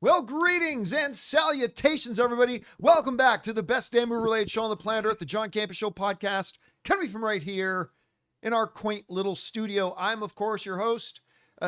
Well, greetings and salutations, everybody. Welcome back to the best damn movie-related show on the planet Earth, the John Campea Show podcast, coming from right here in our quaint little studio. I'm, of course, your host,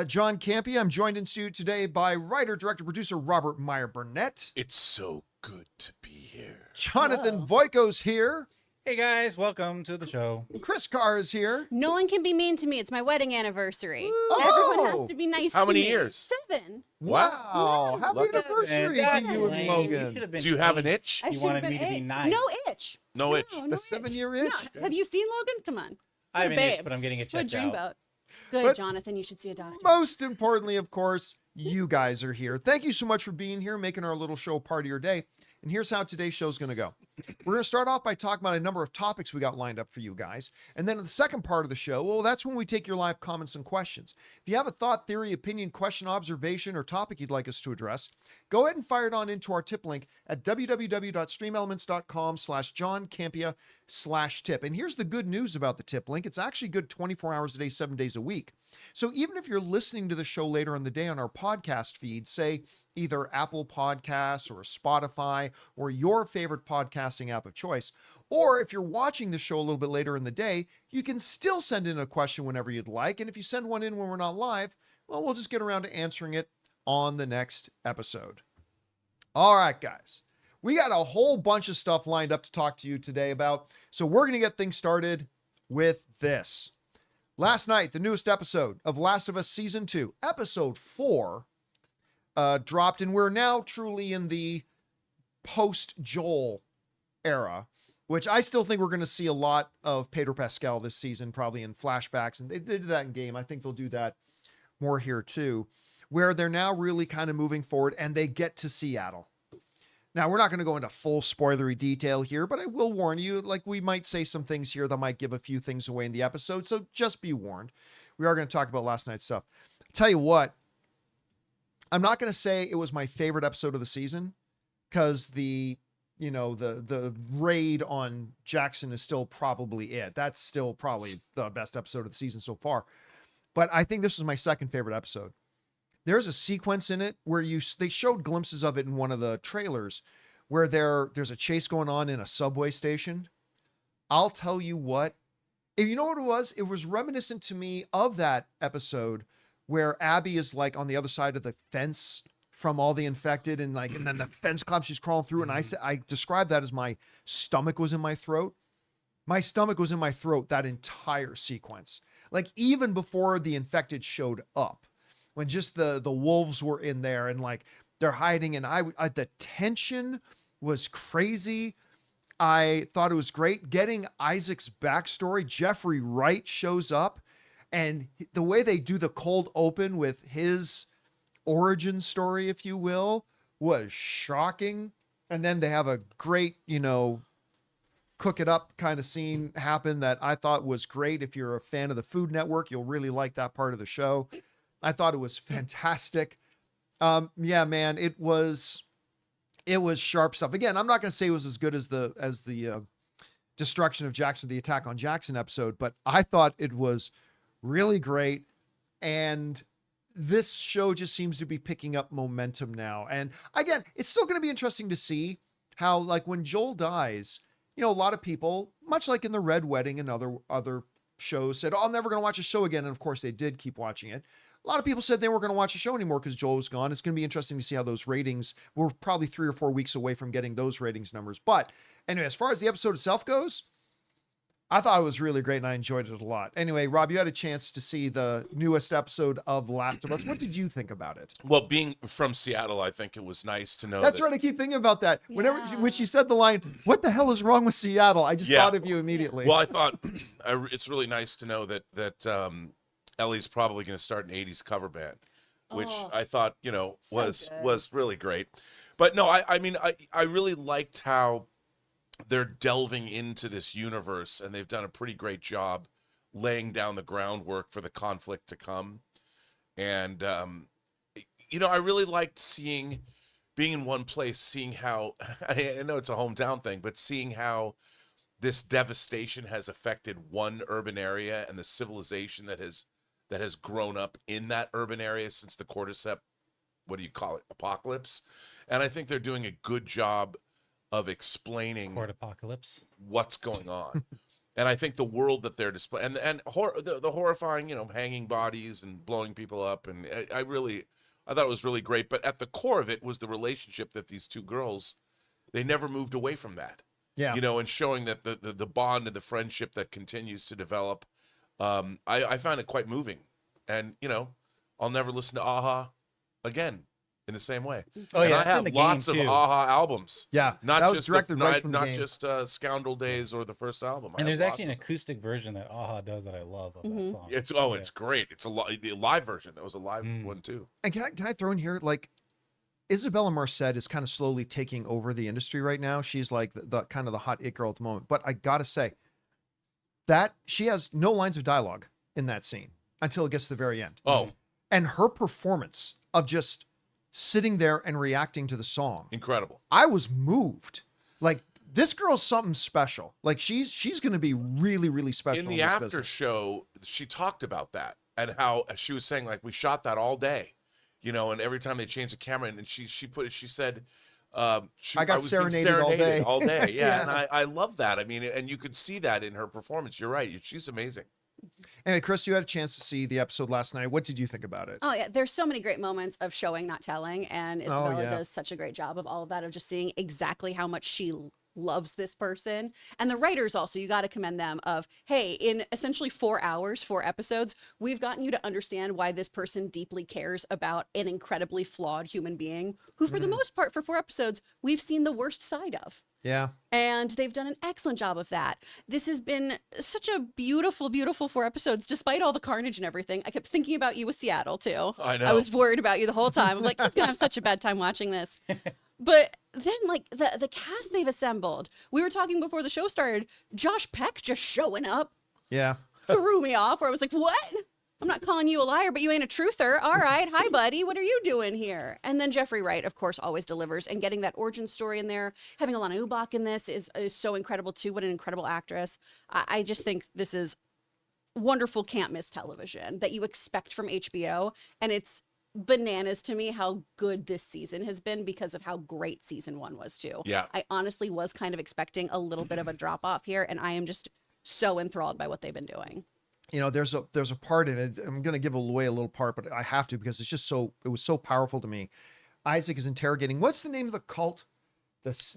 John Campea. I'm joined in studio today by writer, director, producer Robert Meyer Burnett. It's so good to be here. Jonathan Voico's here. Hey guys, welcome to the show. Chris Carr is here. No one can be mean to me. It's my wedding anniversary. Oh. Everyone has to be nice How to many me. years? 7. Wow. Yeah. Happy Look at anniversary that. to you and Logan. Do you have an itch? I You should wanted have me been to be 8. nice. No itch. No itch. No The itch. 7-year itch? Yeah. Have you seen Logan? Come on. I have an Babe. itch, but I'm getting it What a checked out. dreamboat. Good, But- Jonathan. You should see a doctor. Most importantly, of course, you guys are here. Thank you so much for being here, making our little show part of your day. And here's how today's show is going to go. We're going to start off by talking about a number of topics we got lined up for you guys. And then in the second part of the show, well, that's when we take your live comments and questions. If you have a thought, theory, opinion, question, observation, or topic you'd like us to address, go ahead and fire it on into our tip link at www.streamelements.com/JohnCampea/tip. And here's the good news about the tip link. It's actually good 24 hours a day, 7 days a week. So even if you're listening to the show later in the day on our podcast feed, say either Apple Podcasts or Spotify or your favorite podcasting app of choice, or if you're watching the show a little bit later in the day, you can still send in a question whenever you'd like. And if you send one in when we're not live, well, we'll just get around to answering it on the next episode. All right, guys. We got a whole bunch of stuff lined up to talk to you today about. So we're going to get things started with this. Last night, the newest episode of Last of Us Season 2, Episode 4, dropped, and we're now truly in the post-Joel era, which I still think we're going to see a lot of Pedro Pascal this season, probably in flashbacks, and they did that in game. I think they'll do that more here too, where they're now really kind of moving forward, and they get to Seattle. Now, we're not going to go into full spoilery detail here, but I will warn you, like we might say some things here that might give a few things away in the episode, so just be warned. We are going to talk about last night's stuff. I'll tell you what, I'm not going to say it was my favorite episode of the season, because the raid on Jackson is still probably it. That's still probably the best episode of the season so far. But I think this was my second favorite episode. There's a sequence in it where they showed glimpses of it in one of the trailers where there's a chase going on in a subway station. I'll tell you what, if you know what it was reminiscent to me of that episode where Abby is like on the other side of the fence from all the infected and then the fence climbs, she's crawling through. And I described that as my stomach was in my throat. My stomach was in my throat that entire sequence. Like even before the infected showed up. When just the wolves were in there and like they're hiding, and the tension was crazy. I thought it was great getting Isaac's backstory. Jeffrey Wright shows up, and the way they do the cold open with his origin story, if you will, was shocking. And then they have a great, cook it up kind of scene happen that I thought was great. If you're a fan of the Food Network, you'll really like that part of the show. I thought it was fantastic. Yeah, man, it was sharp stuff. Again, I'm not going to say it was as good as the destruction of Jackson, the attack on Jackson episode, but I thought it was really great. And this show just seems to be picking up momentum now. And again, it's still going to be interesting to see how, like, when Joel dies, a lot of people, much like in the Red Wedding and other shows, said, "Oh, I'm never going to watch a show again." And of course they did keep watching it. A lot of people said they weren't going to watch the show anymore because Joel was gone. It's going to be interesting to see how those ratings, we're probably 3 or 4 weeks away from getting those ratings numbers. But anyway, as far as the episode itself goes, I thought it was really great and I enjoyed it a lot. Anyway, Rob, you had a chance to see the newest episode of Last of Us. What did you think about it? Well, being from Seattle, I think it was nice to know. That's right. I keep thinking about that. When she said the line, "What the hell is wrong with Seattle?" I just thought of you immediately. Well, I thought it's really nice to know that Ellie's probably going to start an 80s cover band, which I thought, was really great. But no, I really liked how they're delving into this universe, and they've done a pretty great job laying down the groundwork for the conflict to come. And, I really liked being in one place, seeing how, I know it's a hometown thing, but seeing how this devastation has affected one urban area and the civilization that has grown up in that urban area since the cordyceps what do you call it, apocalypse. And I think they're doing a good job of explaining Court apocalypse. what's going on. And I think the world that they're displaying, and the horrifying, hanging bodies and blowing people up, and I thought it was really great. But at the core of it was the relationship that these two girls, they never moved away from that. Yeah. And showing that the bond and the friendship that continues to develop. I found it quite moving. And, I'll never listen to Aha again in the same way. Oh, And yeah, I it's in have the lots game, of too. Aha albums. Yeah, Not that was just directed right from the not game. just Scoundrel Days or the first album. I And have there's actually lots an of acoustic version that Aha does that I love of that song. them. It's great. It's the live version. That was a live one too. And can I throw in here, like, Isabella Marcet is kind of slowly taking over the industry right now. She's like the kind of the hot it girl at the moment. But I gotta say that she has no lines of dialogue in that scene until it gets to the very end. Oh, And her performance of just sitting there and reacting to the song, incredible. I was moved. Like, this girl's something special. Like, she's going to be really, really special In the this after business. show, she talked about that and how she was saying, like, we shot that all day, and every time they changed the camera, and she said, I got was being serenaded all day. all day. Yeah, Yeah. and I love that. I mean, and you could see that in her performance. You're right. She's amazing. Anyway, Chris, you had a chance to see the episode last night. What did you think about it? Oh yeah, there's so many great moments of showing, not telling, and Isabella yeah. does such a great job of all of that, of just seeing exactly how much she loves this person. And the writers also, you got to commend them of, hey, in essentially 4 hours, 4 episodes, we've gotten you to understand why this person deeply cares about an incredibly flawed human being who, for the most part, for 4 episodes, we've seen the worst side of. Yeah. And they've done an excellent job of that. This has been such a beautiful, beautiful 4 episodes, despite all the carnage and everything. I kept thinking about you with Seattle, too. I know. I was worried about you the whole time. I'm like, he's going to have such a bad time watching this. But then, like, the cast they've assembled, we were talking before the show started, Josh Peck just showing up Yeah. threw me off, where I was like, what? I'm not calling you a liar, but you ain't a truther. All right. Hi, buddy. What are you doing here? And then Jeffrey Wright, of course, always delivers. And getting that origin story in there, having Alana Ubach in this is so incredible, too. What an incredible actress. I just think this is wonderful, can't miss television that you expect from HBO. And it's bananas to me how good this season has been because of how great season 1 was, too. Yeah. I honestly was kind of expecting a little bit of a drop off here. And I am just so enthralled by what they've been doing. There's a part in it. I'm going to give away a little part, but I have to because it's just it was so powerful to me. Isaac is interrogating. What's the name of the cult?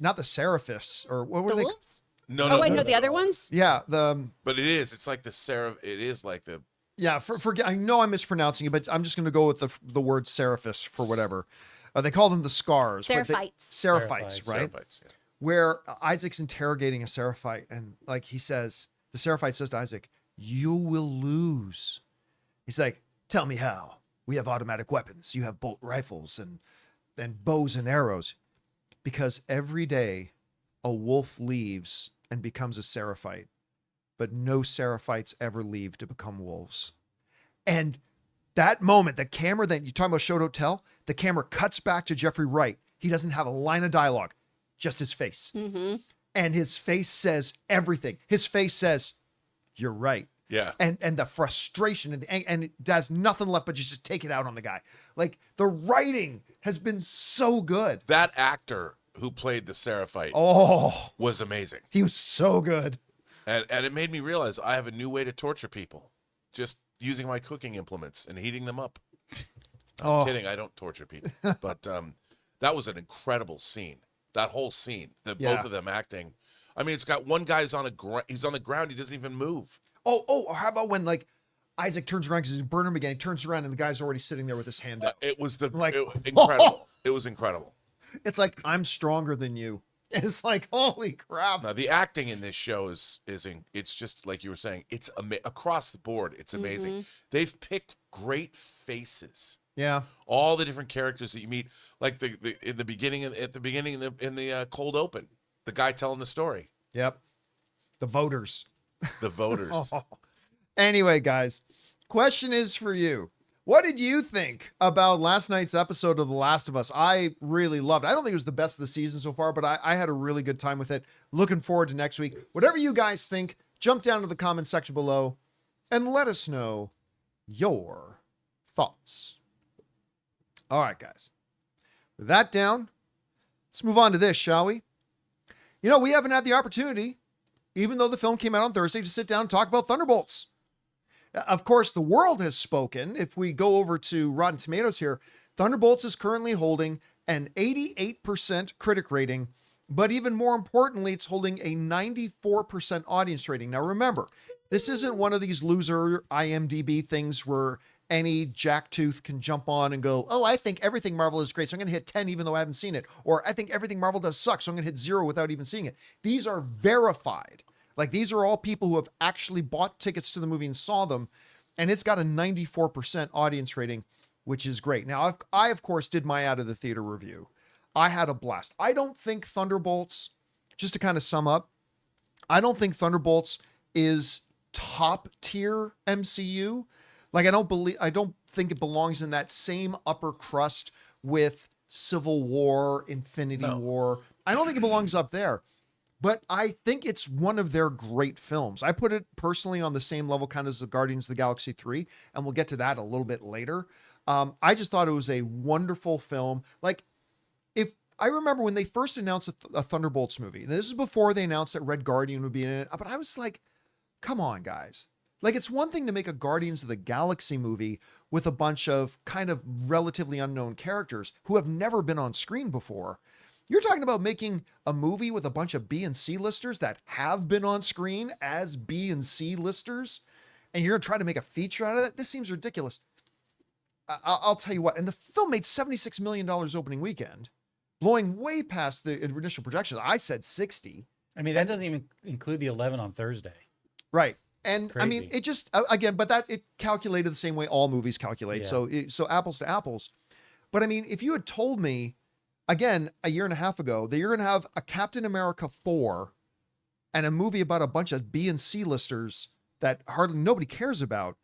Not the Seraphists, or what were The they? wolves? No, Oh, wait, no, the other ones? Yeah, But it is. It's like it is like the. yeah. I know I'm mispronouncing it, but I'm just going to go with the word Seraphists for whatever. They call them the Scars. but Seraphites. Seraphites, right? Seraphites, yeah. Where Isaac's interrogating a Seraphite, and like the Seraphite says to Isaac, "You will lose." He's like, "Tell me how. We have automatic weapons. You have bolt rifles and bows and arrows." Because every day a wolf leaves and becomes a Seraphite, but no Seraphites ever leave to become wolves. And that moment, the camera that you're talking about, show don't tell, the camera cuts back to Jeffrey Wright. He doesn't have a line of dialogue, just his face. Mm-hmm. And his face says everything. His face says, "You're right." Yeah. And the frustration and it does nothing left but just take it out on the guy. Like, the writing has been so good. That actor who played the Seraphite Oh, was amazing. he was so good. And it made me realize I have a new way to torture people. Just using my cooking implements and heating them up. Oh, Kidding, I don't torture people. But that was an incredible scene. That whole scene, both Yeah. of them acting. I mean, it's got one guy's he's on the ground, he doesn't even move. or how about when, like, Isaac turns around because he's burning him again. He turns around and the guy's already sitting there with his hand out. It was Like, incredible. It was incredible. It's like, "I'm stronger than you." It's like, holy crap. Now the acting in this show it's just like you were saying, it's across the board. It's amazing. They've picked great faces. Yeah. All the different characters that you meet, like in the beginning in the cold open, the guy telling the story, Yep. The voters. the voters. Anyway, guys, question is for you. What did you think about last night's episode of The Last of Us? I really loved it. I don't think it was the best of the season so far, but I had a really good time with it. Looking forward to next week. Whatever you guys think, jump down to the comment section below and let us know your thoughts. All right, guys. With that down, let's move on to this, shall we? You know, we haven't had the opportunity, even though the film came out on Thursday, to sit down and talk about Thunderbolts. Of course, the world has spoken. If we go over to Rotten Tomatoes here, Thunderbolts is currently holding an 88% critic rating, but even more importantly, it's holding a 94% audience rating. Now, remember, this isn't one of these loser IMDb things where any jacktooth can jump on and go, oh, I think everything Marvel is great, so I'm going to hit 10 even though I haven't seen it. Or I think everything Marvel does sucks, so I'm going to hit 0 without even seeing it. These are verified. Like, these are all people who have actually bought tickets to the movie and saw them, and it's got a 94% audience rating, which is great. Now, I of course, did my out of the theater review. I had a blast. I don't think Thunderbolts, just to kind of sum up, I don't think Thunderbolts is top tier MCU. Like, I don't think it belongs in that same upper crust with Civil War, Infinity War. I don't think it belongs up there. But I think it's one of their great films. I put it personally on the same level kind of as the Guardians of the Galaxy 3, and we'll get to that a little bit later. I just thought it was a wonderful film. Like, if I remember when they first announced a Thunderbolts movie, and this is before they announced that Red Guardian would be in it, but I was like, come on, guys. Like, it's one thing to make a Guardians of the Galaxy movie with a bunch of kind of relatively unknown characters who have never been on screen before. You're talking about making a movie with a bunch of B and C listers that have been on screen as B and C listers, and you're going to try to make a feature out of that? This seems ridiculous. I'll tell you what, and the film made $76 million opening weekend, blowing way past the initial projections. I said 60. I mean, that doesn't even include the 11 on Thursday. Right. And Crazy. I mean, it just, again, but it calculated the same way all movies calculate. Yeah. So apples to apples. But I mean, if you had told me, again, a year and a half ago, that you're going to have a Captain America 4 and a movie about a bunch of B and C listers that hardly nobody cares about,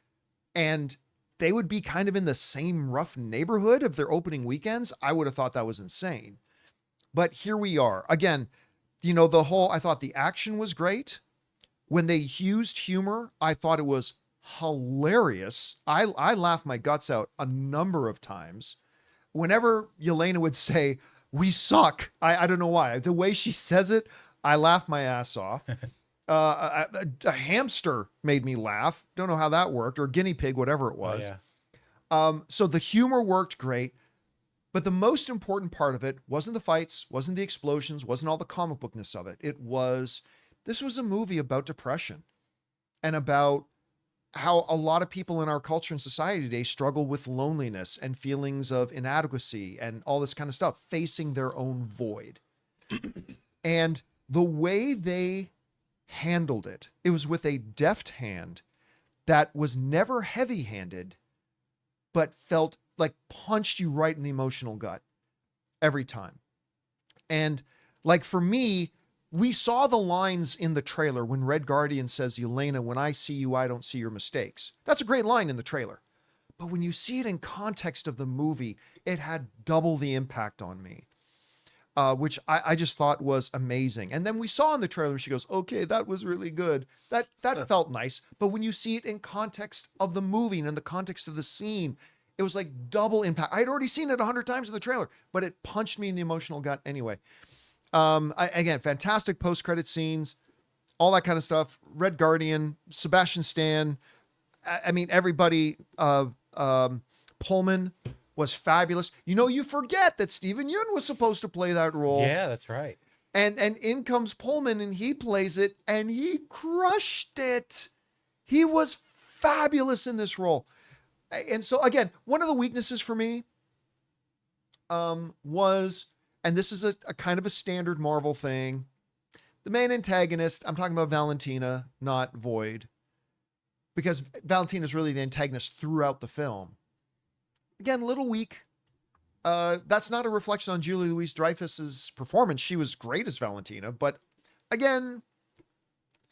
and they would be kind of in the same rough neighborhood of their opening weekends, I would have thought that was insane. But here we are. Again, you know, I thought the action was great. When they used humor, I thought it was hilarious. I laughed my guts out a number of times. Whenever Yelena would say, "We suck," I don't know why. The way she says it, I laugh my ass off. A hamster made me laugh. Don't know how that worked, or guinea pig, whatever it was. Oh, yeah. So the humor worked great. But the most important part of it wasn't the fights, wasn't the explosions, wasn't all the comic bookness of it. This was a movie about depression and about how a lot of people in our culture and society today struggle with loneliness and feelings of inadequacy and all this kind of stuff, facing their own void. And the way they handled it, it was with a deft hand that was never heavy-handed, but felt like punched you right in the emotional gut every time. And like, for me, we saw the lines in the trailer when Red Guardian says, "Yelena, when I see you, I don't see your mistakes." That's a great line in the trailer. But when you see it in context of the movie, it had double the impact on me, which I just thought was amazing. And then we saw in the trailer, she goes, "Okay, that was really good." That felt nice. But when you see it in context of the movie and in the context of the scene, it was like double impact. I'd already seen it 100 times in the trailer, but it punched me in the emotional gut anyway. Again, fantastic post-credit scenes, all that kind of stuff. Red Guardian, Sebastian Stan. I mean, everybody. Pullman was fabulous. You know, you forget that Steven Yeun was supposed to play that role. Yeah, that's right. And in comes Pullman, and he plays it, and he crushed it. He was fabulous in this role. And so, again, one of the weaknesses for me was, and this is a kind of a standard Marvel thing, the main antagonist, I'm talking about Valentina, not Void, because Valentina is really the antagonist throughout the film. Again, a little weak. That's not a reflection on Julie Louis-Dreyfus's performance. She was great as Valentina, but again,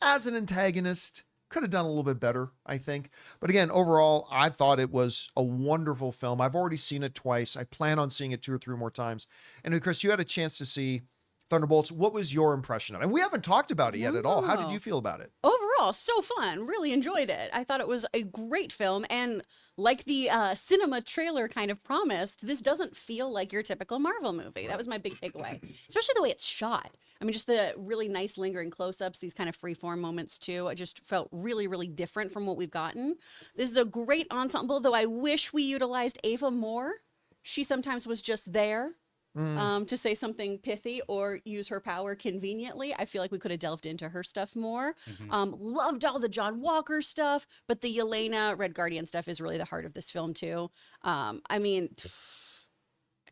as an antagonist, could have done a little bit better, I think. But again, overall, I thought it was a wonderful film. I've already seen it twice. I plan on seeing it 2 or 3 more times. And Chris, you had a chance to see Thunderbolts. What was your impression of it? And we haven't talked about it yet at all. How did No. you feel about it? Overall, so fun. Really enjoyed it. I thought it was a great film. And like the cinema trailer kind of promised, this doesn't feel like your typical Marvel movie. That was my big takeaway, especially the way it's shot. I mean, just the really nice lingering close-ups, these kind of freeform moments too. It just felt really, really different from what we've gotten. This is a great ensemble, though I wish we utilized Ava more. She sometimes was just there. To say something pithy or use her power conveniently. I feel like we could have delved into her stuff more. Loved all the John Walker stuff, but the Yelena Red Guardian stuff is really the heart of this film too. I mean,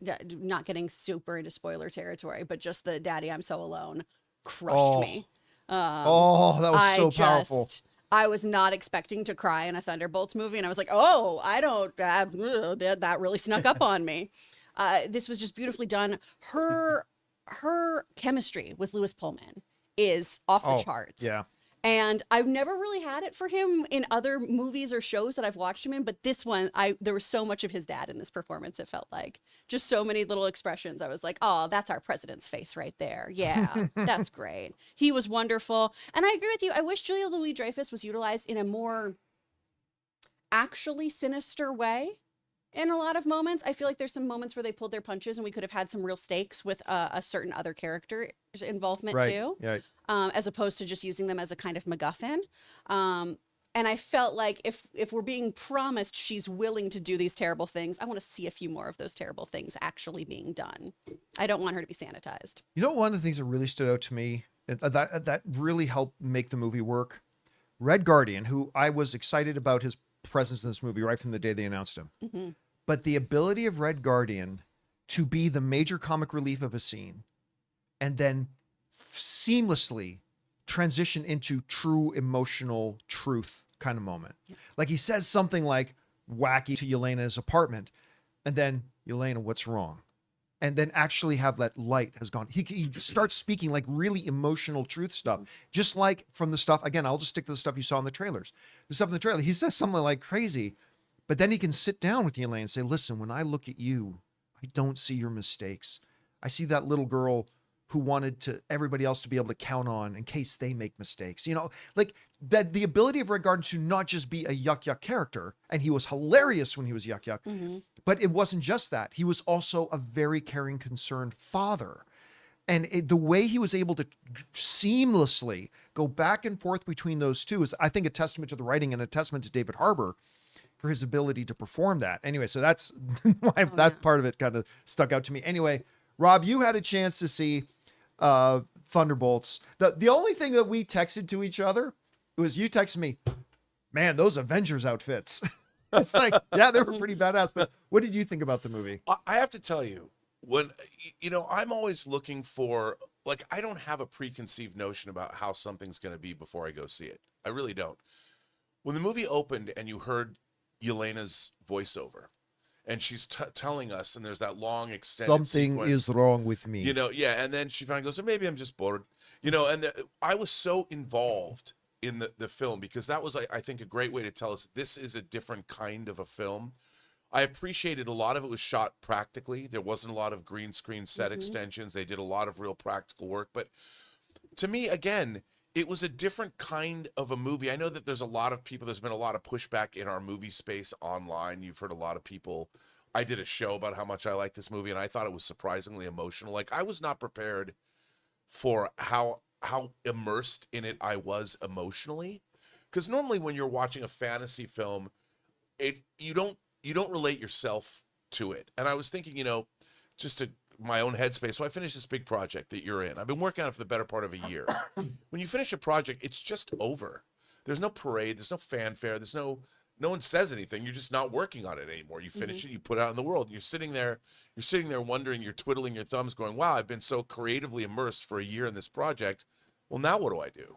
not getting super into spoiler territory, but just the Daddy, I'm So Alone crushed me. That was so powerful. I was not expecting to cry in a Thunderbolts movie, and I was like, oh, I don't, that really snuck up on me. This was just beautifully done. Her chemistry with Lewis Pullman is off the charts. Yeah. And I've never really had it for him in other movies or shows that I've watched him in, but this one, there was so much of his dad in this performance, it felt like. Just so many little expressions. I was like, oh, that's our president's face right there. Yeah, that's great. He was wonderful. And I agree with you. I wish Julia Louis-Dreyfus was utilized in a more actually sinister way. In a lot of moments, I feel like there's some moments where they pulled their punches and we could have had some real stakes with a certain other character involvement too, as opposed to just using them as a kind of MacGuffin. And I felt like if we're being promised she's willing to do these terrible things, I want to see a few more of those terrible things actually being done. I don't want her to be sanitized. You know, one of the things that really stood out to me that really helped make the movie work, Red Guardian, who I was excited about his presence in this movie right from the day they announced him. But the ability of Red Guardian to be the major comic relief of a scene and then seamlessly transition into true emotional truth kind of moment. Like he says something like wacky to Yelena's apartment and then, Yelena, what's wrong? And then actually have that light has gone. He starts speaking like really emotional truth stuff, just like from the stuff. Again, I'll just stick to the stuff you saw in the trailers. The stuff in the trailer, he says something like crazy. But then he can sit down with Yelena and say, listen, when I look at you, I don't see your mistakes. I see that little girl who wanted everybody else to be able to count on in case they make mistakes. You know, like that the ability of Red Guardian to not just be a yuck character, and he was hilarious when he was yuck, but it wasn't just that. He was also a very caring, concerned father. And the way he was able to seamlessly go back and forth between those two is, I think, a testament to the writing and a testament to David Harbour for his ability to perform that. Anyway, so that's why that part of it kind of stuck out to me. Anyway, Rob, you had a chance to see Thunderbolts. The only thing that we texted to each other was you texted me, man, those Avengers outfits. It's like, yeah, they were pretty badass. But what did you think about the movie? I have to tell you, when, you know, I'm always looking for, like, I don't have a preconceived notion about how something's going to be before I go see it. I really don't. When the movie opened and you heard Yelena's voiceover and she's telling us, and there's that long extended something sequence, is wrong with me, you know, and then she finally goes, oh, maybe I'm just bored, you know, and I was so involved in the film because that was, I think, a great way to tell us this is a different kind of a film. I appreciated a lot of it was shot practically. There wasn't a lot of green screen set extensions. They did a lot of real practical work, but to me, again, it was a different kind of a movie. I know that there's been a lot of pushback in our movie space online. You've heard a lot of people. I did a show about how much I like this movie, and I thought it was surprisingly emotional. Like, I was not prepared for how immersed in it I was emotionally. Because normally when you're watching a fantasy film, you don't relate yourself to it. And I was thinking, you know, just to my own headspace. So I finished this big project that you're in. I've been working on it for the better part of a year. When you finish a project, it's just over. There's no parade. There's no fanfare. There's no one says anything. You're just not working on it anymore. You finish it, you put it out in the world. You're sitting there wondering, you're twiddling your thumbs going, wow, I've been so creatively immersed for a year in this project. Well, now what do I do?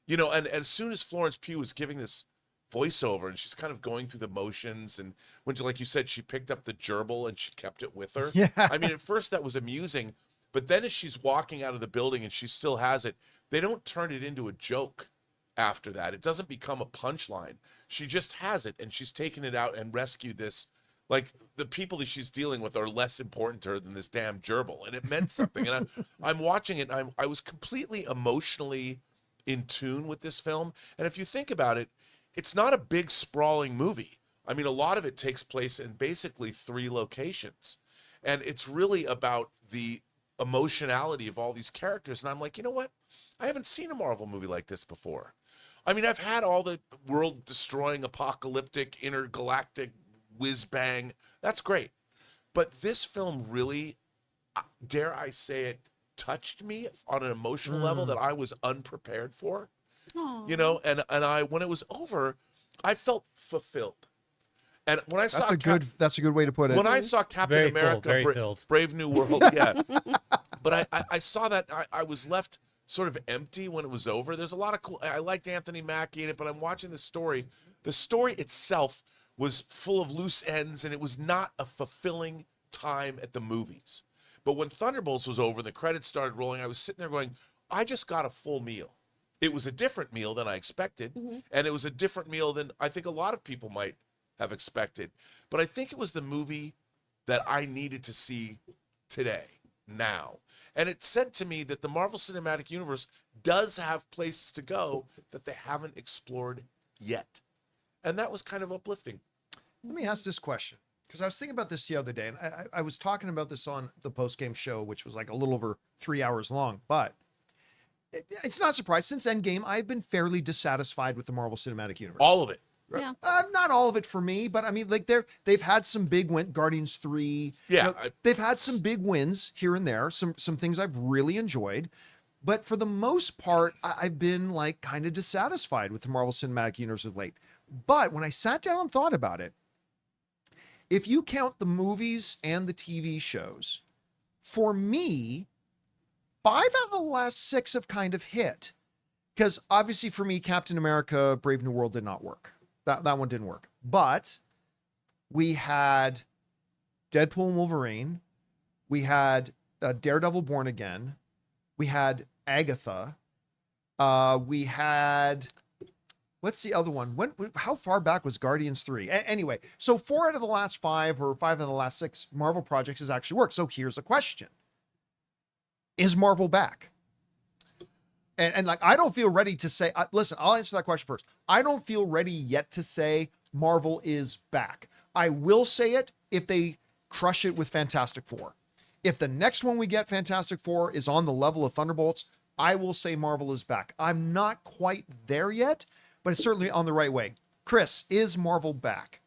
You know, and as soon as Florence Pugh was giving this voiceover and she's kind of going through the motions, and when, like you said, she picked up the gerbil and she kept it with her. Yeah. I mean, at first that was amusing, but then as she's walking out of the building and she still has it, they don't turn it into a joke after that. It doesn't become a punchline. She just has it, and she's taken it out and rescued this Like the people that she's dealing with are less important to her than this damn gerbil, and it meant something. And I'm watching it, and I was completely emotionally in tune with this film. And if you think about it, it's not a big sprawling movie. I mean, a lot of it takes place in basically 3 locations, and it's really about the emotionality of all these characters. And I'm like, you know what? I haven't seen a Marvel movie like this before. I mean, I've had all the world-destroying, apocalyptic, intergalactic whiz-bang. That's great. But this film really, dare I say it, touched me on an emotional level that I was unprepared for. Aw. You know, and I when it was over, I felt fulfilled. And when I saw That's a good way to put it. when I saw Captain Very full, America very filled. Brave New World, yeah. But I saw that I was left sort of empty when it was over. There's a lot of cool. I liked Anthony Mackie in it, but I'm watching the story. The story itself was full of loose ends, and it was not a fulfilling time at the movies. But when Thunderbolts was over and the credits started rolling, I was sitting there going, I just got a full meal. It was a different meal than I expected, and it was a different meal than I think a lot of people might have expected. But I think it was the movie that I needed to see today, now. And it said to me that the Marvel Cinematic Universe does have places to go that they haven't explored yet. And that was kind of uplifting. Let me ask this question, because I was thinking about this the other day, and I was talking about this on the post-game show, which was like a little over 3 hours long, but it's not a surprise. Since Endgame, I've been fairly dissatisfied with the Marvel Cinematic Universe. All of it. Yeah. Not all of it for me, but I mean, like they've had some big wins. Guardians 3. Yeah, they've had some big wins here and there. Some things I've really enjoyed, but for the most part, I've been like kind of dissatisfied with the Marvel Cinematic Universe of late. But when I sat down and thought about it, if you count the movies and the TV shows, for me, 5 out of the last 6 have kind of hit. Because obviously for me, Captain America, Brave New World did not work. That one didn't work. But we had Deadpool and Wolverine. We had Daredevil Born Again. We had Agatha. We had... What's the other one? How far back was Guardians 3? Anyway, so 4 out of the last 5 or 5 out of the last 6 Marvel projects has actually worked. So here's the question. Is Marvel back? And like, I don't feel ready to say, listen, I'll answer that question first. I don't feel ready yet to say Marvel is back. I will say it if they crush it with Fantastic Four. If the next one we get, Fantastic Four, is on the level of Thunderbolts, I will say Marvel is back. I'm not quite there yet, but it's certainly on the right way. Chris, is Marvel back?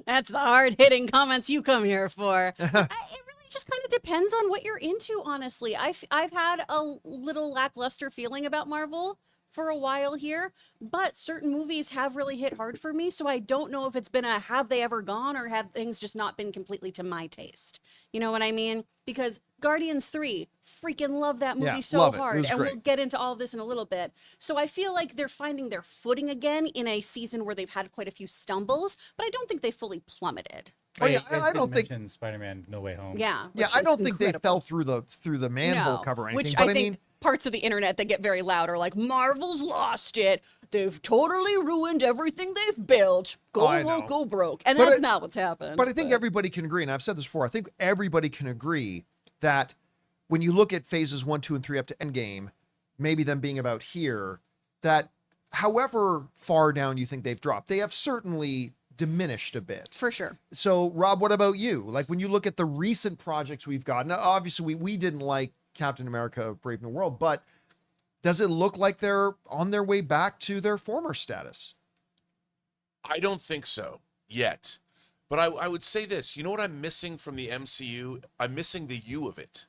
That's the hard-hitting comments you come here for. It really just kind of depends on what you're into, honestly. I've had a little lackluster feeling about Marvel for a while here, but certain movies have really hit hard for me, so I don't know if it's been a have they ever gone or have things just not been completely to my taste. You know what I mean? Because Guardians 3, freaking love that movie so hard, and great. we'll get into all of this in a little bit. So I feel like they're finding their footing again in a season where they've had quite a few stumbles, but I don't think they fully plummeted. Oh yeah, I don't think. Spider-Man No Way Home. Yeah. Yeah, which I is don't think they incredible. fell through the manhole No, cover or anything. which But I think mean, parts of the internet that get very loud are like, Marvel's lost it. They've totally ruined everything they've built. Go I know. woke, go broke. And But that's I- not what's happened. but I think everybody can agree, and I've said this before. I think everybody can agree that when you look at phases 1, 2, and 3 up to Endgame, maybe them being about here, that however far down you think they've dropped, they have certainly diminished a bit. for sure. So, Rob, what about you? Like when you look at the recent projects we've got, now obviously we didn't like Captain America, Brave New World, but does it look like they're on their way back to their former status? I don't think so yet. But I would say this. You know what I'm missing from the MCU? I'm missing the you of it.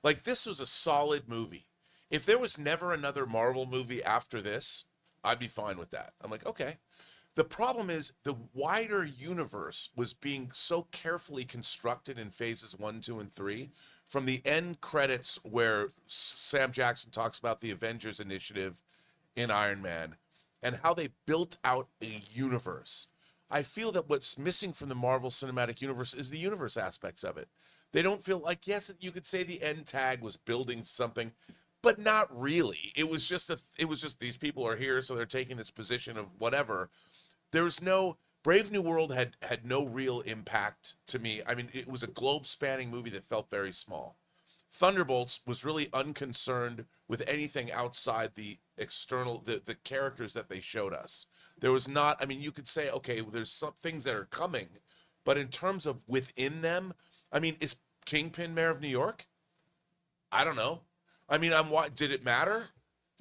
Like, this was a solid movie. If there was never another Marvel movie after this, I'd be fine with that. I'm like, okay. The problem is the wider universe was being so carefully constructed in phases 1, 2, and 3. From the end credits where Sam Jackson talks about the Avengers Initiative in Iron Man and how they built out a universe. I feel that what's missing from the Marvel Cinematic Universe is the universe aspects of it. They don't feel like, yes, you could say the end tag was building something, but not really. It was just these people are here, so they're taking this position of whatever. There's no Brave New World had no real impact to me. I mean, it was a globe-spanning movie that felt very small. Thunderbolts was really unconcerned with anything outside the external, the characters that they showed us. There was not, I mean, you could say, okay, there's some things that are coming, but in terms of within them, I mean, is Kingpin Mayor of New York? I don't know. I mean, did it matter?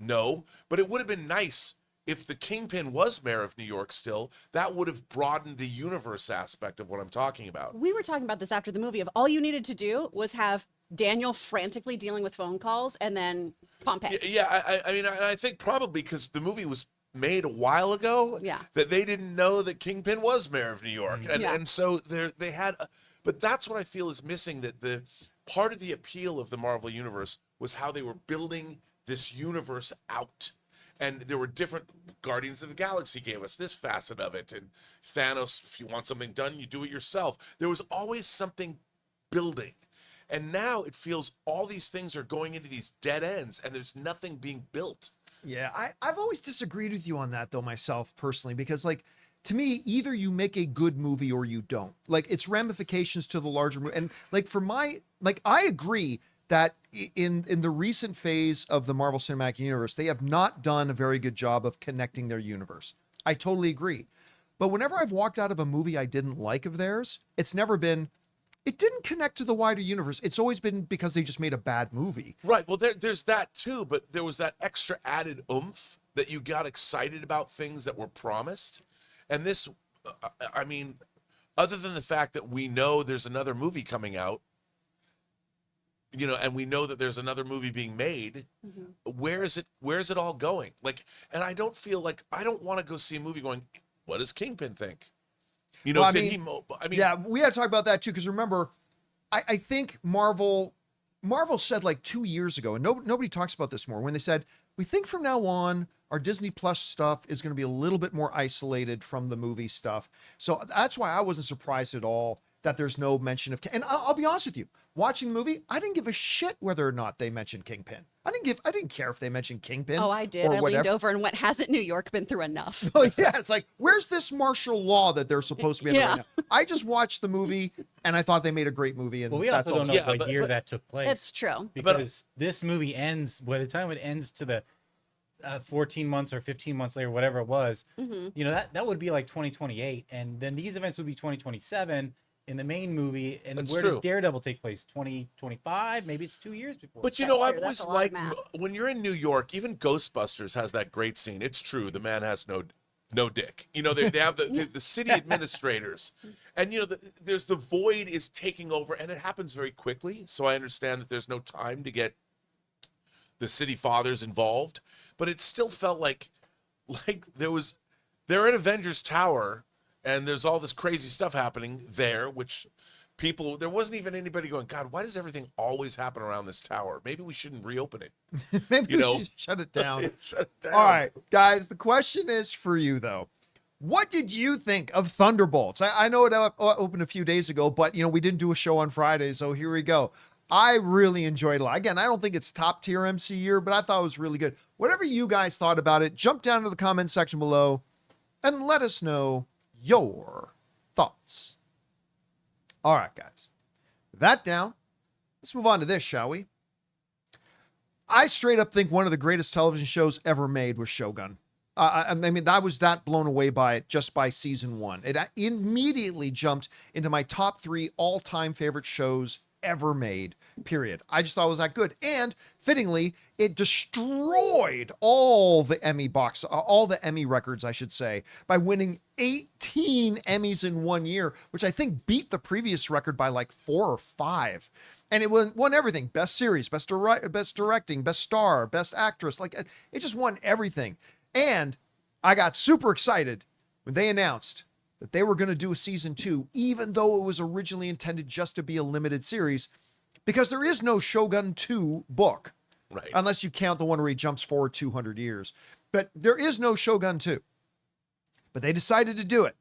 No, but it would have been nice if the Kingpin was Mayor of New York still. That would have broadened the universe aspect of what I'm talking about. We were talking about this after the movie of all you needed to do was have Daniel frantically dealing with phone calls and then Pompey. Yeah, I mean, I think probably because the movie was made a while ago, that they didn't know that Kingpin was Mayor of New York. And so they had, but that's what I feel is missing, that the part of the appeal of the Marvel Universe was how they were building this universe out. And there were different, Guardians of the Galaxy gave us this facet of it. And Thanos, if you want something done, you do it yourself. There was always something building. And now it feels all these things are going into these dead ends and there's nothing being built. Yeah, I've always disagreed with you on that, though, myself, personally, because, like, to me, either you make a good movie or you don't. Like, it's ramifications to the larger movie. And, like, I agree that in the recent phase of the Marvel Cinematic Universe, they have not done a very good job of connecting their universe. I totally agree. But whenever I've walked out of a movie I didn't like of theirs, it's never been, it didn't connect to the wider universe. It's always been because they just made a bad movie. Right. Well, there's that too, but there was that extra added oomph that you got excited about things that were promised. And this, I mean, other than the fact that we know there's another movie coming out, you know, and we know that there's another movie being made, where is it all going? Like, and I don't feel like, I don't want to go see a movie going, what does Kingpin think? You know, Well, I mean, yeah, we had to talk about that too, because remember, I think Marvel said like 2 years ago, and nobody talks about this more, when they said, we think from now on, our Disney Plus stuff is going to be a little bit more isolated from the movie stuff. So that's why I wasn't surprised at all that there's no mention of, and I'll be honest with you, watching the movie, I didn't give a shit whether or not they mentioned Kingpin. I didn't care if they mentioned Kingpin. Oh, I did. I leaned over and went, hasn't New York been through enough? Oh yeah, it's like, where's this martial law that they're supposed to be in right now? I just watched the movie and I thought they made a great movie. And Well, we that's also all don't know what year that took place. It's true. Because this movie ends, by the time it ends to the 14 months or 15 months later, whatever it was, you know, that would be like 2028. And then these events would be 2027 in the main movie. And That's where true. does Daredevil take place? 2025? Maybe it's 2 years before. But you That's know, I've true. always That's a lot of liked math. when you're in New York, even Ghostbusters has that great scene. It's true. The man has no dick. You know, they have the city administrators, and you know, there's the void is taking over, and it happens very quickly. So I understand that there's no time to get the city fathers involved, but it still felt like they're at Avengers Tower, and there's all this crazy stuff happening there, which there wasn't even anybody going, God, why does everything always happen around this tower? Maybe we shouldn't reopen it. Maybe You we know? should shut it down. Shut it down. All right, guys, the question is for you, though. What did you think of Thunderbolts? I know it opened a few days ago, but, you know, we didn't do a show on Friday, so here we go. I really enjoyed it a lot. Again, I don't think it's top tier MC year, but I thought it was really good. Whatever you guys thought about it, jump down to the comment section below and let us know your thoughts. All right, guys. With that down, let's move on to this, shall we? I straight up think one of the greatest television shows ever made was Shogun. I mean, I was that blown away by it just by season 1. It immediately jumped into my top 3 all-time favorite shows ever made, period. I just thought it was that good. And fittingly, it destroyed all the Emmy records, I should say, by winning 18 Emmys in 1 year, which I think beat the previous record by like 4 or 5. And it won everything. Best series, best directing, best star, best actress. Like, it just won everything. And I got super excited when they announced that they were going to do a season 2, even though it was originally intended just to be a limited series, because there is no Shogun 2 book, Right. unless you count the one where he jumps forward 200 years. But there is no Shogun 2. But they decided to do it.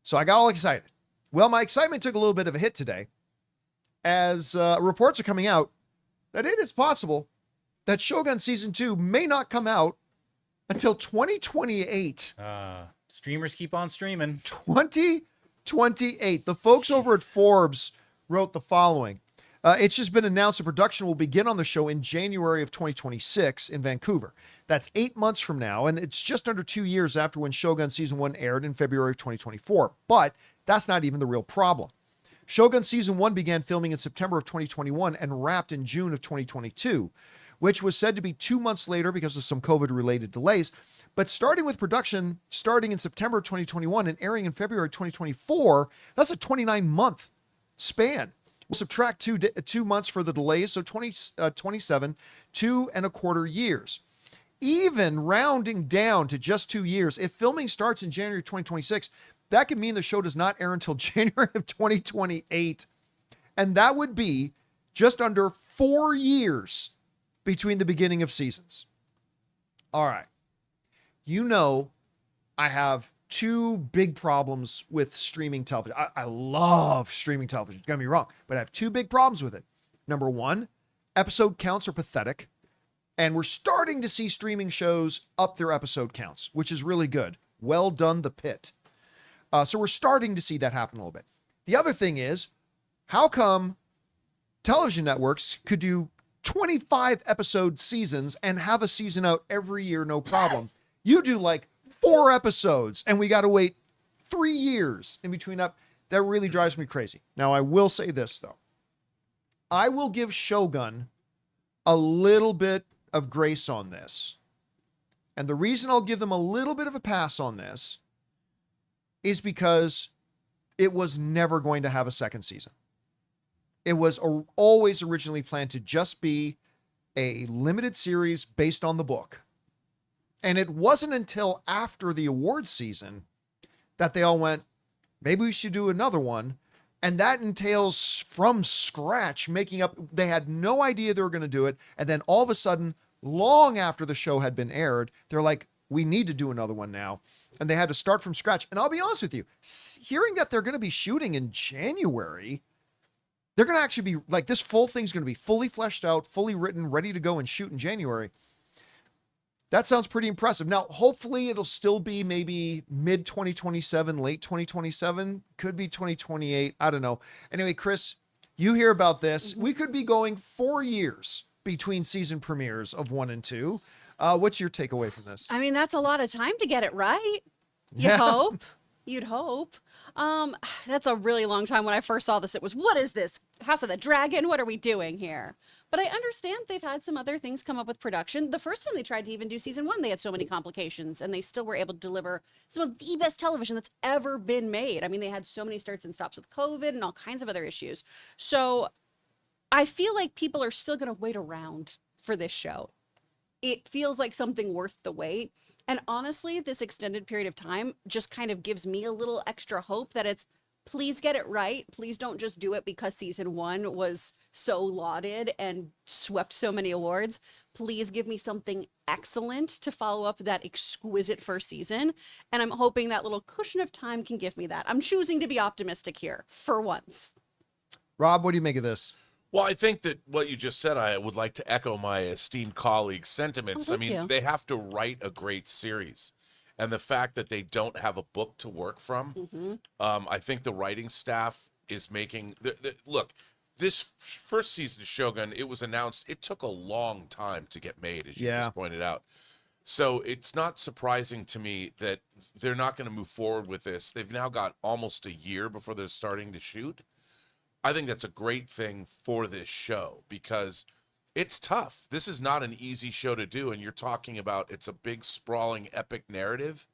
So I got all excited. Well, my excitement took a little bit of a hit today, as reports are coming out that it is possible that Shogun season 2 may not come out until 2028. Streamers keep on streaming. 2028. The folks over at Forbes wrote the following. It's just been announced that production will begin on the show in January of 2026 in Vancouver. That's 8 months from now, and it's just under 2 years after when Shogun Season 1 aired in February of 2024. But that's not even the real problem. Shogun Season 1 began filming in September of 2021 and wrapped in June of 2022, which was said to be 2 months later because of some COVID-related delays. But starting with production, starting in September of 2021 and airing in February 2024, that's a 29-month span. We'll subtract 2 months for the delays, so 27, 2.25 years. Even rounding down to just 2 years, if filming starts in January 2026, that could mean the show does not air until January of 2028. And that would be just under 4 years between the beginning of seasons. All right. You know, I have 2 big problems with streaming television. I love streaming television, don't get me wrong, but I have 2 big problems with it. Number 1, episode counts are pathetic. And we're starting to see streaming shows up their episode counts, which is really good. Well done, The Pit. So we're starting to see that happen a little bit. The other thing is, how come television networks could do 25 episode seasons and have a season out every year, no problem? You do like 4 episodes and we got to wait 3 years in between up. That really drives me crazy. Now, I will say this, though. I will give Shogun a little bit of grace on this. And the reason I'll give them a little bit of a pass on this is because it was never going to have a second season. It was always originally planned to just be a limited series based on the book. And it wasn't until after the awards season that they all went, maybe we should do another one. And that entails from scratch making up. They had no idea they were going to do it. And then all of a sudden, long after the show had been aired, they're like, we need to do another one now. And they had to start from scratch. And I'll be honest with you, hearing that they're going to be shooting in January, they're going to actually be like, this full thing's going to be fully fleshed out, fully written, ready to go and shoot in January. That sounds pretty impressive. Now, hopefully it'll still be maybe mid 2027, late 2027, could be 2028. I don't know. Anyway, Chris, you hear about this. We could be going 4 years between season premieres of 1 and 2. What's your takeaway from this? I mean, that's a lot of time to get it right. You'd hope. That's a really long time. When I first saw this, it was, what is this? House of the Dragon? What are we doing here? But I understand they've had some other things come up with production. The first time they tried to even do season 1, they had so many complications, and they still were able to deliver some of the best television that's ever been made. I mean, they had so many starts and stops with COVID and all kinds of other issues. So I feel like people are still going to wait around for this show. It feels like something worth the wait. And honestly, this extended period of time just kind of gives me a little extra hope that it's, please get it right. Please don't just do it because season 1 was so lauded and swept so many awards. Please give me something excellent to follow up that exquisite first season. And I'm hoping that little cushion of time can give me that. I'm choosing to be optimistic here for once. Rob, what do you make of this? Well, I think that what you just said, I would like to echo my esteemed colleague's sentiments. Thank you. They have to write a great series. And the fact that they don't have a book to work from, I think the writing staff is making... Look, this first season of Shogun, it was announced, it took a long time to get made, as you just pointed out. So it's not surprising to me that they're not going to move forward with this. They've now got almost a year before they're starting to shoot. I think that's a great thing for this show because it's tough. This is not an easy show to do, and you're talking about it's a big, sprawling, epic narrative,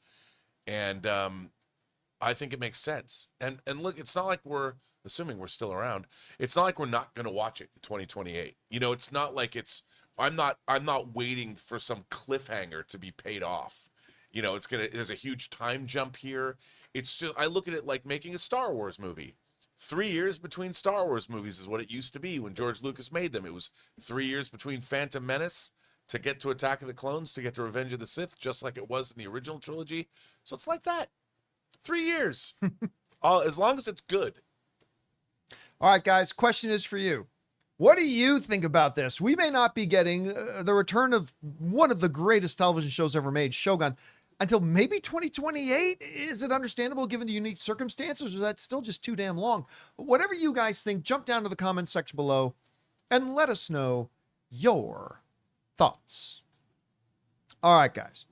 and I think it makes sense. And look, it's not like we're assuming we're still around. It's not like we're not going to watch it in 2028. You know, it's not like it's. I'm not waiting for some cliffhanger to be paid off. You know, there's a huge time jump here. It's just, I look at it like making a Star Wars movie. 3 years between Star Wars movies is what it used to be when George Lucas made them. It was 3 years between Phantom Menace to get to Attack of the Clones, to get to Revenge of the Sith, just like it was in the original trilogy. So it's like that. 3 years. As long as it's good. All right, guys, question is for you. What do you think about this? We may not be getting the return of one of the greatest television shows ever made, Shogun, until maybe 2028. Is it understandable given the unique circumstances, or is that still just too damn long? Whatever you guys think, jump down to the comments section below and let us know your thoughts. All right, guys.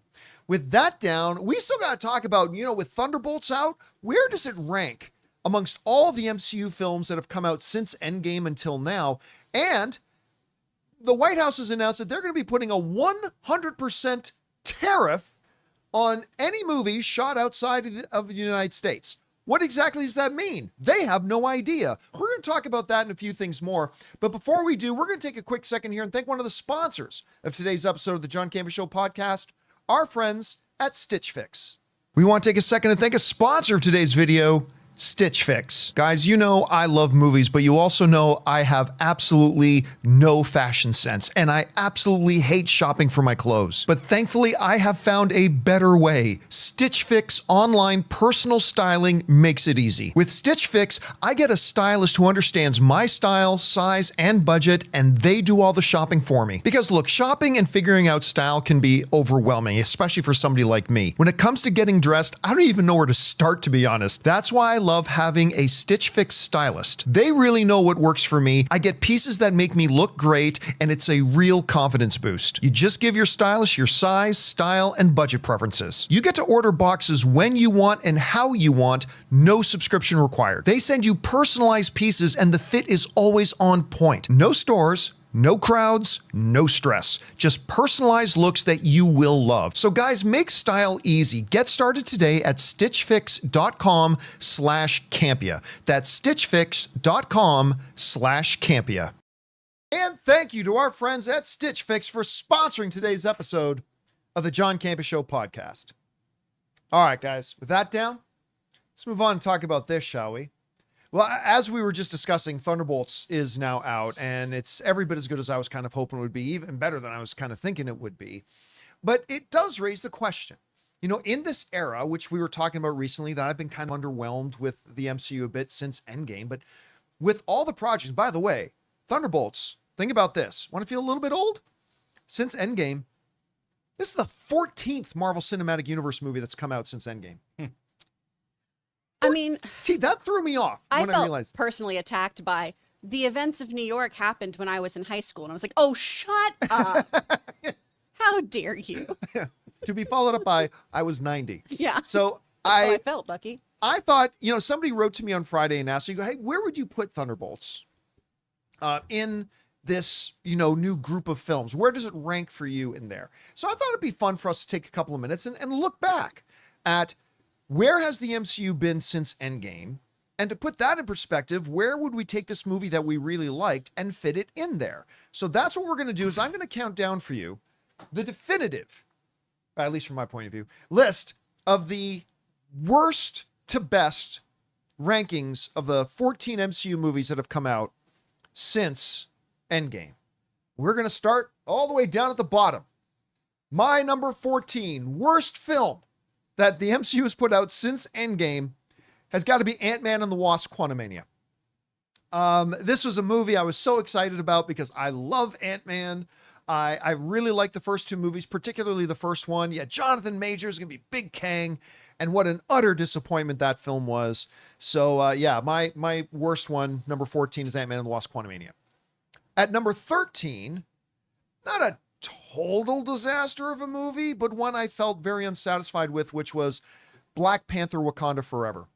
With that down, we still got to talk about, with Thunderbolts out, where does it rank amongst all the MCU films that have come out since Endgame until now? And the White House has announced that they're going to be putting a 100% tariff on any movies shot outside of the United States. What exactly does that mean? They have no idea. We're going to talk about that and a few things more. But before we do, we're going to take a quick second here and thank one of the sponsors of today's episode of the John Campea Show podcast, our friends at Stitch Fix. We want to take a second to thank a sponsor of today's video, Stitch Fix. Guys, I love movies, but you also know I have absolutely no fashion sense, and I absolutely hate shopping for my clothes. But thankfully, I have found a better way. Stitch Fix online personal styling makes it easy. With Stitch Fix, I get a stylist who understands my style, size, and budget, and they do all the shopping for me. Because look, shopping and figuring out style can be overwhelming, especially for somebody like me. When it comes to getting dressed, I don't even know where to start, to be honest. That's why I love having a Stitch Fix stylist. They really know what works for me. I get pieces that make me look great, and it's a real confidence boost. You just give your stylist your size, style, and budget preferences. You get to order boxes when you want and how you want, no subscription required. They send you personalized pieces, and the fit is always on point. No stores, no crowds, no stress. Just personalized looks that you will love. So guys, make style easy. Get started today at stitchfix.com/Campea. That's stitchfix.com/Campea. And thank you to our friends at Stitch Fix for sponsoring today's episode of the John Campea Show podcast. All right, guys, with that down, let's move on and talk about this, shall we? Well, as we were just discussing, Thunderbolts is now out, and it's every bit as good as I was kind of hoping it would be, even better than I was kind of thinking it would be. But it does raise the question, in this era, which we were talking about recently, that I've been kind of underwhelmed with the MCU a bit since Endgame, but with all the projects, by the way, Thunderbolts, think about this. Want to feel a little bit old? Since Endgame, this is the 14th Marvel Cinematic Universe movie that's come out since Endgame. I mean, that threw me off when I realized. Personally attacked by the events of New York happened when I was in high school. And I was like, oh, shut up. How dare you? To be followed up by, I was 90. Yeah. So That's how I felt, Bucky. I thought, somebody wrote to me on Friday and asked, hey, where would you put Thunderbolts in this, new group of films? Where does it rank for you in there? So I thought it'd be fun for us to take a couple of minutes and look back at where has the MCU been since Endgame? And to put that in perspective, where would we take this movie that we really liked and fit it in there? So that's what we're going to do is I'm going to count down for you the definitive, at least from my point of view, list of the worst to best rankings of the 14 MCU movies that have come out since Endgame. We're going to start all the way down at the bottom. My number 14 worst film that the MCU has put out since Endgame has got to be Ant-Man and the Wasp: Quantumania. This was a movie I was so excited about because I love Ant-Man. I really like the first two movies, particularly the first one. Yeah, Jonathan Majors going to be Big Kang, and what an utter disappointment that film was. So my worst one, number 14, is Ant-Man and the Wasp: Quantumania. At number 13, not a total disaster of a movie, but one I felt very unsatisfied with, which was Black Panther: Wakanda Forever.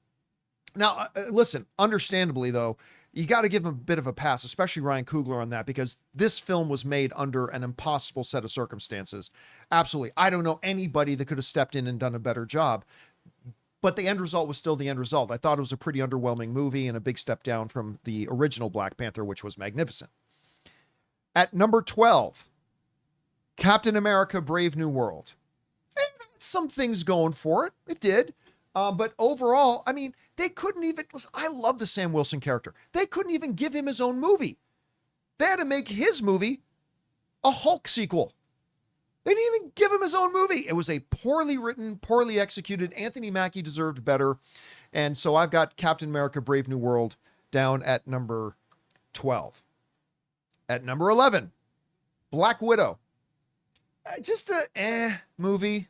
Now, listen, understandably though, you got to give him a bit of a pass, especially Ryan Coogler on that, because this film was made under an impossible set of circumstances. Absolutely. I don't know anybody that could have stepped in and done a better job, but the end result was still the end result. I thought it was a pretty underwhelming movie and a big step down from the original Black Panther, which was magnificent. At number 12, Captain America: Brave New World. It had some things going for it. It did. But overall, I mean, they couldn't even, listen, I love the Sam Wilson character. They couldn't even give him his own movie. They had to make his movie a Hulk sequel. They didn't even give him his own movie. It was a poorly written, poorly executed. Anthony Mackie deserved better. And so I've got Captain America: Brave New World down at number 12. At number 11, Black Widow. Just a movie.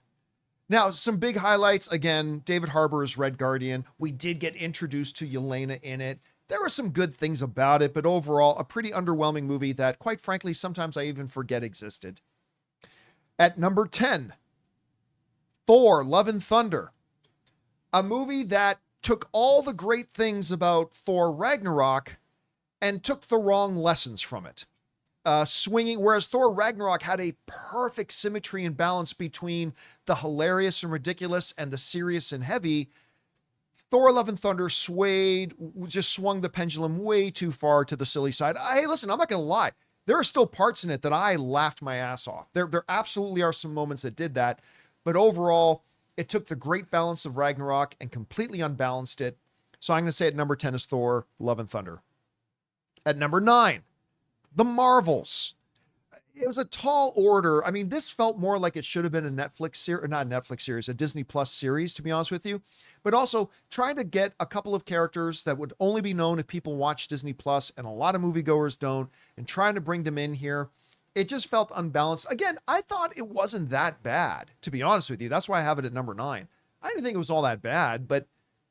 Now, some big highlights. Again, David Harbour is Red Guardian. We did get introduced to Yelena in it. There were some good things about it, but overall, a pretty underwhelming movie that, quite frankly, sometimes I even forget existed. At number 10, Thor, Love and Thunder. A movie that took all the great things about Thor Ragnarok and took the wrong lessons from it. Whereas Thor Ragnarok had a perfect symmetry and balance between the hilarious and ridiculous and the serious and heavy, Thor Love and Thunder just swung the pendulum way too far to the silly side. Hey, listen, I'm not going to lie. There are still parts in it that I laughed my ass off. There absolutely are some moments that did that. But overall, it took the great balance of Ragnarok and completely unbalanced it. So I'm going to say at number 10 is Thor Love and Thunder. At number 9, The Marvels. It was a tall order. I mean, this felt more like it should have been a Netflix series, not a Netflix series, a Disney Plus series, to be honest with you. But also trying to get a couple of characters that would only be known if people watch Disney Plus, and a lot of moviegoers don't, and trying to bring them in here. It just felt unbalanced. Again, I thought it wasn't that bad, to be honest with you. That's why I have it at number 9. I didn't think it was all that bad, but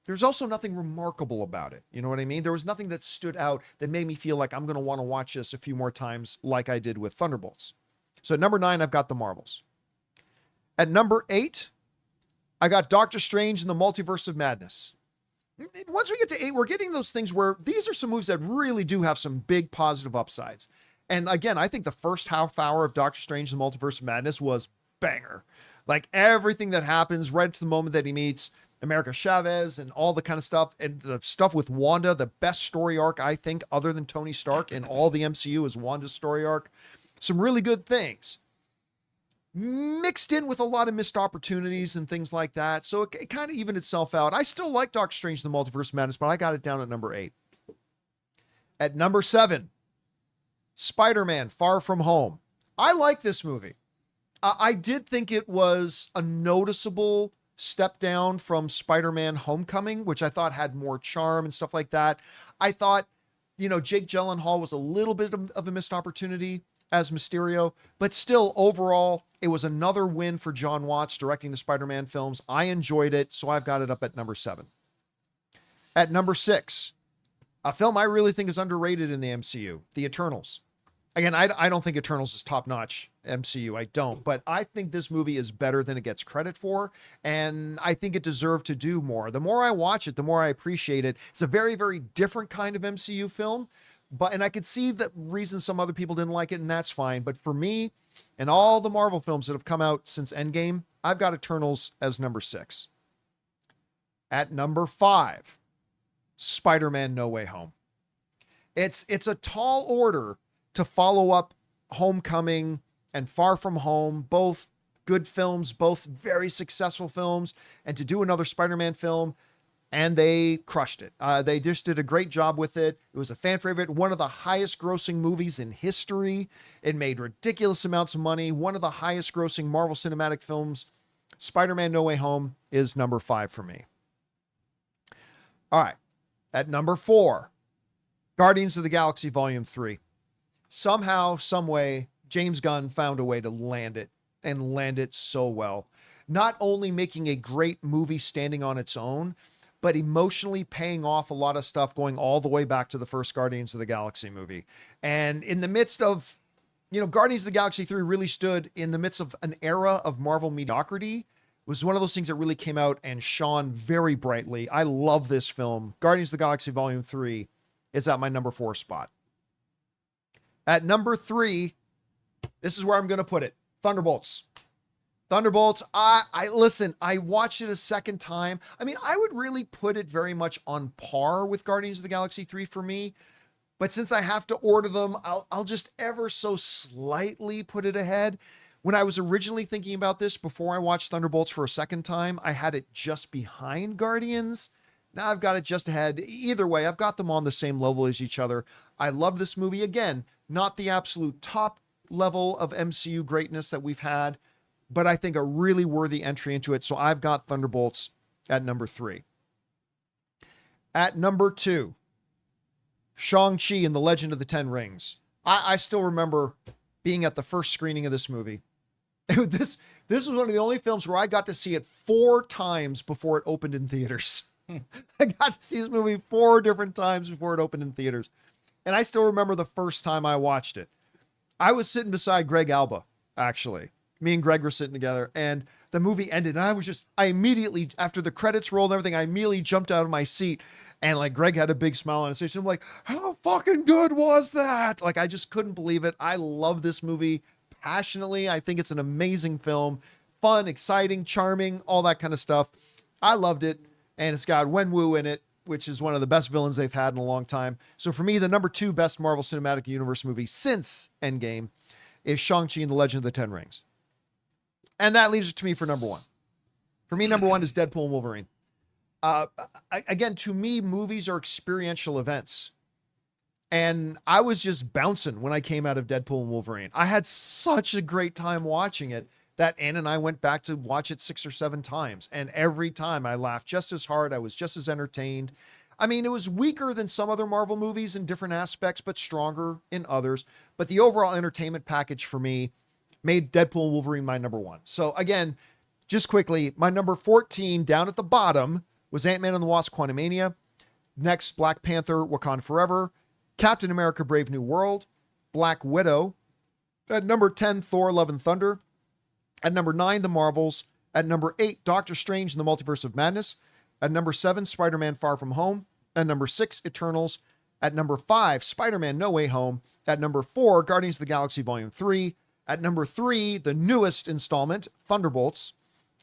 there's also nothing remarkable about it. You know what I mean? There was nothing that stood out that made me feel like I'm going to want to watch this a few more times like I did with Thunderbolts. So at number 9, I've got The Marvels. At number 8, I got Doctor Strange and the Multiverse of Madness. Once we get to 8, we're getting those things where these are some movies that really do have some big positive upsides. And again, I think the first half hour of Doctor Strange and the Multiverse of Madness was banger. Like everything that happens right to the moment that he meets America Chavez and all the kind of stuff, and the stuff with Wanda, the best story arc, I think, other than Tony Stark in all the MCU is Wanda's story arc. Some really good things mixed in with a lot of missed opportunities and things like that. So it kind of evened itself out. I still like Doctor Strange and the Multiverse of Madness, but I got it down at number 8. At number 7, Spider-Man Far From Home. I like this movie. I did think it was a noticeable step down from Spider-Man Homecoming, which I thought had more charm and stuff like that. I thought, Jake Gyllenhaal was a little bit of a missed opportunity as Mysterio, but still overall, it was another win for John Watts directing the Spider-Man films. I enjoyed it, so I've got it up at number 7. At number 6, a film I really think is underrated in the MCU, The Eternals. Again, I don't think Eternals is top-notch MCU. I don't. But I think this movie is better than it gets credit for, and I think it deserved to do more. The more I watch it, the more I appreciate it. It's a very, very different kind of MCU film, and I could see the reason some other people didn't like it, and that's fine. But for me, and all the Marvel films that have come out since Endgame, I've got Eternals as number 6. At number 5, Spider-Man No Way Home. It's a tall order to follow up Homecoming and Far From Home, both good films, both very successful films, and to do another Spider-Man film, and they crushed it. They just did a great job with it. It was a fan favorite, one of the highest grossing movies in history. It made ridiculous amounts of money, one of the highest grossing Marvel Cinematic films. Spider-Man No Way Home is number 5 for me. All right, at number 4, Guardians of the Galaxy Volume 3. Somehow, some way, James Gunn found a way to land it, and land it so well. Not only making a great movie standing on its own, but emotionally paying off a lot of stuff going all the way back to the first Guardians of the Galaxy movie. And in the midst of, Guardians of the Galaxy 3 really stood in the midst of an era of Marvel mediocrity. It was one of those things that really came out and shone very brightly. I love this film. Guardians of the Galaxy Volume 3 is at my number 4 spot. At number 3, this is where I'm going to put it. Thunderbolts. Thunderbolts. Listen, I watched it a second time. I mean, I would really put it very much on par with Guardians of the Galaxy 3 for me. But since I have to order them, I'll just ever so slightly put it ahead. When I was originally thinking about this before I watched Thunderbolts for a second time, I had it just behind Guardians. Now I've got it just ahead. Either way, I've got them on the same level as each other. I love this movie. Again, not the absolute top level of MCU greatness that we've had, but I think a really worthy entry into it. So I've got Thunderbolts at number 3. At number 2, Shang-Chi and the Legend of the Ten Rings. I still remember being at the first screening of this movie. This was one of the only films where I got to see it 4 times before it opened in theaters. I got to see this movie 4 different times before it opened in theaters. And I still remember the first time I watched it. I was sitting beside Greg Alba, actually. Me and Greg were sitting together, and the movie ended, and I immediately, after the credits rolled and everything, I immediately jumped out of my seat, and like Greg had a big smile on his face. I'm like, how fucking good was that? Like, I just couldn't believe it. I love this movie passionately. I think it's an amazing film. Fun, exciting, charming, all that kind of stuff. I loved it, and it's got Wenwu in it, which is one of the best villains they've had in a long time. So for me, the number 2 best Marvel Cinematic Universe movie since Endgame is Shang-Chi and the Legend of the Ten Rings. And that leaves it to me for number 1. For me, number 1 is Deadpool and Wolverine. Again, to me, movies are experiential events. And I was just bouncing when I came out of Deadpool and Wolverine. I had such a great time watching it that Ann and I went back to watch it 6 or 7 times. And every time I laughed just as hard. I was just as entertained. I mean, it was weaker than some other Marvel movies in different aspects, but stronger in others. But the overall entertainment package for me made Deadpool and Wolverine my number 1. So again, just quickly, my number 14 down at the bottom was Ant-Man and the Wasp: Quantumania. Next, Black Panther: Wakanda Forever. Captain America: Brave New World. Black Widow. At number 10, Thor: Love and Thunder. At number 9, The Marvels. At number 8, Doctor Strange and the Multiverse of Madness. At number 7, Spider-Man: Far From Home. At number 6, Eternals. At number 5, Spider-Man: No Way Home. At number 4, Guardians of the Galaxy Volume 3. At number 3, the newest installment, Thunderbolts,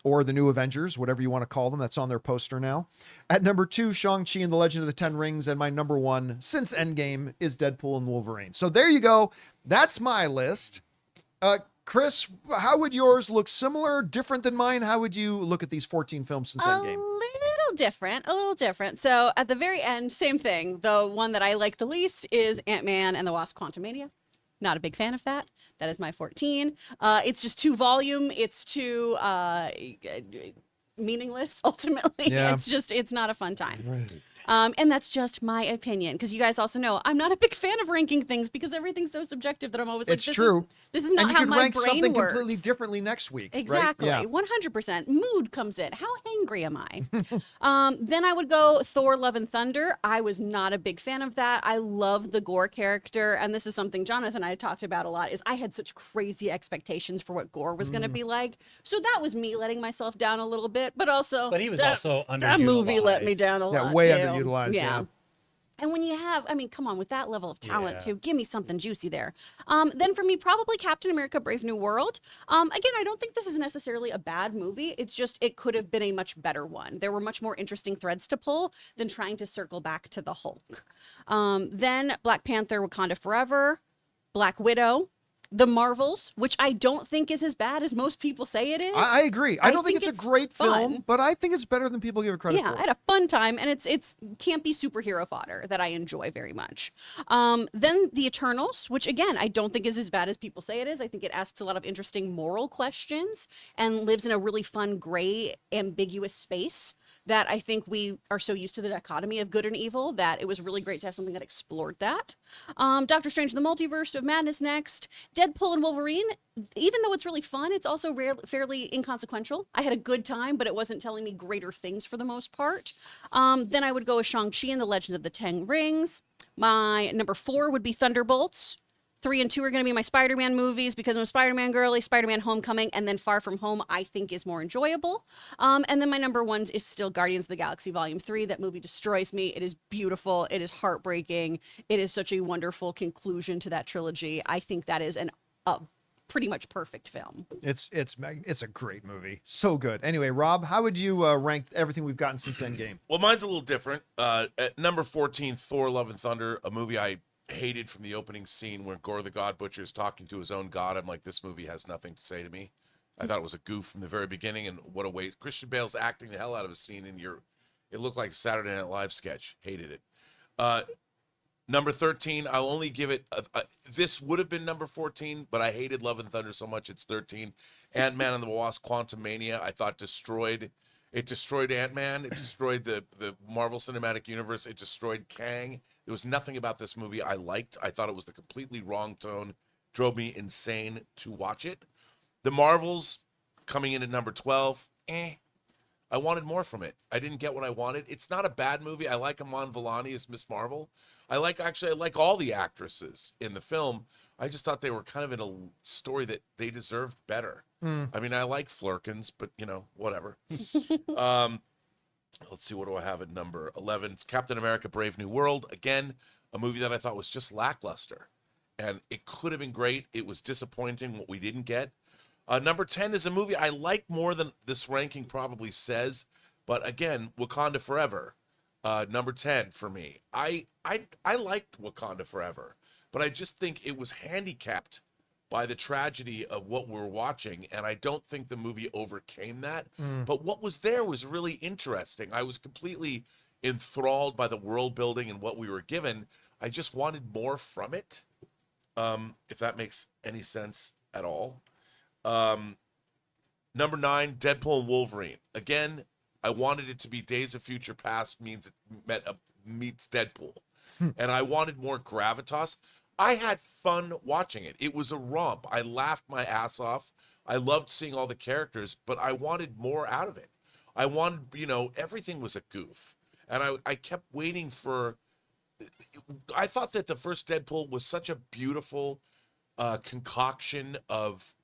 or the New Avengers, whatever you want to call them. That's on their poster now. At number 2, Shang-Chi and the Legend of the Ten Rings. And my number 1 since Endgame is Deadpool and Wolverine. So there you go. That's my list. Chris, how would yours look? Similar, different than mine? How would you look at these 14 films since Endgame? A little different. So at the very end, same thing. The one that I like the least is Ant-Man and the Wasp: Quantumania. Not a big fan of that. That is my 14. It's just too volume. It's too meaningless, ultimately. Yeah. It's not a fun time. Right. And that's just my opinion, because you guys also know I'm not a big fan of ranking things because everything's so subjective that I'm always like, It's true. This is not how my rank brain something works. completely differently next week. Exactly. Right? 100%. Mood comes in. How angry am I? Then I would go Thor: Love and Thunder. I was not a big fan of that. I love the Gore character. And this is something Jonathan and I had talked about a lot, is I had such crazy expectations for what Gore was going to be like. So that was me letting myself down a little bit, but also. But he was also underutilized. That movie let me down a lot. Yeah, way too. underutilized. Yeah. And when you have, I mean, come on, with that level of talent too, give me something juicy there. Then for me, probably Captain America: Brave New World. Again, I don't think this is necessarily a bad movie. It's just, it could have been a much better one. There were much more interesting threads to pull than trying to circle back to the Hulk. Then Black Panther: Wakanda Forever, Black Widow, The Marvels, which I don't think is as bad as most people say it is. I agree. I don't think it's a great fun. film, but I think it's better than people give it credit for. Yeah, I had a fun time, and it's campy superhero fodder that I enjoy very much. Then The Eternals, which again, I don't think is as bad as people say it is. I think it asks a lot of interesting moral questions and lives in a really fun, gray, ambiguous space that I think we are so used to the dichotomy of good and evil that it was really great to have something that explored that. Doctor Strange and the Multiverse of Madness next. Deadpool and Wolverine, even though it's really fun, it's also fairly inconsequential. I had a good time, but it wasn't telling me greater things for the most part. Then I would go with Shang-Chi and the Legend of the Ten Rings. My number 4 would be Thunderbolts. 3 and 2 are going to be my Spider-Man movies because I'm a Spider-Man girly. Spider-Man: Homecoming, and then Far From Home I think is more enjoyable. And then my number 1 is still Guardians of the Galaxy Volume 3. That movie destroys me. It is beautiful. It is heartbreaking. It is such a wonderful conclusion to that trilogy. I think that is a pretty much perfect film. It's a great movie. So good. Anyway, Rob, how would you rank everything we've gotten since Endgame? Well, mine's a little different. At number 14, Thor: Love and Thunder, a movie I hated from the opening scene where Gore the God Butcher is talking to his own god. I'm like, this movie has nothing to say to me. I thought it was a goof from the very beginning, and what a waste. Christian Bale's acting the hell out of a scene, and it looked like a Saturday Night Live sketch. Hated it. Number 13, I'll only give it, this would have been number 14, but I hated Love and Thunder so much, it's 13. Ant-Man and the Wasp: Quantumania, I thought destroyed It destroyed Ant-Man. It destroyed the Marvel Cinematic Universe. It destroyed Kang. There was nothing about this movie I liked. I thought it was the completely wrong tone. Drove me insane to watch it. The Marvels coming in at number 12. I wanted more from it. I didn't get what I wanted. It's not a bad movie. I like Iman Vellani as Miss Marvel. I like all the actresses in the film. I just thought they were kind of in a story that they deserved better. I mean, I like Flurkins, but whatever. Let's see, what do I have at number 11? It's Captain America: Brave New World. Again, a movie that I thought was just lackluster. And it could have been great. It was disappointing what we didn't get. Number 10 is a movie I like more than this ranking probably says. But again, Wakanda Forever. Number 10 for me. I liked Wakanda Forever. But I just think it was handicapped by the tragedy of what we're watching. And I don't think the movie overcame that. But what was there was really interesting. I was completely enthralled by the world building and what we were given. I just wanted more from it. If that makes any sense at all. Number 9, Deadpool and Wolverine. Again, I wanted it to be Days of Future Past meets Deadpool. And I wanted more gravitas. I had fun watching it. It was a romp. I laughed my ass off. I loved seeing all the characters, but I wanted more out of it. I wanted, everything was a goof. And I kept waiting for... I thought that the first Deadpool was such a beautiful concoction of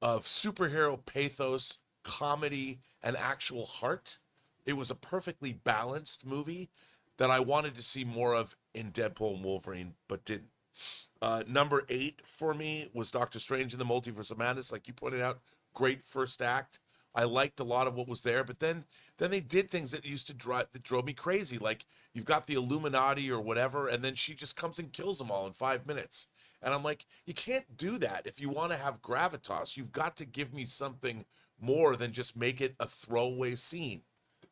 superhero pathos, comedy, and actual heart. It was a perfectly balanced movie that I wanted to see more of in Deadpool and Wolverine, but didn't. Number 8 for me was Doctor Strange in the Multiverse of Madness. Like you pointed out, great first act. I liked a lot of what was there, but then they did things that drove me crazy. Like you've got the Illuminati or whatever, and then she just comes and kills them all in 5 minutes. And I'm like, you can't do that. If you want to have gravitas, you've got to give me something more than just make it a throwaway scene.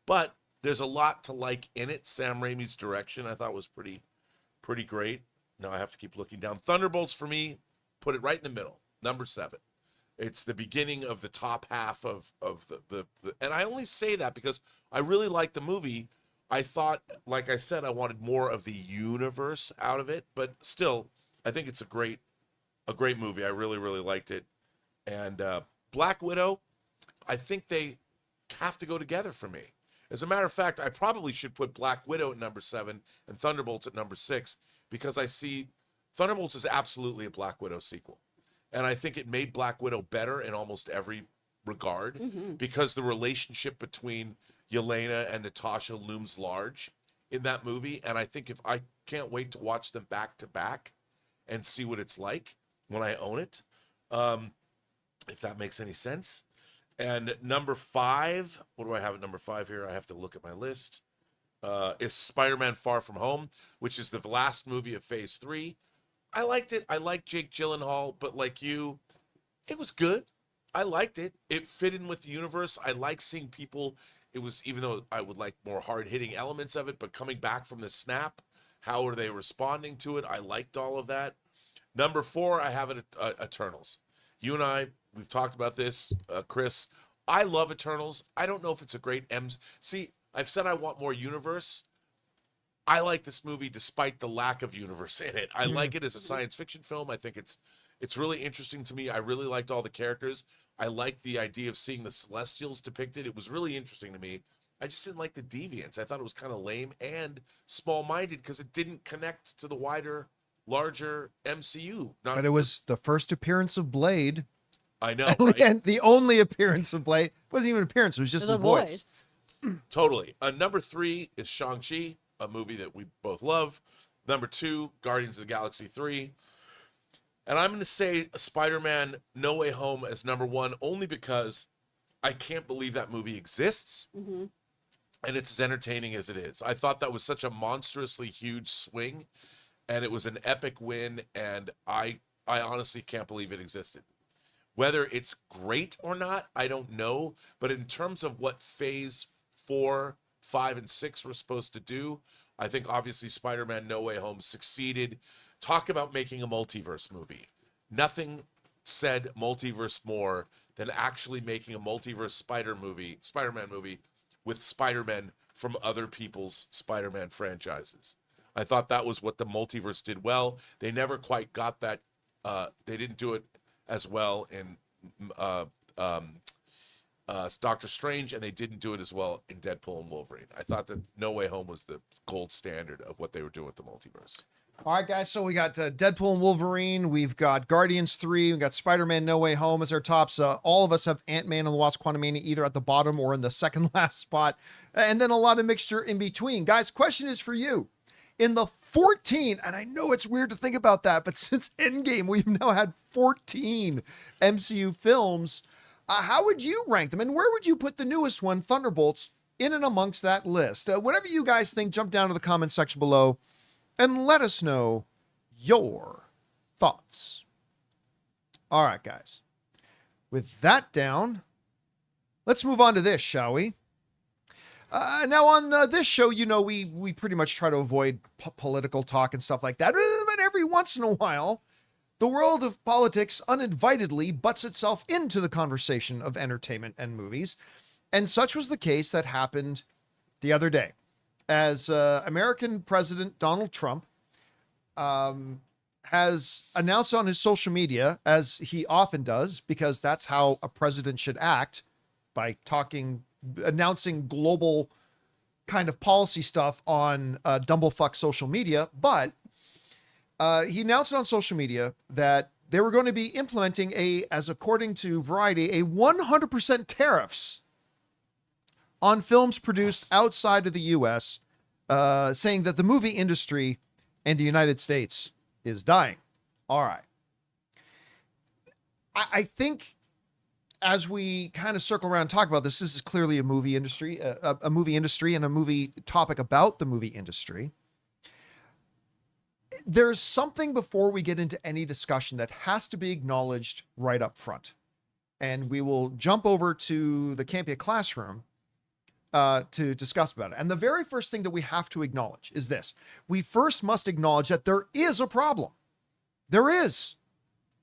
But there's a lot to like in it. Sam Raimi's direction I thought was pretty great. Now I have to keep looking down. Thunderbolts for me, put it right in the middle, number 7. It's the beginning of the top half of the and I only say that because I really liked the movie. I thought, like I said, I wanted more of the universe out of it, but still, I think it's a great movie. I really, really liked it. And Black Widow, I think they have to go together for me. As a matter of fact, I probably should put Black Widow at number 7 and Thunderbolts at number 6 because I see Thunderbolts is absolutely a Black Widow sequel. And I think it made Black Widow better in almost every regard because the relationship between Yelena and Natasha looms large in that movie. And I think I can't wait to watch them back to back and see what it's like when I own it, if that makes any sense. And number 5, what do I have at number 5 here? I have to look at my list. Is Spider-Man Far From Home, which is the last movie of Phase 3. I liked it. I liked Jake Gyllenhaal, but like you, it was good. I liked it. It fit in with the universe. I like seeing people. It was, even though I would like more hard-hitting elements of it, but coming back from the snap, how are they responding to it? I liked all of that. Number 4, I have it Eternals. You and I, we've talked about this, Chris. I love Eternals. I don't know if it's a great See, I've said I want more universe. I like this movie despite the lack of universe in it. I like it as a science fiction film. I think it's really interesting to me. I really liked all the characters. I liked the idea of seeing the Celestials depicted. It was really interesting to me. I just didn't like the deviants. I thought it was kind of lame and small-minded because it didn't connect to the larger MCU. But it was the first appearance of Blade. I know, right? And the only appearance of Blade. It wasn't even an appearance. It was just his voice. Totally. Number 3 is Shang-Chi, a movie that we both love. Number 2, Guardians of the Galaxy 3. And I'm going to say Spider-Man No Way Home as number 1 only because I can't believe that movie exists. And it's as entertaining as it is. I thought that was such a monstrously huge swing, and it was an epic win, and I honestly can't believe it existed. Whether it's great or not, I don't know. But in terms of what Phase 4, 5, and 6 were supposed to do, I think obviously Spider-Man No Way Home succeeded. Talk about making a multiverse movie. Nothing said multiverse more than actually making a multiverse Spider-Man movie with Spider-Man from other people's Spider-Man franchises. I thought that was what the multiverse did well. They never quite got that. They didn't do it as well in Doctor Strange, and they didn't do it as well in Deadpool and Wolverine. I thought that No Way Home was the gold standard of what they were doing with the multiverse. All right, guys. So we got Deadpool and Wolverine. We've got Guardians 3. We've got Spider-Man No Way Home as our tops. All of us have Ant-Man and the Wasp: Quantumania either at the bottom or in the second last spot. And then a lot of mixture in between. Guys, question is for you. In the 14, and I know it's weird to think about that, but since Endgame, we've now had 14 MCU films. How would you rank them? And where would you put the newest one, Thunderbolts, in and amongst that list? Whatever you guys think, jump down to the comment section below and let us know your thoughts. All right, guys. With that down, let's move on to this, shall we? Now, on this show, you know, we pretty much try to avoid political talk and stuff like that. But every once in a while, the world of politics uninvitedly butts itself into the conversation of entertainment and movies. And such was the case that happened the other day. As American President Donald Trump has announced on his social media, as he often does, because that's how a president should act, by announcing global kind of policy stuff on Dumblefuck social media. But he announced on social media that they were going to be implementing as according to Variety, a 100% tariffs on films produced outside of the U.S., saying that the movie industry in the United States is dying. All right. I think as we kind of circle around and talk about this is clearly a movie industry, a movie industry and a movie topic about the movie industry. There's something before we get into any discussion that has to be acknowledged right up front. And we will jump over to the Campea classroom to discuss about it. And the very first thing that we have to acknowledge is this. We first must acknowledge that there is a problem. There is.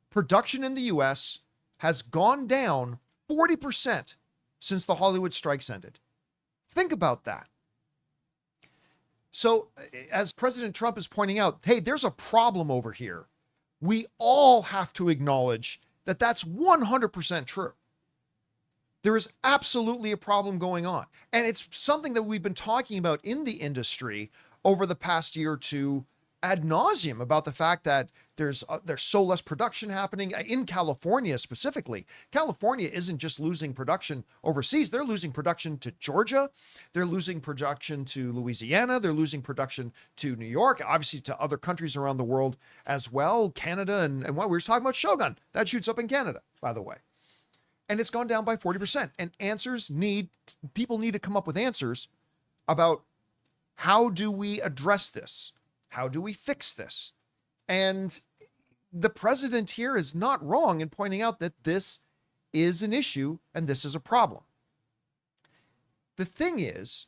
Production in the U.S. has gone down 40% since the Hollywood strikes ended. Think about that. So, as President Trump is pointing out, hey, there's a problem over here. We all have to acknowledge that that's 100% true. There is absolutely a problem going on. And it's something that we've been talking about in the industry over the past year or two ad nauseum, about the fact that there's so less production happening in California specifically. California isn't just losing production overseas. They're losing production to Georgia. They're losing production to Louisiana. They're losing production to New York, obviously to other countries around the world as well. Canada and what we were talking about, Shogun, that shoots up in Canada, by the way. And it's gone down by 40%. And people need to come up with answers about how do we address this? How do we fix this? And the president here is not wrong in pointing out that this is an issue and this is a problem. The thing is,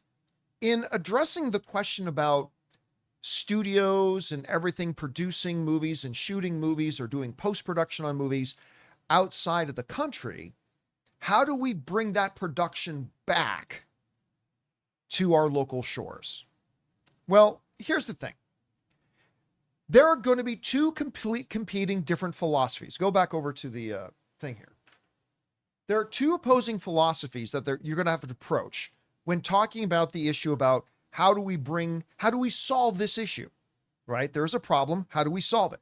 in addressing the question about studios and everything producing movies and shooting movies or doing post-production on movies outside of the country, how do we bring that production back to our local shores? Well, here's the thing. There are going to be two competing different philosophies. Go back over to the thing here. There are two opposing philosophies that you're going to have to approach when talking about the issue about how do we solve this issue, right? There's a problem. How do we solve it?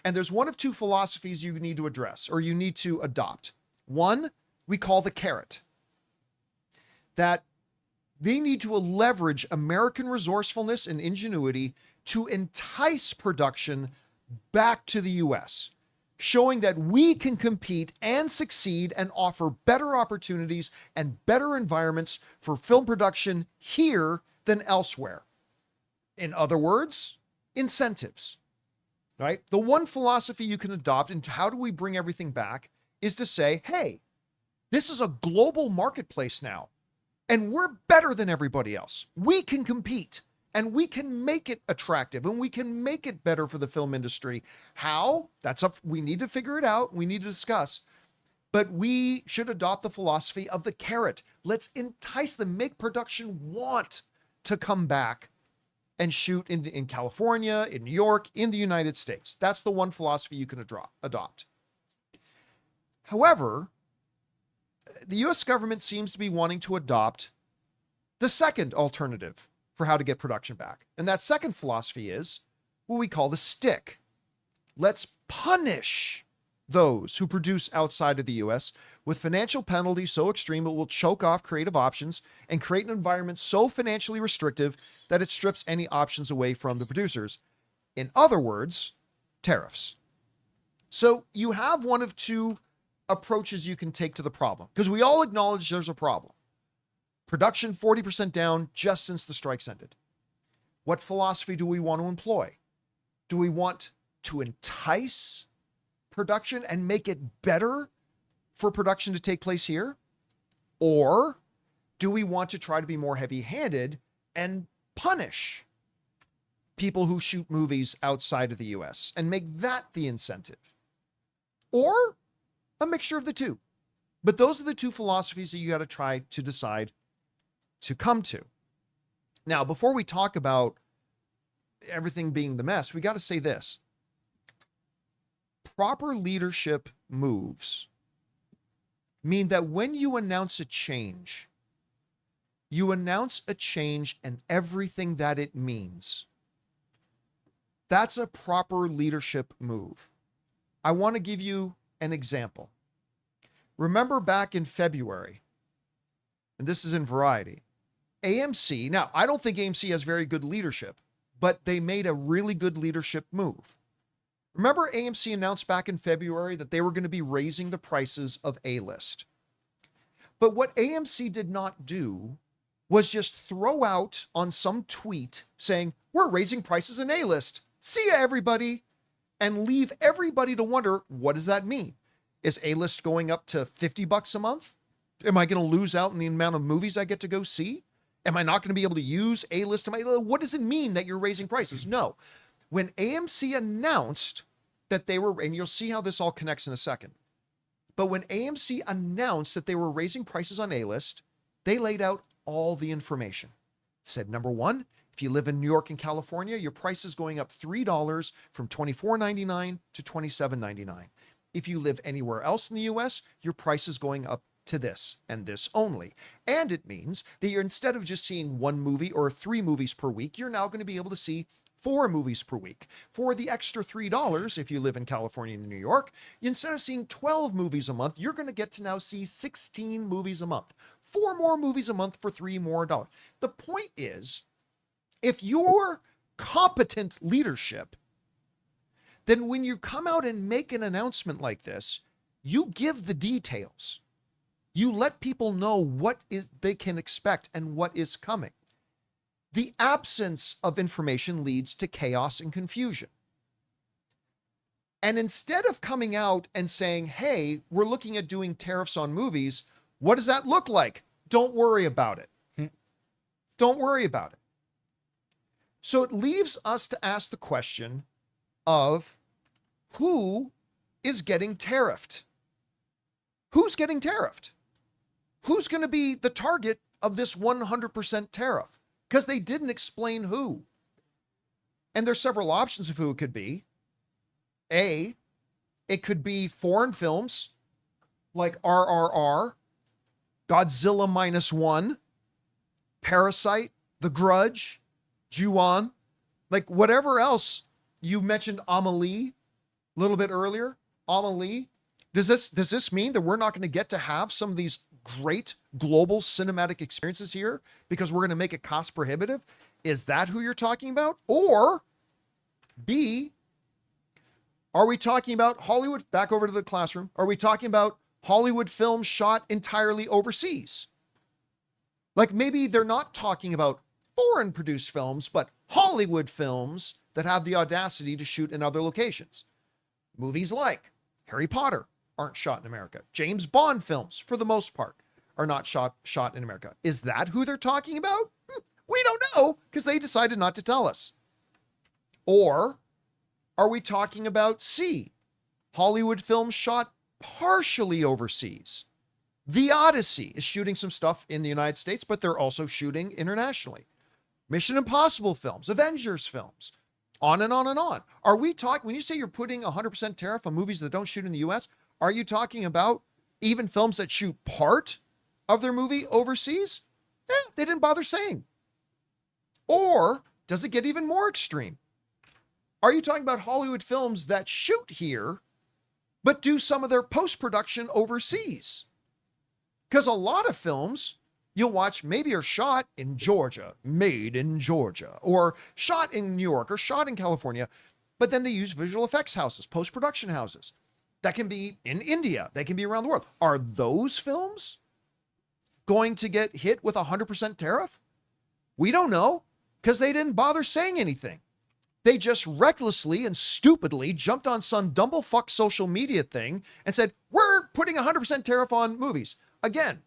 And there's one of two philosophies you need to address or you need to adopt. One, we call the carrot. That they need to leverage American resourcefulness and ingenuity to entice production back to the U.S., showing that we can compete and succeed and offer better opportunities and better environments for film production here than elsewhere. In other words, incentives, right? The one philosophy you can adopt into how do we bring everything back is to say, hey, this is a global marketplace now, and we're better than everybody else. We can compete. And we can make it attractive and we can make it better for the film industry. How? We need to figure it out. We need to discuss. But we should adopt the philosophy of the carrot. Let's entice them, make production want to come back and shoot in California, in New York, in the United States. That's the one philosophy you can adopt. However, the US government seems to be wanting to adopt the second alternative for how to get production back. And that second philosophy is what we call the stick. Let's punish those who produce outside of the US with financial penalties so extreme it will choke off creative options and create an environment so financially restrictive that it strips any options away from the producers. In other words, tariffs. So you have one of two approaches you can take to the problem, because we all acknowledge there's a problem. Production 40% down just since the strikes ended. What philosophy do we want to employ? Do we want to entice production and make it better for production to take place here? Or do we want to try to be more heavy-handed and punish people who shoot movies outside of the US and make that the incentive? Or a mixture of the two. But those are the two philosophies that you got to try to decide to come to. Now, before we talk about everything being the mess, we got to say this. Proper leadership moves mean that when you announce a change, you announce a change and everything that it means. That's a proper leadership move. I want to give you an example. Remember back in February, and this is in Variety, AMC, now I don't think AMC has very good leadership, but they made a really good leadership move. Remember AMC announced back in February that they were going to be raising the prices of A-List. But what AMC did not do was just throw out on some tweet saying, we're raising prices in A-List. See ya, everybody. And leave everybody to wonder, what does that mean? Is A-List going up to $50 a month? Am I going to lose out on the amount of movies I get to go see? Am I not going to be able to use A-List? What does it mean that you're raising prices? No. When AMC announced that they were, and you'll see how this all connects in a second, but when AMC announced that they were raising prices on A-List, they laid out all the information. It said, number one, if you live in New York and California, your price is going up $3 from $24.99 to $27.99. If you live anywhere else in the US, your price is going up to this and this only. And it means that you're, instead of just seeing one movie or 3 movies per week, you're now going to be able to see 4 movies per week. For the extra $3, if you live in California and New York, instead of seeing 12 movies a month, you're going to get to now see 16 movies a month. 4 more movies a month for $3 more. The point is, if you're competent leadership, then when you come out and make an announcement like this, you give the details. You let people know what is they can expect and what is coming. The absence of information leads to chaos and confusion. And instead of coming out and saying, hey, we're looking at doing tariffs on movies, what does that look like? Don't worry about it. Don't worry about it. So it leaves us to ask the question of who is getting tariffed? Who's getting tariffed? Who's going to be the target of this 100% tariff? Because they didn't explain who. And there's several options of who it could be. A, it could be foreign films like RRR, Godzilla -1, Parasite, The Grudge, Ju-On, like whatever else. You mentioned Amelie a little bit earlier. Amelie. Does this mean that we're not going to get to have some of these great global cinematic experiences here because we're going to make it cost prohibitive? Is that who you're talking about? Or B, are we talking about Hollywood, back over to the classroom, are we talking about Hollywood films shot entirely overseas? Like maybe they're not talking about foreign produced films, but Hollywood films that have the audacity to shoot in other locations. Movies like Harry Potter aren't shot in America. James Bond films, for the most part, are not shot in America. Is that who they're talking about? We don't know, because they decided not to tell us. Or are we talking about C, Hollywood films shot partially overseas. The Odyssey is shooting some stuff in the United States, but they're also shooting internationally. Mission Impossible films, Avengers films, on and on and on. Are we talking, when you say you're putting 100% tariff on movies that don't shoot in the US, are you talking about even films that shoot part of their movie overseas? They didn't bother saying. Or does it get even more extreme? Are you talking about Hollywood films that shoot here, but do some of their post-production overseas? Because a lot of films you'll watch maybe are shot in Georgia, made in Georgia, or shot in New York, or shot in California, but then they use visual effects houses, post-production houses. That can be in India. They can be around the world. Are those films going to get hit with 100% tariff? We don't know, because they didn't bother saying anything. They just recklessly and stupidly jumped on some dumblefuck social media thing and said, we're putting 100% tariff on movies. Again,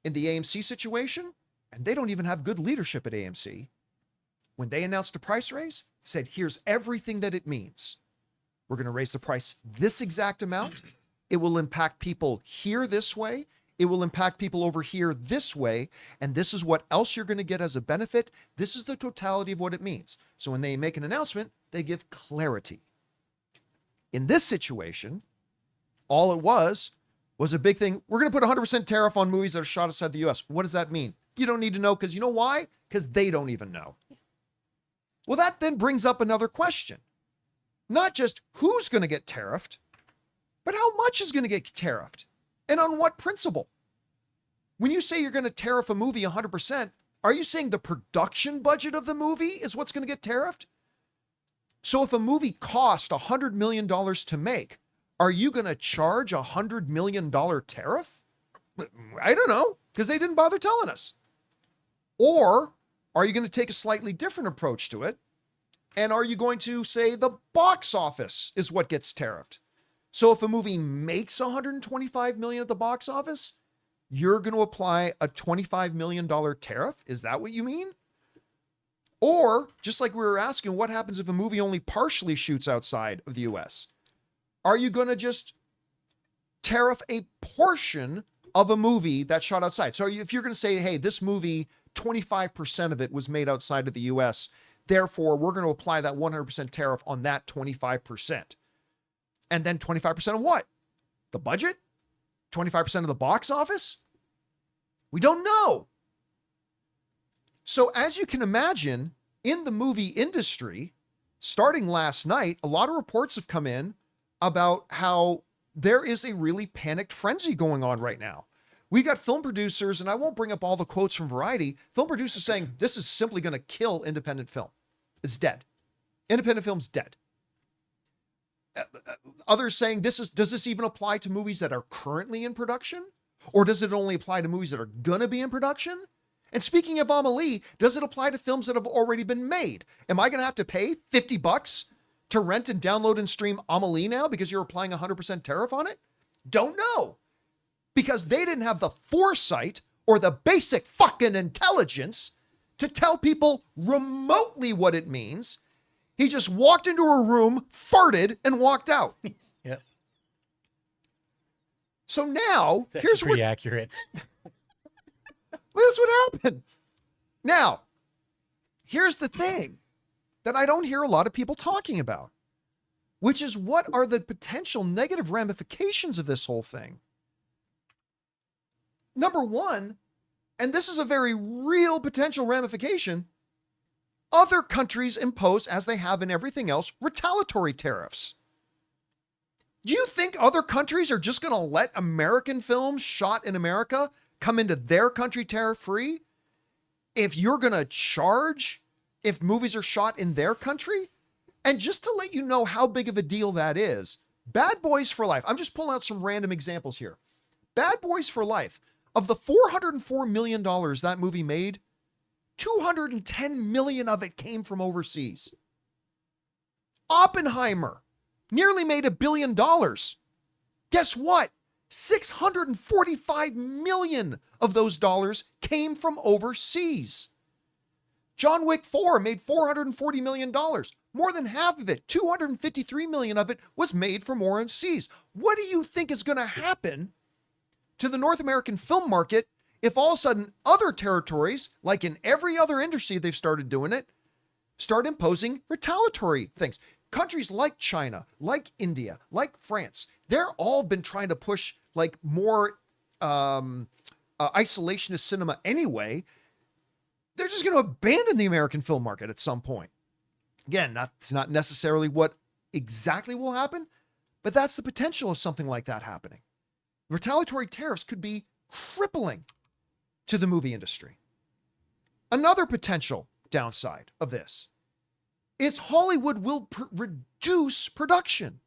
in the AMC situation, and they don't even have good leadership at AMC, when they announced a price raise, said, here's everything that it means. We're going to raise the price this exact amount. It will impact people here this way. It will impact people over here this way. And this is what else you're going to get as a benefit. This is the totality of what it means. So when they make an announcement, they give clarity. In this situation, all it was a big thing. We're going to put 100% tariff on movies that are shot outside the US. What does that mean? You don't need to know, because you know why? Because they don't even know. Well, that then brings up another question. Not just who's going to get tariffed, but how much is going to get tariffed, and on what principle? When you say you're going to tariff a movie 100%, are you saying the production budget of the movie is what's going to get tariffed? So if a movie cost $100 million to make, are you going to charge $100 million tariff? I don't know, because they didn't bother telling us. Or are you going to take a slightly different approach to it? And are you going to say the box office is what gets tariffed? So if a movie makes $125 million at the box office, you're going to apply a $25 million tariff? Is that what you mean? Or, just like we were asking, what happens if a movie only partially shoots outside of the US? Are you going to just tariff a portion of a movie that shot outside? So if you're going to say, hey, this movie, 25% of it was made outside of the US, therefore we're going to apply that 100% tariff on that 25%. And then 25% of what? The budget? 25% of the box office? We don't know. So as you can imagine, in the movie industry, starting last night, a lot of reports have come in about how there is a really panicked frenzy going on right now. We got film producers, and I won't bring up all the quotes from Variety, film producers saying this is simply going to kill independent film. It's dead. Independent film's dead. Others saying does this even apply to movies that are currently in production? Or does it only apply to movies that are going to be in production? And speaking of Amelie, does it apply to films that have already been made? Am I going to have to pay $50 to rent and download and stream Amelie now because you're applying 100% tariff on it? Don't know. Because they didn't have the foresight or the basic fucking intelligence to tell people remotely what it means. He just walked into a room, farted, and walked out. Yep. So now, That's here's pretty what... accurate. Well, that's what happened. Now, here's the thing that I don't hear a lot of people talking about, which is what are the potential negative ramifications of this whole thing? Number one, and this is a very real potential ramification, other countries impose, as they have in everything else, retaliatory tariffs. Do you think other countries are just going to let American films shot in America come into their country tariff-free if you're going to charge if movies are shot in their country? And just to let you know how big of a deal that is, Bad Boys for Life, I'm just pulling out some random examples here. Bad Boys for Life, of the $404 million that movie made, $210 million of it came from overseas. Oppenheimer nearly made $1 billion. Guess what? $645 million of those dollars came from overseas. John Wick 4 made $440 million. More than half of it, 253 million of it, was made from overseas. What do you think is going to happen to the North American film market if all of a sudden other territories, like in every other industry they've started doing it, start imposing retaliatory things? Countries like China, like India, like France, they're all been trying to push like more isolationist cinema anyway. They're just going to abandon the American film market at some point. Again, that's not necessarily what exactly will happen, but that's the potential of something like that happening. Retaliatory tariffs could be crippling to the movie industry. Another potential downside of this is Hollywood will reduce production.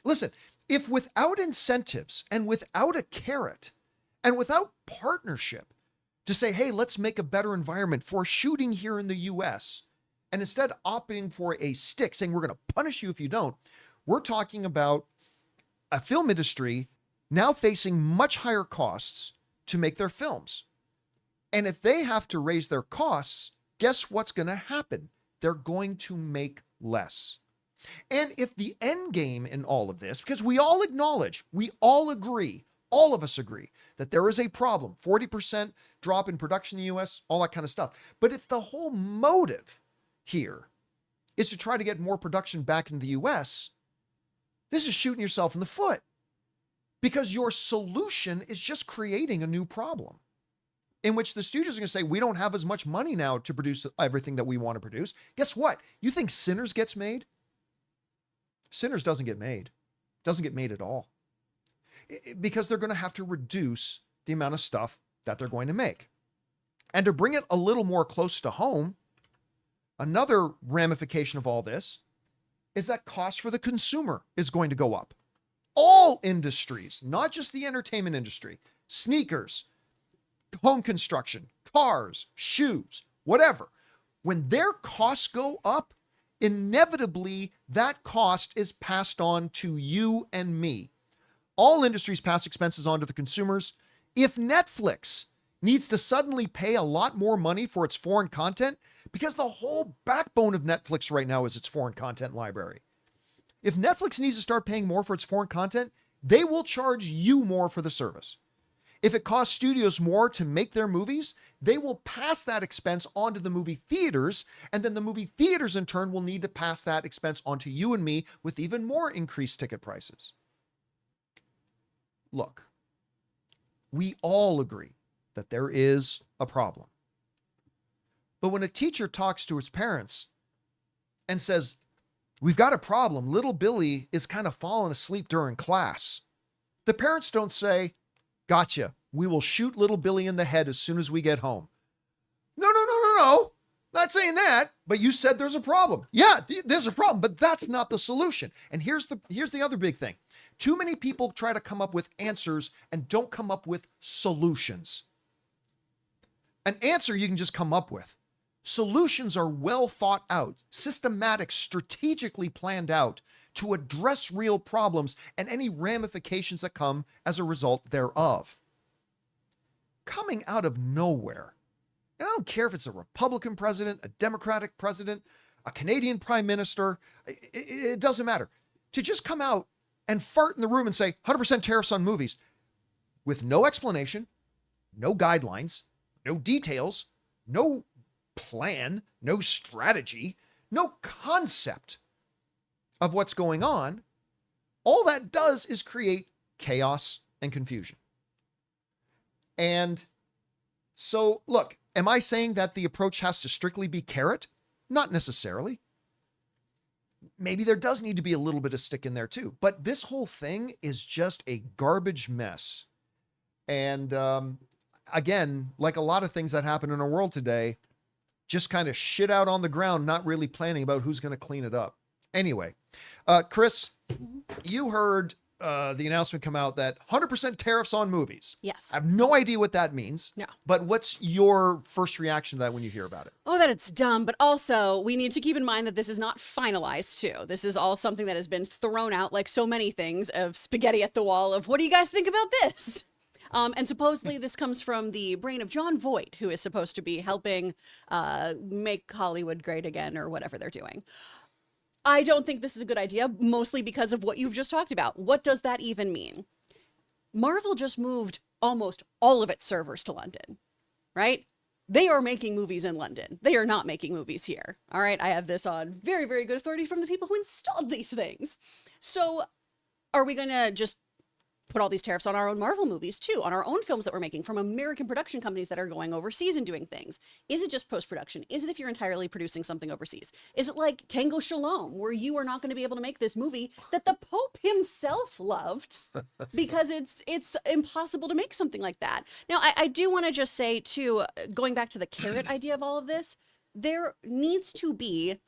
Listen, if without incentives and without a carrot and without partnership to say, hey, let's make a better environment for shooting here in the US, and instead opting for a stick saying we're going to punish you if you don't, we're talking about a film industry now facing much higher costs to make their films. And if they have to raise their costs, guess what's going to happen? They're going to make less. And if the end game in all of this, because we all acknowledge, we all agree, all of us agree that there is a problem, 40% drop in production in the US, all that kind of stuff. But if the whole motive here is to try to get more production back in the US, this is shooting yourself in the foot, because your solution is just creating a new problem in which the studios are going to say, we don't have as much money now to produce everything that we want to produce. Guess what? You think Sinners gets made? Sinners doesn't get made. Doesn't get made at all. Because they're going to have to reduce the amount of stuff that they're going to make. And to bring it a little more close to home, another ramification of all this is that cost for the consumer is going to go up. All industries, not just the entertainment industry, sneakers, home construction, cars, shoes, whatever. When their costs go up, inevitably that cost is passed on to you and me. All industries pass expenses on to the consumers. If Netflix needs to suddenly pay a lot more money for its foreign content, because the whole backbone of Netflix right now is its foreign content library. If Netflix needs to start paying more for its foreign content, they will charge you more for the service. If it costs studios more to make their movies, they will pass that expense onto the movie theaters, and then the movie theaters in turn will need to pass that expense onto you and me with even more increased ticket prices. Look, we all agree that there is a problem. But when a teacher talks to his parents and says, we've got a problem, little Billy is kind of falling asleep during class, the parents don't say, gotcha, we will shoot little Billy in the head as soon as we get home. No. Not saying that, but you said there's a problem. Yeah, there's a problem, but that's not the solution. And here's the other big thing. Too many people try to come up with answers and don't come up with solutions. An answer you can just come up with. Solutions are well thought out, systematic, strategically planned out to address real problems and any ramifications that come as a result thereof. Coming out of nowhere, and I don't care if it's a Republican president, a Democratic president, a Canadian prime minister, it doesn't matter. To just come out and fart in the room and say 100% tariffs on movies with no explanation, no guidelines, no details, no plan, no strategy, no concept of what's going on, all that does is create chaos and confusion. And so, look, am I saying that the approach has to strictly be carrot? Not necessarily. Maybe there does need to be a little bit of stick in there too. But this whole thing is just a garbage mess. And again, like a lot of things that happen in our world today, just kind of shit out on the ground, not really planning about who's going to clean it up. Anyway, Chris, you heard the announcement come out that 100% tariffs on movies. Yes. I have no idea what that means. No. But what's your first reaction to that when you hear about it? Oh, that it's dumb. But also, we need to keep in mind that this is not finalized, too. This is all something that has been thrown out, like so many things, of spaghetti at the wall of, what do you guys think about this? And supposedly this comes from the brain of John Voight, who is supposed to be helping make Hollywood great again or whatever they're doing. I don't think this is a good idea, mostly because of what you've just talked about. What does that even mean? Marvel just moved almost all of its servers to London, right? They are making movies in London. They are not making movies here. All right. I have this on very, very good authority from the people who installed these things. So are we going to just put all these tariffs on our own Marvel movies too, on our own films that we're making from American production companies that are going overseas and doing things? Is it just post-production? Is it if you're entirely producing something overseas? Is it like Tango Shalom, where you are not going to be able to make this movie that the Pope himself loved because it's impossible to make something like that? Now, I do want to just say too, going back to the carrot idea of all of this, there needs to be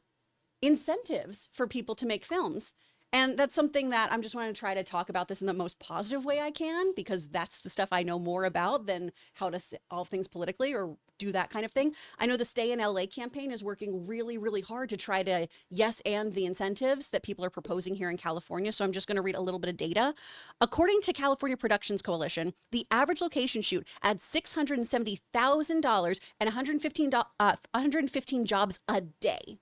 incentives for people to make films. And that's something that I'm just wanting to try to talk about this in the most positive way I can, because that's the stuff I know more about than how to solve things politically or do that kind of thing. I know the Stay in LA campaign is working really, really hard to try to yes and the incentives that people are proposing here in California. So I'm just going to read a little bit of data. According to California Productions Coalition, the average location shoot adds $670,000 and 115 jobs a day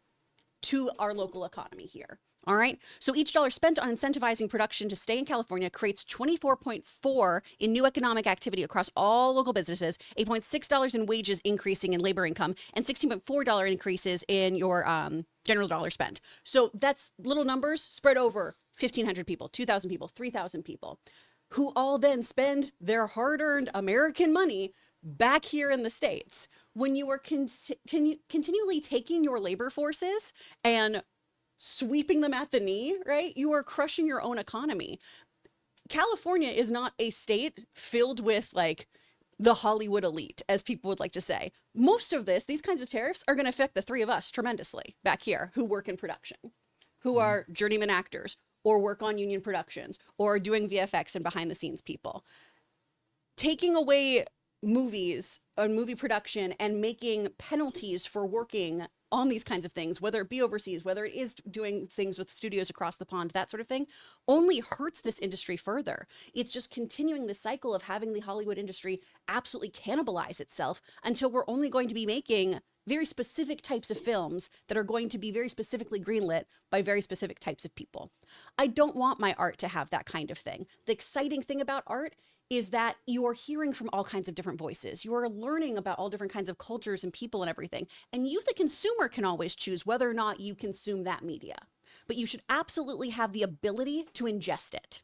to our local economy here. All right. So each dollar spent on incentivizing production to stay in California creates 24.4 in new economic activity across all local businesses, $8.6 in wages increasing in labor income, and $16.4 increases in your general dollar spent. So that's little numbers spread over 1,500 people, 2,000 people, 3,000 people, who all then spend their hard-earned American money back here in the States. When you are continually taking your labor forces and sweeping them at the knee, right? You are crushing your own economy. California is not a state filled with like the Hollywood elite, as people would like to say. Most of these kinds of tariffs are going to affect the three of us tremendously back here who work in production, who are journeyman actors or work on union productions or doing VFX and behind the scenes people. Taking away movies and movie production and making penalties for working on these kinds of things, whether it be overseas, whether it is doing things with studios across the pond, that sort of thing, only hurts this industry further. It's just continuing the cycle of having the Hollywood industry absolutely cannibalize itself until we're only going to be making very specific types of films that are going to be very specifically greenlit by very specific types of people. I don't want my art to have that kind of thing. The exciting thing about art is that you are hearing from all kinds of different voices. You are learning about all different kinds of cultures and people and everything. And you, the consumer, can always choose whether or not you consume that media. But you should absolutely have the ability to ingest it.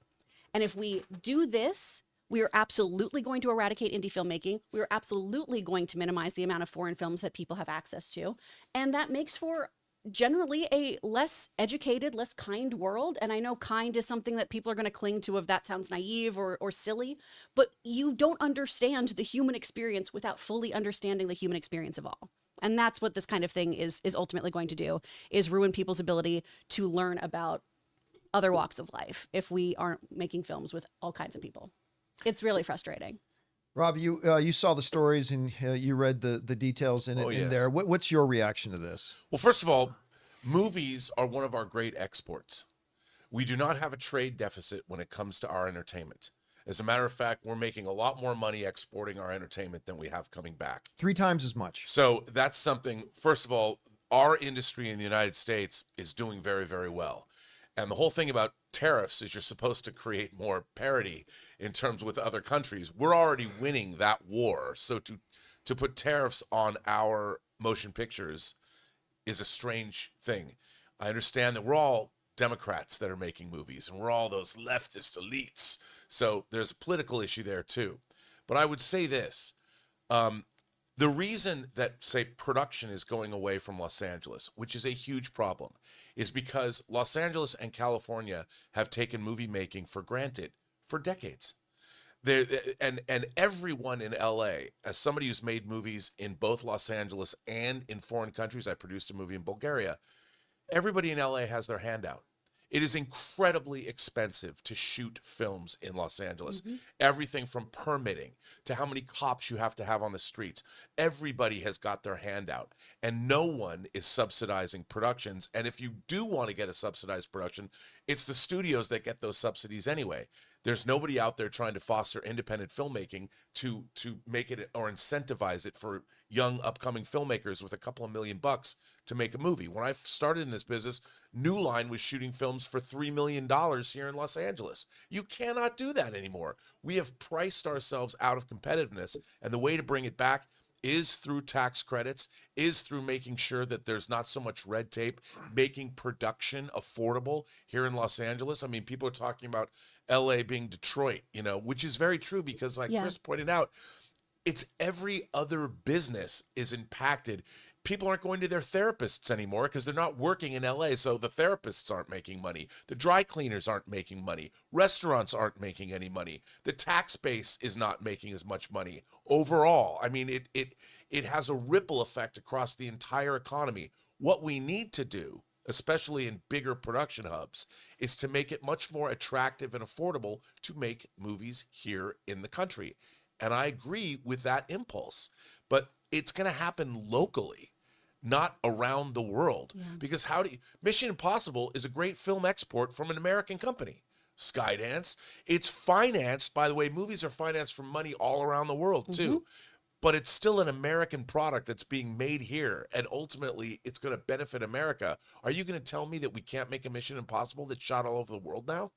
And if we do this, we are absolutely going to eradicate indie filmmaking. We are absolutely going to minimize the amount of foreign films that people have access to. And that makes for generally a less educated, less kind world. And I know kind is something that people are going to cling to if that sounds naive or silly, but you don't understand the human experience without fully understanding the human experience of all. And that's what this kind of thing is ultimately going to do, is ruin people's ability to learn about other walks of life if we aren't making films with all kinds of people. It's really frustrating. Rob, you saw the stories and you read the details in it in there. What's your reaction to this? Well, first of all, movies are one of our great exports. We do not have a trade deficit when it comes to our entertainment. As a matter of fact, we're making a lot more money exporting our entertainment than we have coming back. 3 times as much. So that's something, first of all, our industry in the United States is doing very, very well. And the whole thing about tariffs is you're supposed to create more parity in terms with other countries. We're already winning that war. So to put tariffs on our motion pictures is a strange thing. I understand that we're all Democrats that are making movies and we're all those leftist elites. So there's a political issue there too. But I would say this, the reason that, say, production is going away from Los Angeles, which is a huge problem, is because Los Angeles and California have taken movie making for granted for decades. And everyone in LA, as somebody who's made movies in both Los Angeles and in foreign countries, I produced a movie in Bulgaria, everybody in LA has their hand out. It is incredibly expensive to shoot films in Los Angeles. Mm-hmm. Everything from permitting to how many cops you have to have on the streets. Everybody has got their hand out, and no one is subsidizing productions. And if you do want to get a subsidized production, it's the studios that get those subsidies anyway. There's nobody out there trying to foster independent filmmaking to make it or incentivize it for young upcoming filmmakers with a couple of $1 million to make a movie. When I started in this business, New Line was shooting films for $3 million here in Los Angeles. You cannot do that anymore. We have priced ourselves out of competitiveness, and the way to bring it back is through tax credits, is through making sure that there's not so much red tape, making production affordable here in Los Angeles. I mean, people are talking about LA being Detroit, which is very true because like Chris pointed out, it's every other business is impacted. People aren't going to their therapists anymore because they're not working in LA. So the therapists aren't making money. The dry cleaners aren't making money. Restaurants aren't making any money. The tax base is not making as much money overall. I mean, it has a ripple effect across the entire economy. What we need to do, especially in bigger production hubs, is to make it much more attractive and affordable to make movies here in the country. And I agree with that impulse, but it's going to happen locally, not around the world. Because Mission Impossible is a great film export from an American company, Skydance. It's financed, by the way, movies are financed from money all around the world too. But it's still an American product that's being made here, and ultimately it's going to benefit America. Are you going to tell me that we can't make a Mission Impossible that's shot all over the world now?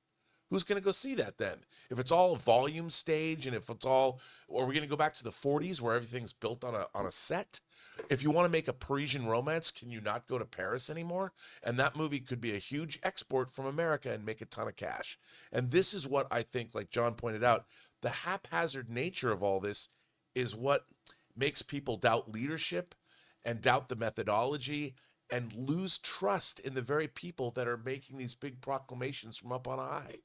Who's going to go see that then? If it's all a volume stage, and if it's all, or are we going to go back to the 40s where everything's built on a set? If you want to make a Parisian Romance, can you not go to Paris anymore? And that movie could be a huge export from America and make a ton of cash. And this is what I think, like John pointed out, the haphazard nature of all this is what makes people doubt leadership and doubt the methodology and lose trust in the very people that are making these big proclamations from up on high.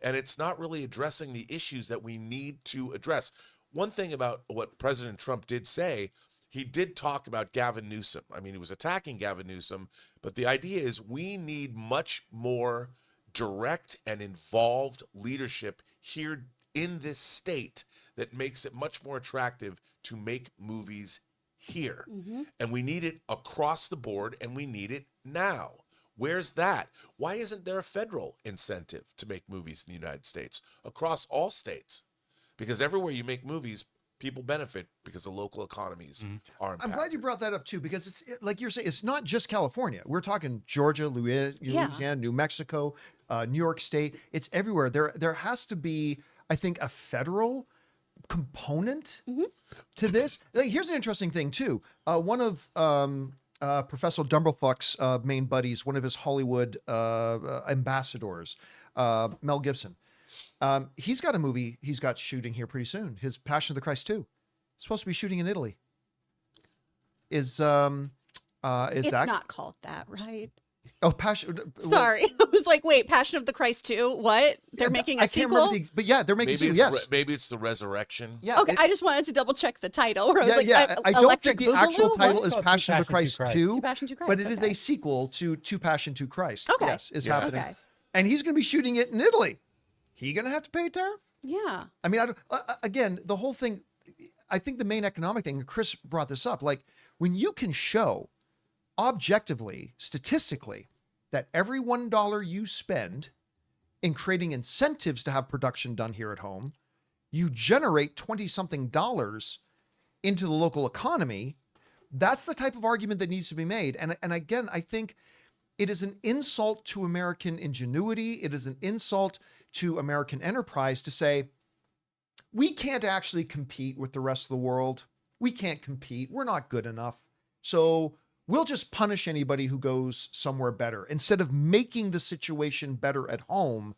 And it's not really addressing the issues that we need to address. One thing about what President Trump did say, he did talk about Gavin Newsom. I mean, he was attacking Gavin Newsom, but the idea is we need much more direct and involved leadership here in this state that makes it much more attractive to make movies here. And we need it across the board, and we need it now. Where's that? Why isn't there a federal incentive to make movies in the United States across all states? Because everywhere you make movies, people benefit because the local economies are impacted. I'm glad you brought that up too, because it's like you're saying, it's not just California. We're talking Georgia, Louisiana, New Mexico, New York State. It's everywhere. There has to be, I think, a federal component to this. Like, here's an interesting thing too. One of Professor Dumblefuck's main buddies, one of his Hollywood ambassadors, Mel Gibson. He's got a movie he's got shooting here pretty soon. His Passion of the Christ 2. Supposed to be shooting in Italy. It's not called that, right? Oh, Passion. Sorry. I was like, wait, Passion of the Christ 2? What? They're making a sequel? Can't remember but yeah, they're making a sequel, yes. Maybe it's the Resurrection. Yeah. Okay, I just wanted to double check the title. Where I was like, I don't think the actual title is What? Passion of the Christ 2, Passion to Christ, but it is okay. a sequel to Passion to Christ. Okay. Yes, is Yeah. happening. Okay. And he's going to be shooting it in Italy. He going to have to pay a tariff? Yeah. I mean, again, the whole thing, I think the main economic thing, Chris brought this up, like when you can show objectively, statistically, that every $1 you spend in creating incentives to have production done here at home, you generate 20-something dollars into the local economy. That's the type of argument that needs to be made. And again, I think it is an insult to American ingenuity. It is an insult to American enterprise to say, we can't actually compete with the rest of the world. We can't compete. We're not good enough. So we'll just punish anybody who goes somewhere better. Instead of making the situation better at home,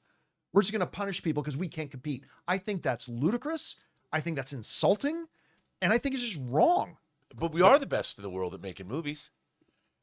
we're just going to punish people because we can't compete. I think that's ludicrous. I think that's insulting. And I think it's just wrong. But we are the best in the world at making movies.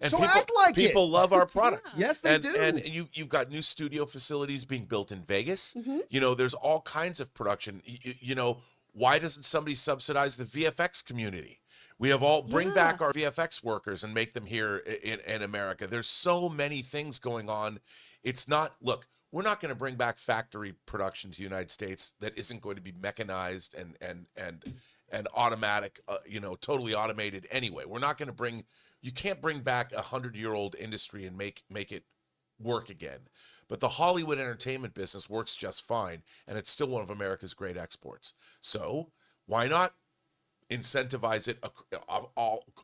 And So act like it. people love our product. Yes, they do. And you've got new studio facilities being built in Vegas. You know, there's all kinds of production. You know, why doesn't somebody subsidize the VFX community? We have all bring back our VFX workers and make them here in America. There's so many things going on. It's not, look, we're not going to bring back factory production to the United States that isn't going to be mechanized and automatic, you know, totally automated anyway. We're not going to you can't bring back 100-year-old industry and make it work again. but the Hollywood entertainment business works just fine, and it's still one of America's great exports. So why not incentivize it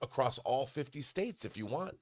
across all 50 states if you want?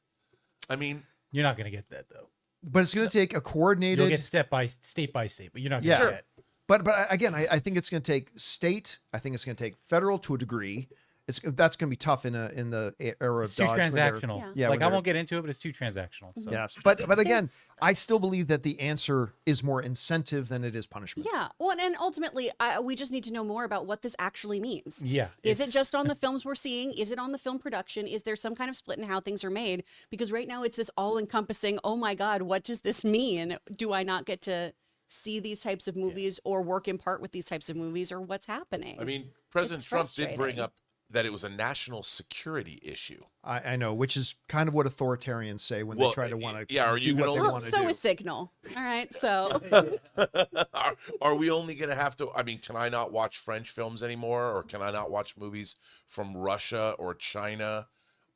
I mean, You're not going to get that though. But it's going to take a coordinated. You'll get state by state, but you're not going to Yeah. get. But again, I think it's going to take state. I think it's going to take federal to a degree. That's going to be tough in the era of It's too Dodge. when they're- transactional. Yeah, like when I won't get into it, but it's too transactional. So. Yes, but again, Yes. I still believe that the answer is more incentive than it is punishment. Yeah. Well, and ultimately, we just need to know more about what this actually means. Yeah. Is it it's- just on the films we're seeing? Is it on the film production? Is there some kind of split in how things are made? Because right now it's this all-encompassing, oh my God, what does this mean? Do I not get to see these types of movies or work in part with these types of movies, or what's happening? I mean, President It's Trump did bring frustrating. up that it was a national security issue. I know, which is kind of what authoritarians say when they try to want to yeah, are you do what gonna they look- want to so do. is Signal. All right. So are we only going to have to, I mean, can I not watch French films anymore, or can I not watch movies from Russia or China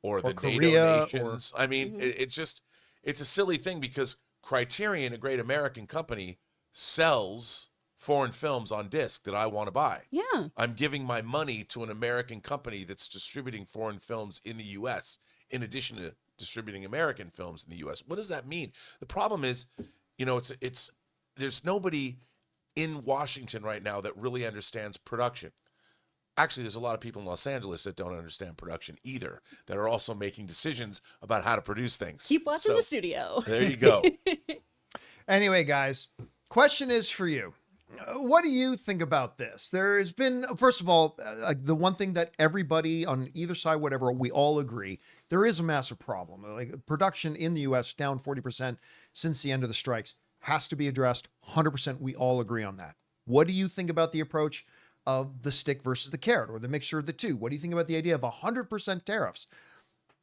or the Korea, NATO or- nations? I mean, it's just, it's a silly thing because Criterion, a great American company, sells foreign films on disc that I want to buy. yeah. I'm giving my money to an American company that's distributing foreign films in the U.S. in addition to distributing American films in the U.S. What does that mean? The problem is, you know, it's there's nobody in Washington right now that really understands production. Actually, there's a lot of people in Los Angeles that don't understand production either, that are also making decisions about how to produce things. Keep watching So, the studio. There you go. Anyway, guys, question is for you. What do you think about this? There has been, first of all, the one thing that everybody on either side, whatever, we all agree, there is a massive problem. Like production in the U.S. down 40% since the end of the strikes has to be addressed. 100%, we all agree on that. What do you think about the approach of the stick versus the carrot, or the mixture of the two? What do you think about the idea of 100% tariffs?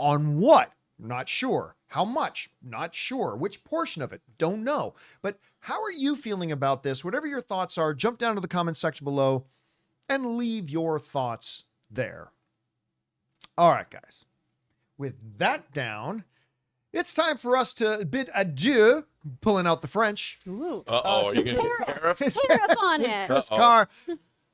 On what? Not sure. How much? Not sure. Which portion of it? Don't know. But how are you feeling about this? Whatever your thoughts are, jump down to the comment section below and leave your thoughts there. All right, guys. With that down, it's time for us to bid adieu, pulling out the French. Ooh. Uh-oh, are you going to get tariff? Tariff on it. Chris Carr,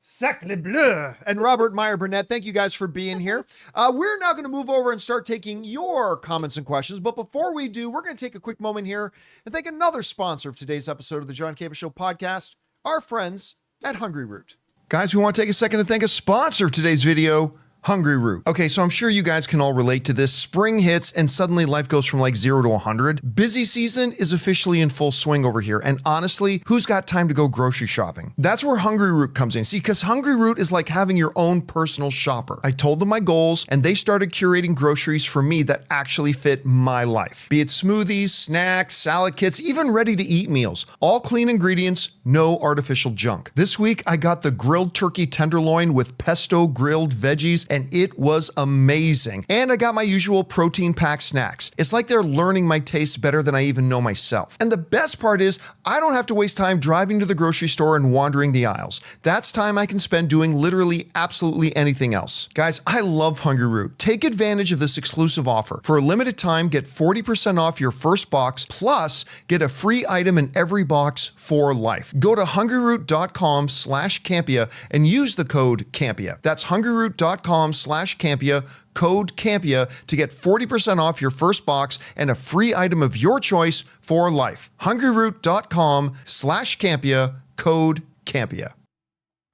Sacre Bleu, and Robert Meyer Burnett. Thank you guys for being here. We're now going to move over and start taking your comments and questions. But before we do, we're going to take a quick moment here and thank another sponsor of today's episode of the John Campea Show podcast, our friends at Hungryroot. Guys, we want to take a second to thank a sponsor of today's video, Hungryroot. Okay, so I'm sure you guys can all relate to this. Spring hits and suddenly life goes from like 0 to 100. Busy season is officially in full swing over here. And honestly, who's got time to go grocery shopping? That's where Hungryroot comes in. See, because Hungryroot is like having your own personal shopper. I told them my goals and they started curating groceries for me that actually fit my life. Be it smoothies, snacks, salad kits, even ready to eat meals. All clean ingredients, no artificial junk. This week, I got the grilled turkey tenderloin with pesto grilled veggies, and it was amazing. And I got my usual protein-packed snacks. It's like they're learning my taste better than I even know myself. And the best part is, I don't have to waste time driving to the grocery store and wandering the aisles. That's time I can spend doing literally absolutely anything else. Guys, I love Hungryroot. Take advantage of this exclusive offer. For a limited time, get 40% off your first box, plus get a free item in every box for life. Go to hungryroot.com/Campea and use the code Campea. That's hungryroot.com/Campea, code Campea, to get 40% off your first box and a free item of your choice for life. hungryroot.com/Campea, code Campea.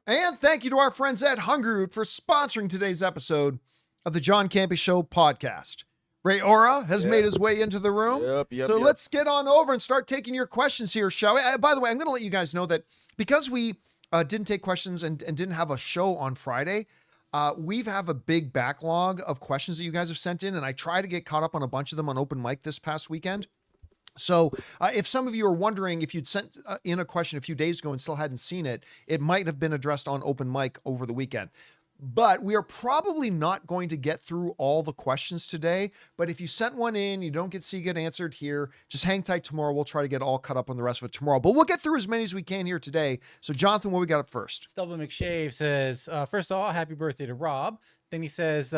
And thank you to our friends at Hungryroot for sponsoring today's episode of the John Campea Show podcast. Ray Ora has made his way into the room. So let's get on over and start taking your questions here, shall we? By the way, I'm going to let you guys know that because we didn't take questions and didn't have a show on Friday, we have a big backlog of questions that you guys have sent in, and I try to get caught up on a bunch of them on open mic this past weekend. So if some of you are wondering if you'd sent in a question a few days ago and still hadn't seen it, it might have been addressed on open mic over the weekend. But we are probably not going to get through all the questions today. But if you sent one in, you don't see it get answered here, just hang tight tomorrow. We'll try to get all caught up on the rest of it tomorrow. But we'll get through as many as we can here today. So Jonathan, what we got up first? Stubble McShave says, first of all, happy birthday to Rob. Then he says,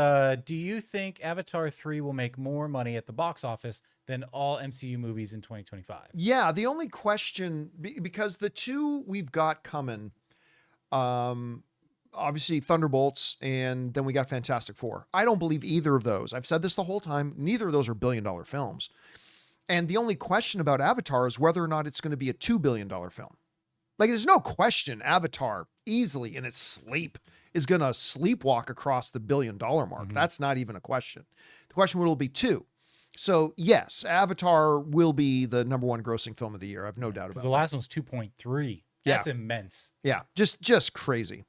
do you think Avatar 3 will make more money at the box office than all MCU movies in 2025? Yeah, the only question, because the two we've got coming, obviously Thunderbolts, and then we got Fantastic Four. I don't believe either of those. I've said this the whole time. Neither of those are billion-dollar films. And the only question about Avatar is whether or not it's going to be a $2 billion film. Like, there's no question Avatar easily in its sleep is going to sleepwalk across the $1 billion mark. That's not even a question. The question will be two. So yes, Avatar will be the #1 grossing film of the year. I have no doubt about it. The last one's 2.3. That's immense. Yeah, just crazy.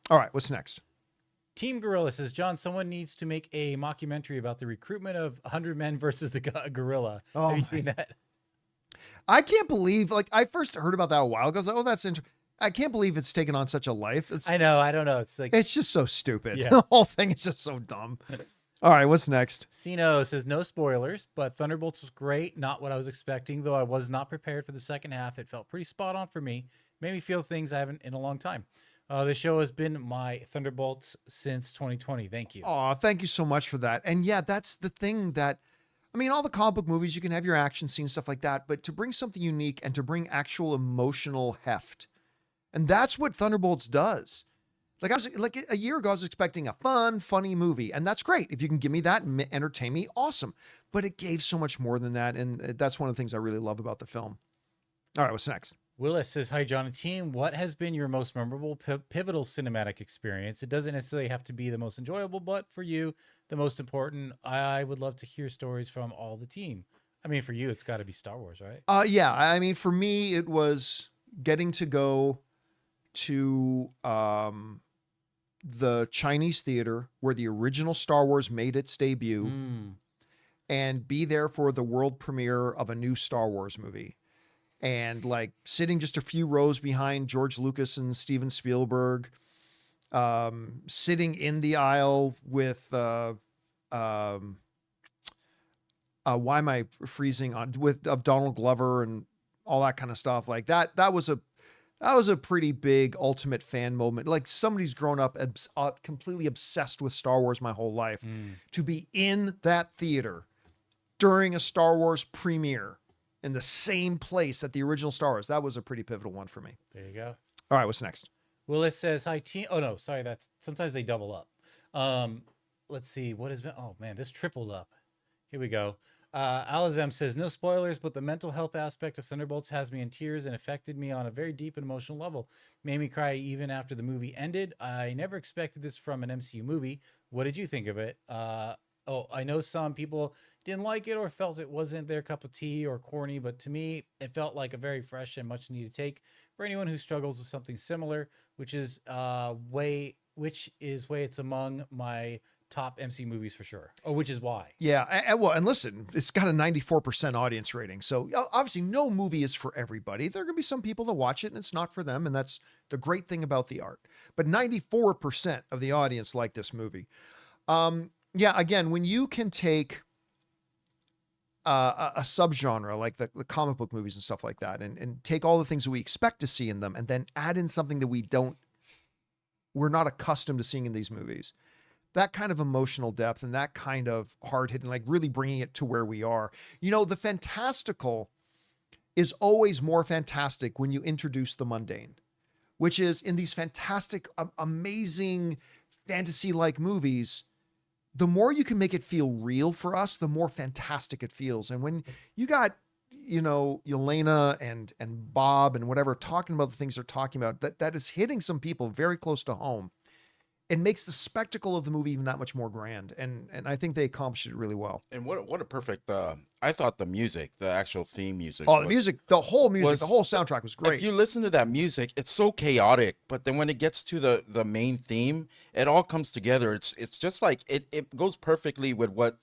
All right, what's next? Team Gorilla says, John, someone needs to make a mockumentary about the recruitment of 100 men versus the gorilla. Oh, Have you seen that? I can't believe, like, I first heard about that a while ago. I was like, oh, that's interesting. I can't believe it's taken on such a life. I know. I don't know. It's like, it's just so stupid. Yeah. The whole thing is just so dumb. All right, what's next? Sino says, no spoilers, but Thunderbolts was great. Not what I was expecting, though I was not prepared for the second half. It felt pretty spot on for me. Made me feel things I haven't in a long time. The show has been my Thunderbolts since 2020. Thank you. Oh, thank you so much for that. And yeah, that's the thing that, I mean, all the comic book movies, you can have your action scenes, stuff like that, but to bring something unique and to bring actual emotional heft. And that's what Thunderbolts does. Like, I was like a year ago, I was expecting a fun, funny movie, and that's great. If you can give me that and entertain me, awesome. But it gave so much more than that, and that's one of the things I really love about the film. All right, what's next? Willis says, hi, John and team. What has been your most memorable, pivotal cinematic experience? It doesn't necessarily have to be the most enjoyable, but for you, the most important. I would love to hear stories from all the team. I mean, for you, it's got to be Star Wars, right? Yeah, I mean, for me, it was getting to go to the Chinese theater where the original Star Wars made its debut and be there for the world premiere of a new Star Wars movie. And like sitting just a few rows behind George Lucas and Steven Spielberg, sitting in the aisle with, why am I freezing on of Donald Glover and all that kind of stuff like that. That was a pretty big ultimate fan moment. Like somebody's grown up completely obsessed with Star Wars my whole life to be in that theater during a Star Wars premiere in the same place that the original Star Wars. That was a pretty pivotal one for me. There you go. All right, what's next? Willis says, hi, team. Oh, no, sorry. That's sometimes they double up. Let's see. What has been? Oh, man, this tripled up. Here we go. Alazem says, no spoilers, but the mental health aspect of Thunderbolts has me in tears and affected me on a very deep and emotional level. Made me cry even after the movie ended. I never expected this from an MCU movie. What did you think of it? I know some people didn't like it or felt it wasn't their cup of tea or corny, but to me, it felt like a very fresh and much needed take for anyone who struggles with something similar, which is why it's among my top MCU movies for sure. Oh, which is why. Yeah. And listen, it's got a 94% audience rating. So obviously no movie is for everybody. There are going to be some people that watch it and it's not for them. And that's the great thing about the art. But 94% of the audience like this movie. Yeah, again, when you can take a subgenre like the comic book movies and stuff like that and take all the things that we expect to see in them and then add in something that we're not accustomed to seeing in these movies, that kind of emotional depth and that kind of hard hitting, like really bringing it to where we are. You know, the fantastical is always more fantastic when you introduce the mundane, which is in these fantastic, amazing fantasy-like movies, the more you can make it feel real for us, the more fantastic it feels. And when you got, you know, Yelena and Bob and whatever talking about the things they're talking about, that is hitting some people very close to home. It makes the spectacle of the movie even that much more grand. And I think they accomplished it really well. And what a perfect, I thought the music, the actual theme music. Oh, the whole soundtrack was great. If you listen to that music, it's so chaotic, but then when it gets to the main theme, it all comes together. It's just like, it goes perfectly with what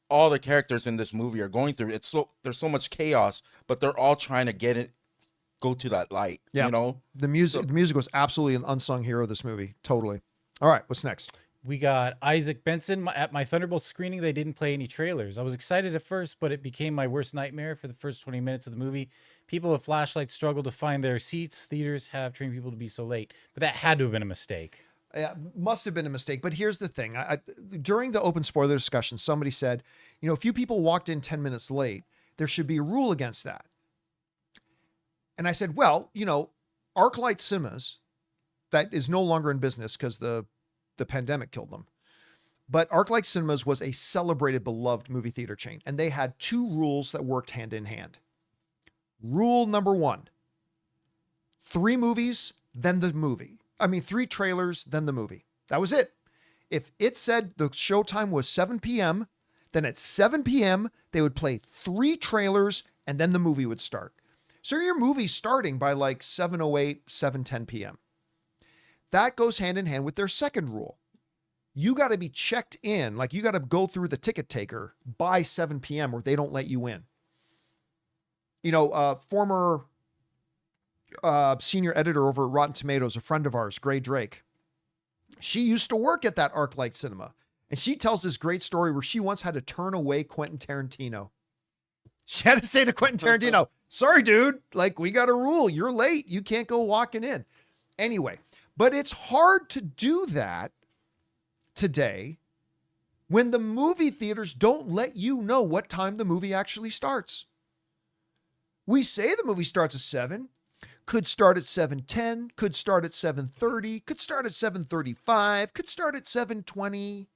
all the characters in this movie are going through. There's so much chaos, but they're all trying to go to that light. Yeah. You know, the music was absolutely an unsung hero of this movie. Totally. All right. What's next? We got Isaac Benson. At my Thunderbolts screening, they didn't play any trailers. I was excited at first, but it became my worst nightmare for the first 20 minutes of the movie. People with flashlights struggle to find their seats. Theaters have trained people to be so late, but that had to have been a mistake. Must have been a mistake. But here's the thing. During the open spoiler discussion, somebody said, a few people walked in 10 minutes late. There should be a rule against that. And I said, well, ArcLight Cinemas, that is no longer in business because the pandemic killed them. But ArcLight Cinemas was a celebrated, beloved movie theater chain. And they had 2 rules that worked hand in hand. Rule number 1, 3 movies, then the movie. 3 trailers, then the movie. That was it. If it said the showtime was 7 p.m., then at 7 p.m., they would play 3 trailers and then the movie would start. So your movie's starting by like 7:08, 7:10 p.m. That goes hand in hand with their second rule. You got to be checked in. Like you got to go through the ticket taker by 7 p.m. or they don't let you in. Former senior editor over at Rotten Tomatoes, a friend of ours, Gray Drake. She used to work at that ArcLight Cinema. And she tells this great story where she once had to turn away Quentin Tarantino. She had to say to Quentin Tarantino, sorry, dude, like we got a rule. You're late. You can't go walking in. Anyway, but it's hard to do that today when the movie theaters don't let you know what time the movie actually starts. We say the movie starts at 7, could start at 7:10, could start at 7:30, could start at 7:35, could start at 7:20.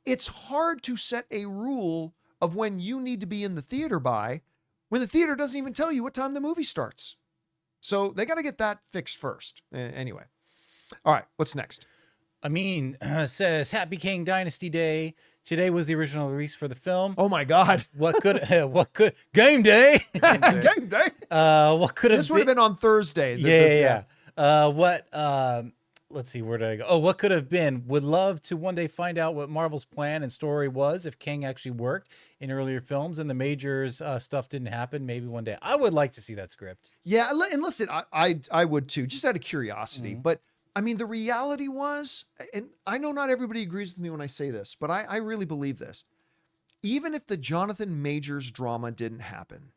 It's hard to set a rule of when you need to be in the theater by when the theater doesn't even tell you what time the movie starts. So they got to get that fixed first. Anyway. All right. What's next? Amin says, Happy King Dynasty Day. Today was the original release for the film. Oh my God. What could game day? Game day. What could have This would have been on Thursday. Let's see, where did I go? Oh, what could have been? Would love to one day find out what Marvel's plan and story was if Kang actually worked in earlier films and the Majors stuff didn't happen. Maybe one day. I would like to see that script. Yeah, and listen, I would too, just out of curiosity. Mm-hmm. But the reality was, and I know not everybody agrees with me when I say this, but I really believe this. Even if the Jonathan Majors drama didn't happen,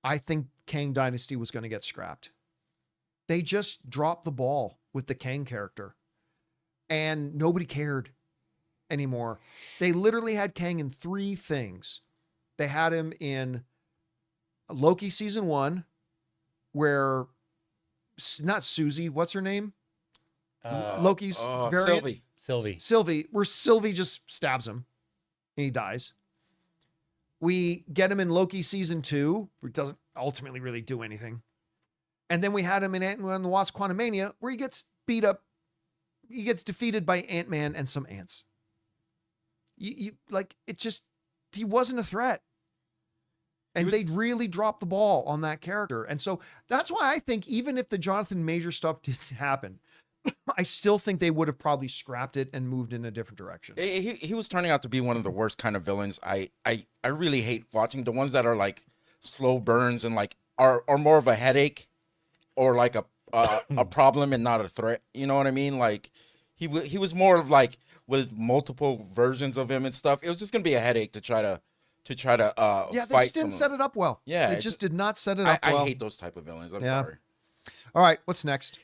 I think Kang Dynasty was going to get scrapped. They just dropped the ball with the Kang character and nobody cared anymore. They literally had Kang in 3 things. They had him in Loki season 1, where not Susie, what's her name? Loki's variant. Sylvie, where Sylvie just stabs him and he dies. We get him in Loki season 2, where he doesn't ultimately really do anything. And then we had him in Ant-Man and the Wasp: Quantumania, where he gets beat up. He gets defeated by Ant-Man and some ants. He wasn't a threat. And they really dropped the ball on that character. And so that's why I think even if the Jonathan Major stuff didn't happen, I still think they would have probably scrapped it and moved in a different direction. He was turning out to be one of the worst kind of villains. I really hate watching the ones that are like slow burns and like are more of a headache or like a problem and not a threat. You know what I mean? Like he was more of like with multiple versions of him and stuff. It was just gonna be a headache to try to yeah, they fight just didn't set it up well. Yeah, they just did not set it up well. I hate those type of villains. I'm sorry. All right, what's next?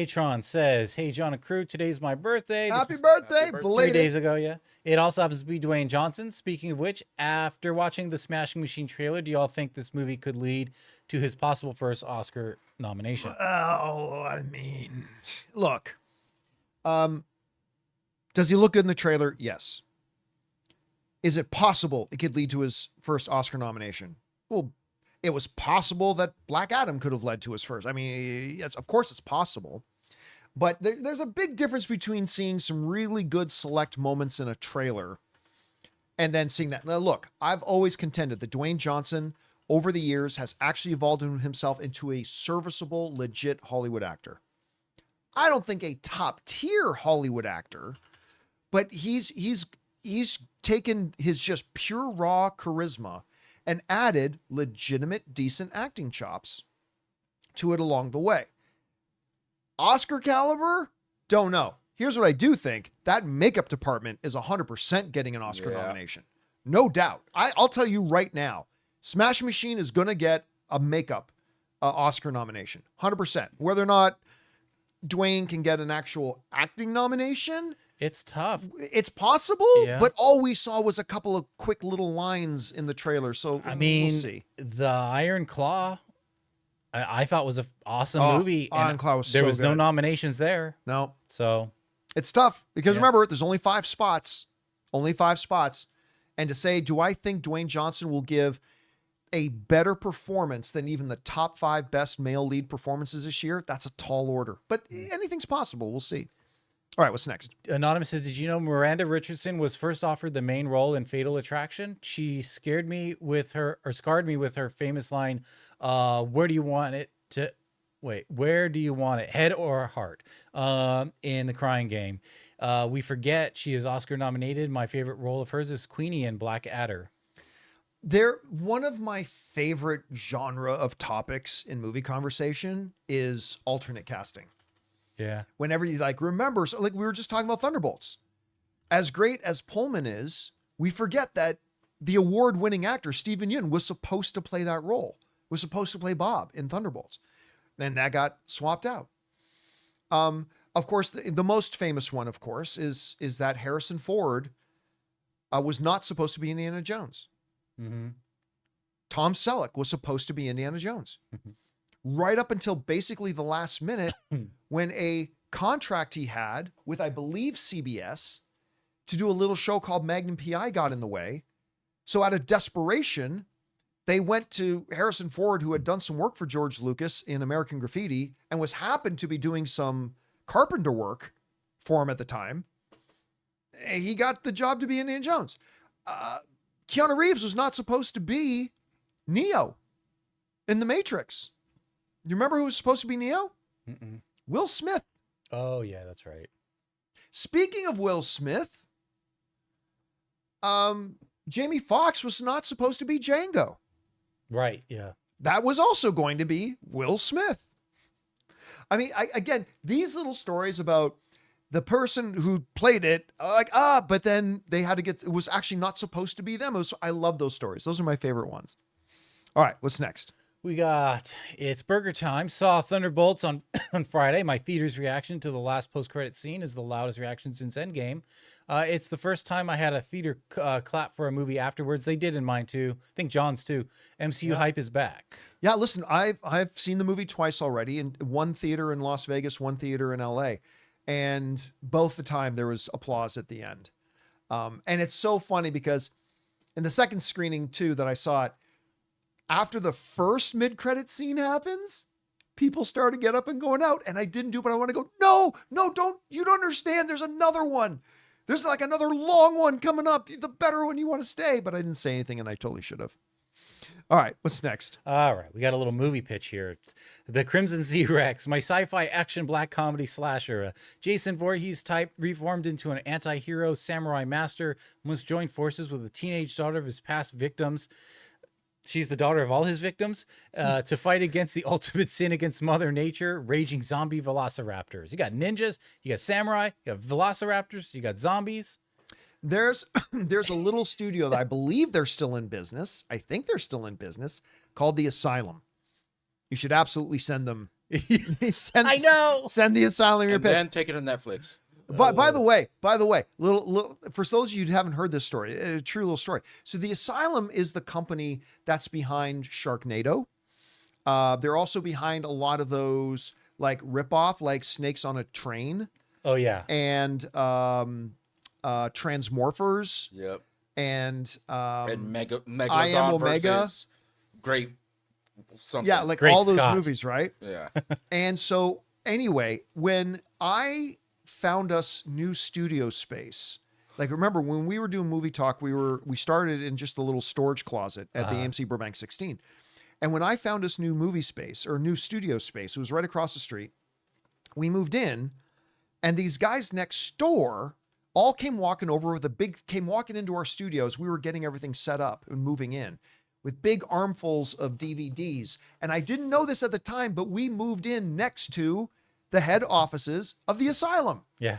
Tron says, hey, John and crew, today's my birthday. Happy birthday, 3 days ago, yeah. It also happens to be Dwayne Johnson. Speaking of which, after watching the Smashing Machine trailer, do y'all think this movie could lead to his possible first Oscar nomination? Oh, look. Does he look good in the trailer? Yes. Is it possible it could lead to his first Oscar nomination? Well, it was possible that Black Adam could have led to his first. Yes, of course it's possible. But there's a big difference between seeing some really good select moments in a trailer and then seeing that. Now, look, I've always contended that Dwayne Johnson, over the years, has actually evolved himself into a serviceable, legit Hollywood actor. I don't think a top-tier Hollywood actor, but he's taken his just pure raw charisma and added legitimate, decent acting chops to it along the way. Oscar caliber? Don't know. Here's what I do think. That makeup department is 100% getting an Oscar nomination. No doubt. I'll tell you right now, Smash Machine is going to get a makeup Oscar nomination. 100%. Whether or not Dwayne can get an actual acting nomination. It's tough. It's possible, Yeah. but all we saw was a couple of quick little lines in the trailer. So I mean, we'll see. the Iron Claw, I thought was an awesome Oh, movie. Iron and Claw was there so was no good. nominations there. No, So it's tough because Yeah. remember, there's only 5 spots. Only 5 spots. And to say, do I think Dwayne Johnson will give a better performance than even the top 5 best male lead performances this year? That's a tall order. But anything's possible. We'll see. All right, what's next? Anonymous says, did you know Miranda Richardson was first offered the main role in Fatal Attraction? She scared me with her, or scarred me with her famous line, where do you want it to, where do you want it, head or heart, in The Crying Game. We forget she is Oscar nominated. My favorite role of hers is Queenie in Black Adder. One of my favorite genre of topics in movie conversation is alternate casting. Yeah. Whenever you remember, so like we were just talking about Thunderbolts. As great as Pullman is, we forget that the award-winning actor Steven Yeun was supposed to play that role, was supposed to play Bob in Thunderbolts. And that got swapped out. Of course, the most famous one, of course, is that Harrison Ford was not supposed to be Indiana Jones. Mm-hmm. Tom Selleck was supposed to be Indiana Jones. Right up until basically the last minute when a contract he had with, I believe, CBS to do a little show called Magnum PI got in the way. So out of desperation, they went to Harrison Ford, who had done some work for George Lucas in American Graffiti and happened to be doing some carpenter work for him at the time. He got the job to be Indiana Jones. Keanu Reeves was not supposed to be Neo in The Matrix. You remember who was supposed to be Neo? Mm-mm. Will Smith. Oh yeah, that's right. Speaking of Will Smith, Jamie Foxx was not supposed to be Django. Right. Yeah. That was also going to be Will Smith. I mean, again, these little stories about the person who played it, but then they had to it was actually not supposed to be them. I love those stories. Those are my favorite ones. All right, what's next? It's burger time. Saw Thunderbolts on Friday. My theater's reaction to the last post-credit scene is the loudest reaction since Endgame. It's the first time I had a theater clap for a movie afterwards. They did in mine too. I think John's too. MCU hype is back. Yeah, listen, I've seen the movie twice already, in one theater in Las Vegas, one theater in LA. And both the time there was applause at the end. And it's so funny because in the second screening too that I saw it, after the first mid-credit scene happens, people start to get up and going out. And I didn't do it, but I want to go, no, don't, you don't understand. There's another one. There's like another long one coming up. The better one, you want to stay. But I didn't say anything and I totally should have. All right, what's next? All right, we got a little movie pitch here. It's The Crimson Z-Rex, my sci-fi action black comedy slasher. Jason Voorhees type reformed into an anti-hero samurai master must join forces with a teenage daughter of his past victims. She's the daughter of all his victims, to fight against the ultimate sin against Mother Nature, raging zombie velociraptors. You got ninjas, you got samurai, you got velociraptors, you got zombies. There's a little studio that I believe they're still in business. I think they're still in business, called The Asylum. You should absolutely send them. I know. Send The Asylum your And pitch. then take it to Netflix. By the way, little for those of you who haven't heard this story, a true little story. So The Asylum is the company that's behind Sharknado. They're also behind a lot of those like ripoff, like Snakes on a Train. Oh yeah. And Transmorphers. Yep. And Megalodon I Am Omega. versus Great something. Yeah, like Great all those Scott. movies, right? Yeah. And so anyway, when I found us new studio space, like remember when we were doing Movie Talk, we started in just a little storage closet at the AMC Burbank 16. And when I found us new movie space or new studio space, it was right across the street. We moved in and these guys next door all came walking into our studios. We were getting everything set up and moving in with big armfuls of DVDs. And I didn't know this at the time, but we moved in next to the head offices of The Asylum. Yeah.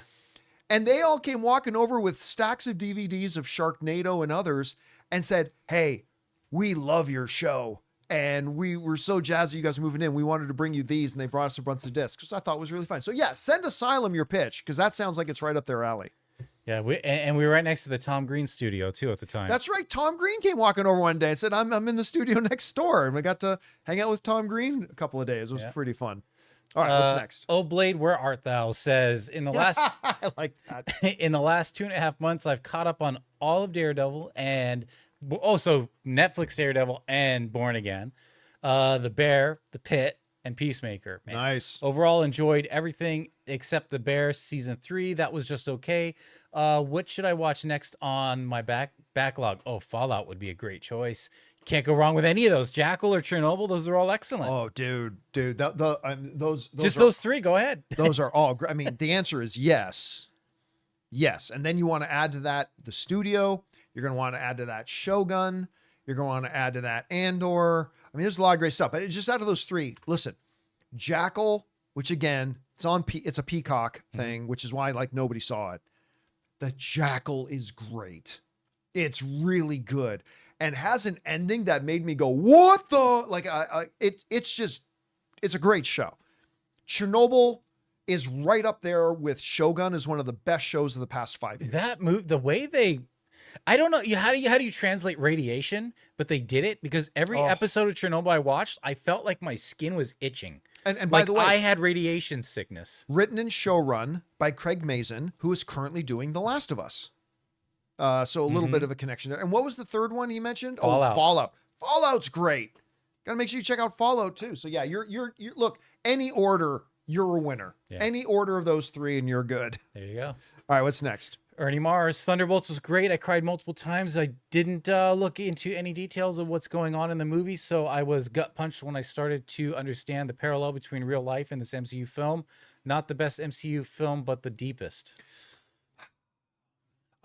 And they all came walking over with stacks of DVDs of Sharknado and others and said, "Hey, we love your show. And we were so jazzed that you guys were moving in. We wanted to bring you these, and they brought us a bunch of discs, which I thought was really fun. So yeah, send Asylum your pitch, because that sounds like it's right up their alley. Yeah, and we were right next to the Tom Green studio too at the time. That's right. Tom Green came walking over one day and said, I'm in the studio next door. And we got to hang out with Tom Green a couple of days. It was pretty fun. All right, what's next? Oh, Blade, where art thou? Says in the last I like that. in the last 2.5 months, I've caught up on all of Daredevil and so Netflix Daredevil and Born Again, The Bear, The Pit, and Peacemaker. Man. Nice. Overall, enjoyed everything except The Bear season 3. That was just okay. What should I watch next on my backlog? Oh, Fallout would be a great choice. Can't go wrong with any of those. Jackal or Chernobyl, those are all excellent. Oh, dude, those Just are, those three. Go ahead. those are all great. I mean, the answer is yes. Yes. And then you want to add to that the studio. You're going to want to add to that Shogun. You're going to want to add to that Andor. I mean, there's a lot of great stuff, but it's just out of those three. Listen, Jackal, which again, it's a Peacock thing, which is why like nobody saw it. The Jackal is great. It's really good and has an ending that made me go, what the, like, it's a great show. Chernobyl is right up there with Shogun as one of the best shows of the past 5 years. That move, the way they, I don't know, how do you translate radiation? But they did it because every episode of Chernobyl I watched, I felt like my skin was itching. And by the way, I had radiation sickness. Written and showrun by Craig Mazin, who is currently doing The Last of Us. So a little bit of a connection there. And what was the third one he mentioned? Fallout. Oh, Fallout. Fallout's great. Got to make sure you check out Fallout too. So yeah, you're look, any order, you're a winner. Yeah. Any order of those three and you're good. There you go. All right, what's next? Ernie Mars, Thunderbolts was great. I cried multiple times. I didn't look into any details of what's going on in the movie, so I was gut punched when I started to understand the parallel between real life and this MCU film. Not the best MCU film, but the deepest.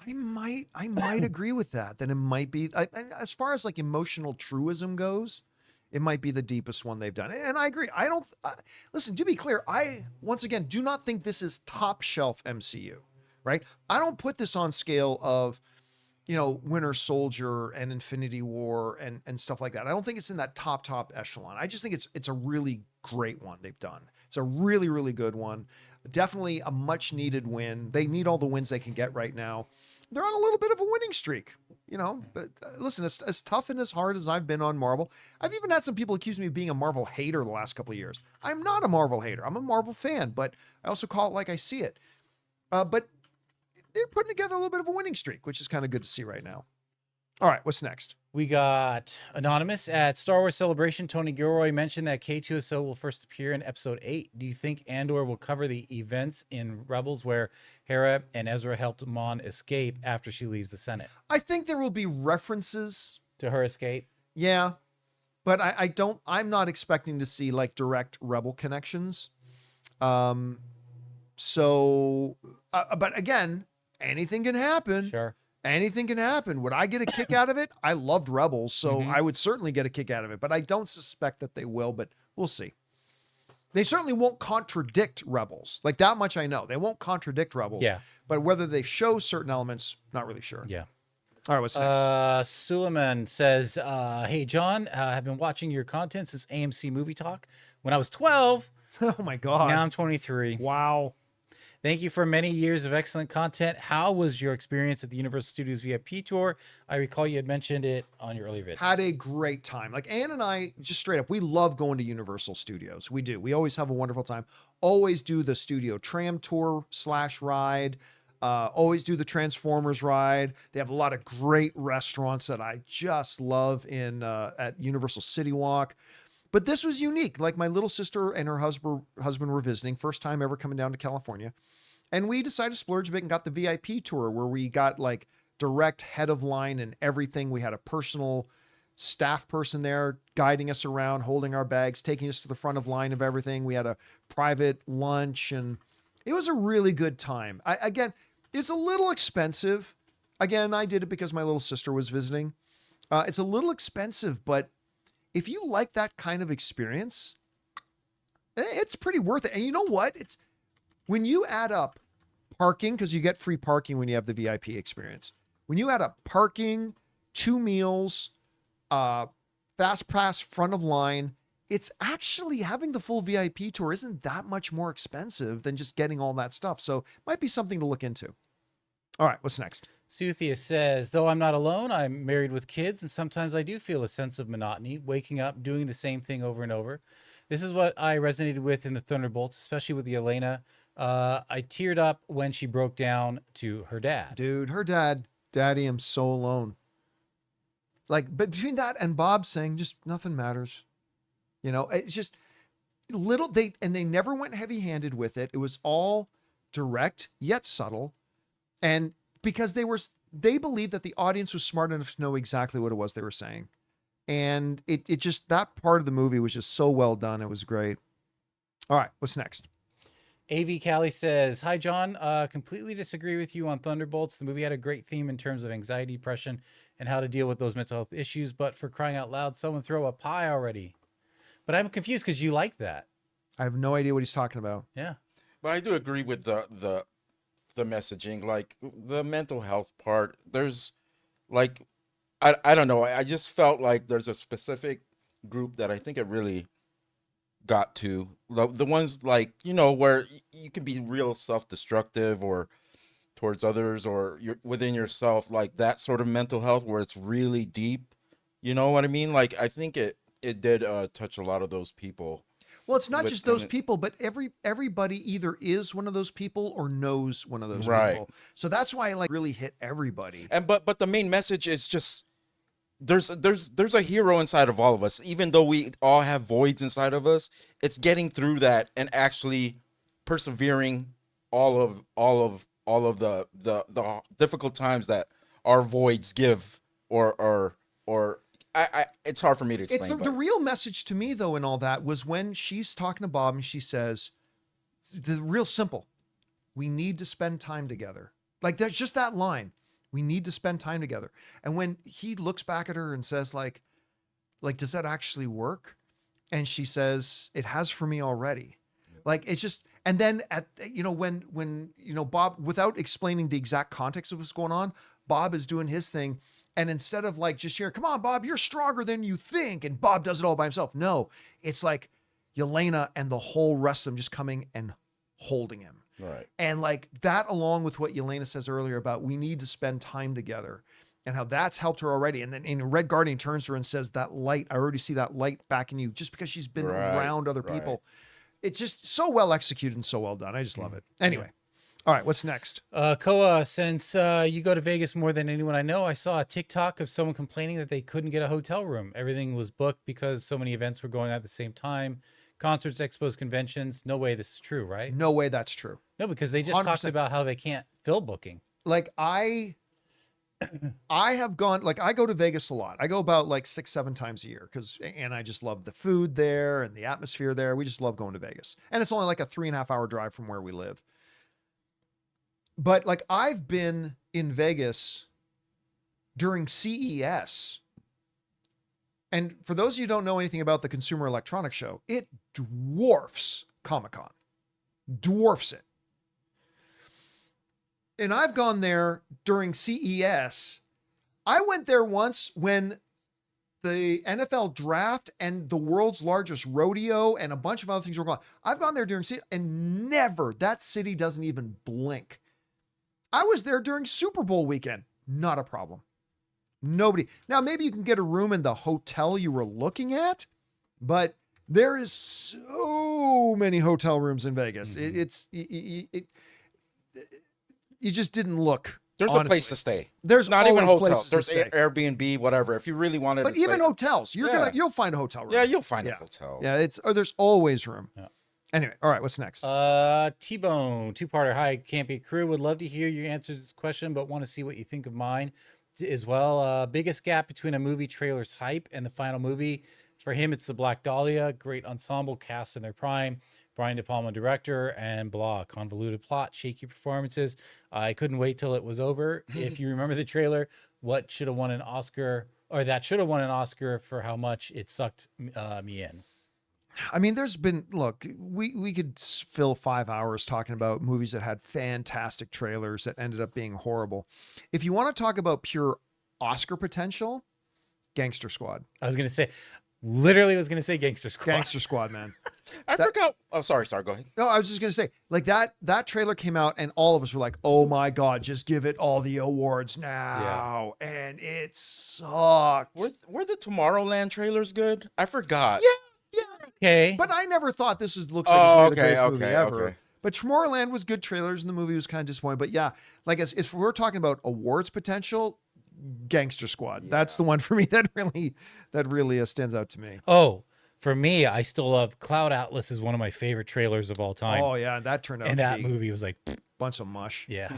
I might agree with that. That it might be, as far as like emotional truism goes, it might be the deepest one they've done. And I agree. I don't listen. To be clear, I once again do not think this is top shelf MCU. Right? I don't put this on scale of, Winter Soldier and Infinity War and stuff like that. I don't think it's in that top echelon. I just think it's a really great one they've done. It's a really, really good one. Definitely a much needed win. They need all the wins they can get right now. They're on a little bit of a winning streak, but listen, as tough and as hard as I've been on Marvel, I've even had some people accuse me of being a Marvel hater the last couple of years. I'm not a Marvel hater. I'm a Marvel fan, but I also call it like I see it. But they're putting together a little bit of a winning streak, which is kind of good to see right now. All right, what's next? We got Anonymous at Star Wars Celebration. Tony Gilroy mentioned that K2SO will first appear in episode 8. Do you think Andor will cover the events in Rebels where Hera and Ezra helped Mon escape after she leaves the Senate? I think there will be references to her escape. Yeah, but I'm not expecting to see like direct Rebel connections. So, but again, anything can happen. Sure. Anything can happen. Would I get a kick out of it? I loved Rebels, so I would certainly get a kick out of it, but I don't suspect that they will, but we'll see. They certainly won't contradict Rebels. Like that much I know. They won't contradict Rebels. Yeah. But whether they show certain elements, not really sure. Yeah. All right, what's next? Suleiman says, hey, John, I've been watching your content since AMC Movie Talk. When I was 12, Oh my God. now I'm 23. Wow. Thank you for many years of excellent content. How was your experience at the Universal Studios VIP tour? I recall you had mentioned it on your earlier vid. Had a great time. Like Ann and I, just straight up, we love going to Universal Studios. We do. We always have a wonderful time. Always do the studio tram tour / ride. Always do the Transformers ride. They have a lot of great restaurants that I just love at Universal City Walk. But this was unique. Like my little sister and her husband were visiting, first time ever coming down to California. And we decided to splurge a bit and got the VIP tour where we got like direct head of line and everything. We had a personal staff person there guiding us around, holding our bags, taking us to the front of line of everything. We had a private lunch and it was a really good time. Again, it's a little expensive. Again, I did it because my little sister was visiting. It's a little expensive, but if you like that kind of experience, it's pretty worth it. And you know what? It's when you add up parking, because you get free parking when you have the VIP experience. When you add up parking, 2 meals, fast pass front of line. It's actually having the full VIP tour isn't that much more expensive than just getting all that stuff. So might be something to look into. All right, what's next? Suthia says, though I'm not alone, I'm married with kids, and sometimes I do feel a sense of monotony, waking up, doing the same thing over and over. This is what I resonated with in the Thunderbolts, especially with Yelena. I teared up when she broke down to her dad. Dude, her dad, Daddy, I'm so alone. Like, but between that and Bob saying just nothing matters. You know, it's just little, they never went heavy handed with it. It was all direct yet subtle. And because they believed that the audience was smart enough to know exactly what it was they were saying. And it just, that part of the movie was just so well done. It was great. All right, what's next? AV Callie says, hi, John. Completely disagree with you on Thunderbolts. The movie had a great theme in terms of anxiety, depression, and how to deal with those mental health issues. But for crying out loud, someone throw a pie already. But I'm confused because you like that. I have no idea what he's talking about. Yeah. But I do agree with the messaging, like the mental health part. There's like, I don't know. I just felt like there's a specific group that I think it really got to. The ones like, you know, where you can be real self-destructive or towards others or you're within yourself, like that sort of mental health where it's really deep. You know what I mean? Like, I think it did touch a lot of those people. Well, it's not just those people, but everybody either is one of those people or knows one of those people. So that's why I like really hit everybody. And but the main message is just there's a hero inside of all of us. Even though we all have voids inside of us, it's getting through that and actually persevering all of the difficult times that our voids give or I it's hard for me to explain. It's the real message to me, though, in all that was when she's talking to Bob and she says, the real simple, we need to spend time together. Like, there's just that line. We need to spend time together. And when he looks back at her and says, like, does that actually work? And she says, it has for me already. Like, it's just, and then when Bob, without explaining the exact context of what's going on, Bob is doing his thing. And instead of like just share, come on, Bob, you're stronger than you think. And Bob does it all by himself. No, it's like Yelena and the whole rest of them just coming and holding him. Right. And like that, along with what Yelena says earlier about we need to spend time together and how that's helped her already. And then in Red Guardian turns to her and says, that light, I already see that light back in you just because she's been around other people. It's just so well executed and so well done. I just love it. Anyway. All right, what's next? Koa, since you go to Vegas more than anyone I know, I saw a TikTok of someone complaining that they couldn't get a hotel room. Everything was booked because so many events were going on at the same time. Concerts, expos, conventions. No way this is true, right? No way that's true. No, because they just 100%. talked about how they can't fill booking. Like I have gone, like I go to Vegas a lot. I go about like 6-7 times a year and I just love the food there and the atmosphere there. We just love going to Vegas. And it's only like a 3.5 hour drive from where we live. But like I've been in Vegas during CES. And for those of you who don't know anything about the Consumer Electronics Show, it dwarfs Comic-Con. Dwarfs it. And I've gone there during CES. I went there once when the NFL draft and the world's largest rodeo and a bunch of other things were going on. I've gone there during CES and never, that city doesn't even blink. I was there during Super Bowl weekend. Not a problem. Nobody. Now, maybe you can get a room in the hotel you were looking at, but there is so many hotel rooms in Vegas. Mm-hmm. You just didn't look. There's honestly a place to stay. There's not even hotels. There's stay. Airbnb, whatever. If you really wanted, but to even stay. hotels, you'll find a hotel room. Yeah, you'll find a hotel. Yeah, there's always room. Yeah. Anyway, all right, what's next? T-Bone, two-parter. Hi, Campea crew. Would love to hear your answers to this question, but want to see what you think of mine as well. Biggest gap between a movie trailer's hype and the final movie. For him, it's the Black Dahlia. Great ensemble cast in their prime. Brian De Palma director and blah. Convoluted plot, shaky performances. I couldn't wait till it was over. If you remember the trailer, what should have won an Oscar, or that should have won an Oscar for how much it sucked me in. I mean, there's been, look, we could fill 5 hours talking about movies that had fantastic trailers that ended up being horrible. If you want to talk about pure Oscar potential, Gangster Squad. Literally was gonna say Gangster Squad. Gangster Squad, man. I forgot. Oh, sorry. Go ahead. No, I was just gonna say, like that trailer came out, and all of us were like, "Oh my god, just give it all the awards now!" And it sucked. Were the Tomorrowland trailers good? I forgot. Yeah. Okay. But I never thought looks like it's gonna be the greatest movie okay, ever. okay. But Tomorrowland was good trailers, and the movie was kind of disappointing. But yeah, like if we're talking about awards potential, Gangster Squad. That's the one for me that really stands out to me. Oh, for me, I still love Cloud Atlas is one of my favorite trailers of all time. Oh yeah, that turned out and to that be movie was like, bunch of mush. yeah.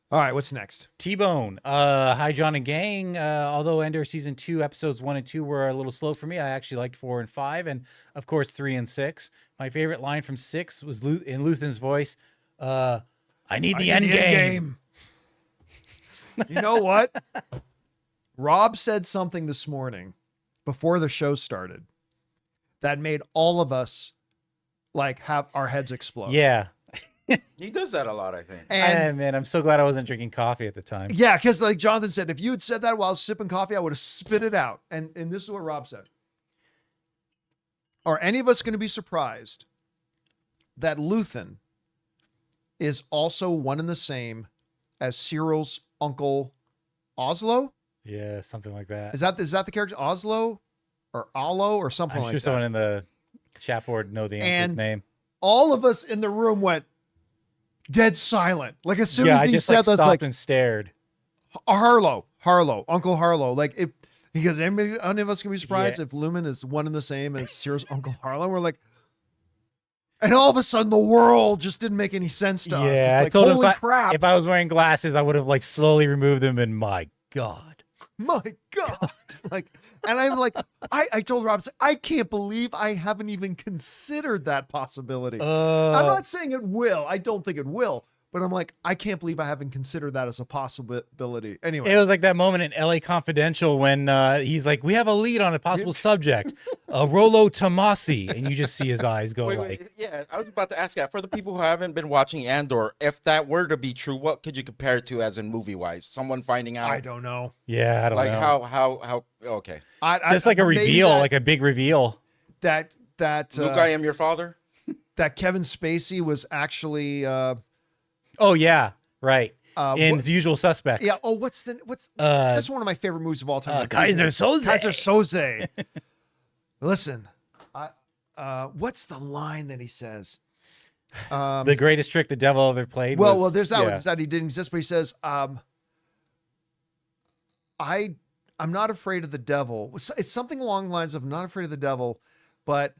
All right, what's next? T-Bone. Hi, John and Gang. Although Ender season 2 episodes 1 and 2 were a little slow for me, I actually liked 4 and 5, and of course 3 and 6. My favorite line from 6 was in Luthen's voice. I need the end game. You know what? Rob said something this morning before the show started that made all of us like have our heads explode. Yeah. He does that a lot, I think. And Man, I'm so glad I wasn't drinking coffee at the time. yeah, because like Jonathan said, if you had said that while I was sipping coffee, I would have spit it out. And this is what Rob said. Are any of us going to be surprised that Luthen is also one and the same as Cyril's uncle Oslo? Yeah, something like that. Is that the character Oslo or Alo or something I'm like sure that? someone in the chat board know the uncle's And name. All of us in the room went dead silent. Like as soon Yeah, as I he just said that, stopped like and stared. Harlow, Uncle Harlow. Like if because any of us can be surprised if Lumen is one and the same as Cyril's Uncle Harlow. We're like, and all of a sudden the world just didn't make any sense to us. It's Yeah, I like, told him holy crap. if I was wearing glasses, I would have like slowly removed them. And my God. My God. Like, and I'm like, I told Rob, I can't believe I haven't even considered that possibility. I'm not saying it will. I don't think it will. But I'm like, I can't believe I haven't considered that as a possibility. Anyway. It was like that moment in LA Confidential when he's like, we have a lead on a possible subject, Rollo Tomasi. And you just see his eyes go like. Yeah, I was about to ask that. For the people who haven't been watching Andor, if that were to be true, what could you compare it to as in movie-wise? Someone finding out? I don't know. Yeah, I don't like know. how okay. Just like a maybe reveal, that- like a big reveal. that Luke, I am your father? that Kevin Spacey was actually Oh, yeah, right. In what- The Usual Suspects. yeah. Oh, what's that's one of my favorite movies of all time. Kaiser Soze. Kaiser Soze. Listen, what's the line that he says? The greatest trick the devil ever played. Well, there's that one. There's that he didn't exist, but he says, I'm not afraid of the devil. It's something along the lines of not afraid of the devil, but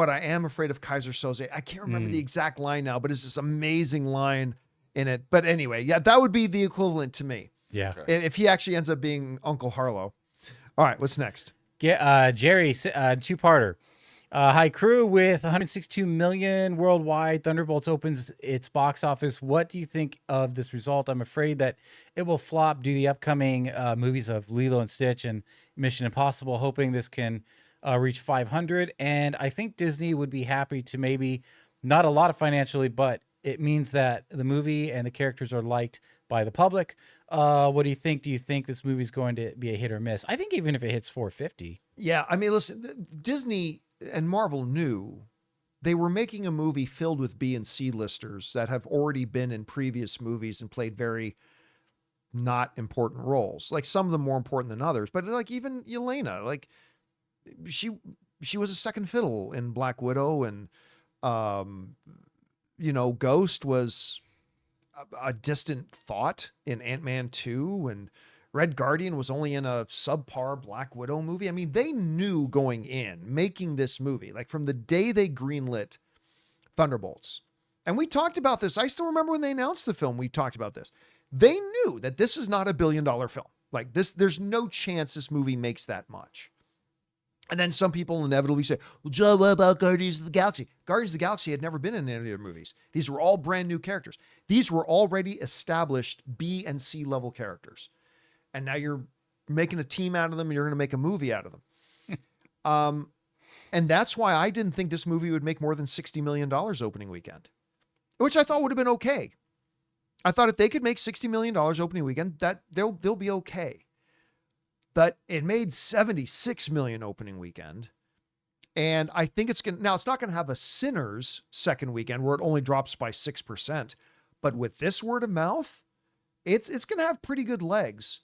I am afraid of Kaiser Soze. I can't remember the exact line now, but it's this amazing line in it. But anyway, yeah, that would be the equivalent to me. Yeah. If he actually ends up being Uncle Harlow. All right, what's next? Jerry, two-parter. Hi, crew. With 162 million worldwide, Thunderbolts opens its box office. What do you think of this result? I'm afraid that it will flop due to the upcoming movies of Lilo and Stitch and Mission Impossible, hoping this can reach 500. And I think Disney would be happy to maybe, not a lot of financially, but it means that the movie and the characters are liked by the public. What do you think? Do you think this movie is going to be a hit or miss? I think even if it hits 450. Yeah, I mean, listen, Disney and Marvel knew they were making a movie filled with B and C listers that have already been in previous movies and played very not important roles. Like some of them more important than others, but like even Yelena, like she was a second fiddle in Black Widow, and Ghost was a distant thought in Ant-Man 2, and Red Guardian was only in a subpar Black Widow movie. I mean, they knew going in, making this movie, like from the day they greenlit Thunderbolts. And we talked about this. I still remember when they announced the film, we talked about this. They knew that this is not a $1 billion film. Like this, there's no chance this movie makes that much. And then some people inevitably say, well, Joe, what about Guardians of the Galaxy? Guardians of the Galaxy had never been in any of their movies. These were all brand new characters. These were already established B and C level characters. And now you're making a team out of them and you're going to make a movie out of them. And that's why I didn't think this movie would make more than $60 million opening weekend, which I thought would have been okay. I thought if they could make $60 million opening weekend, that they'll be okay. But it made $76 million opening weekend. And I think it's not going to have a Sinners second weekend where it only drops by 6%. But with this word of mouth, it's going to have pretty good legs.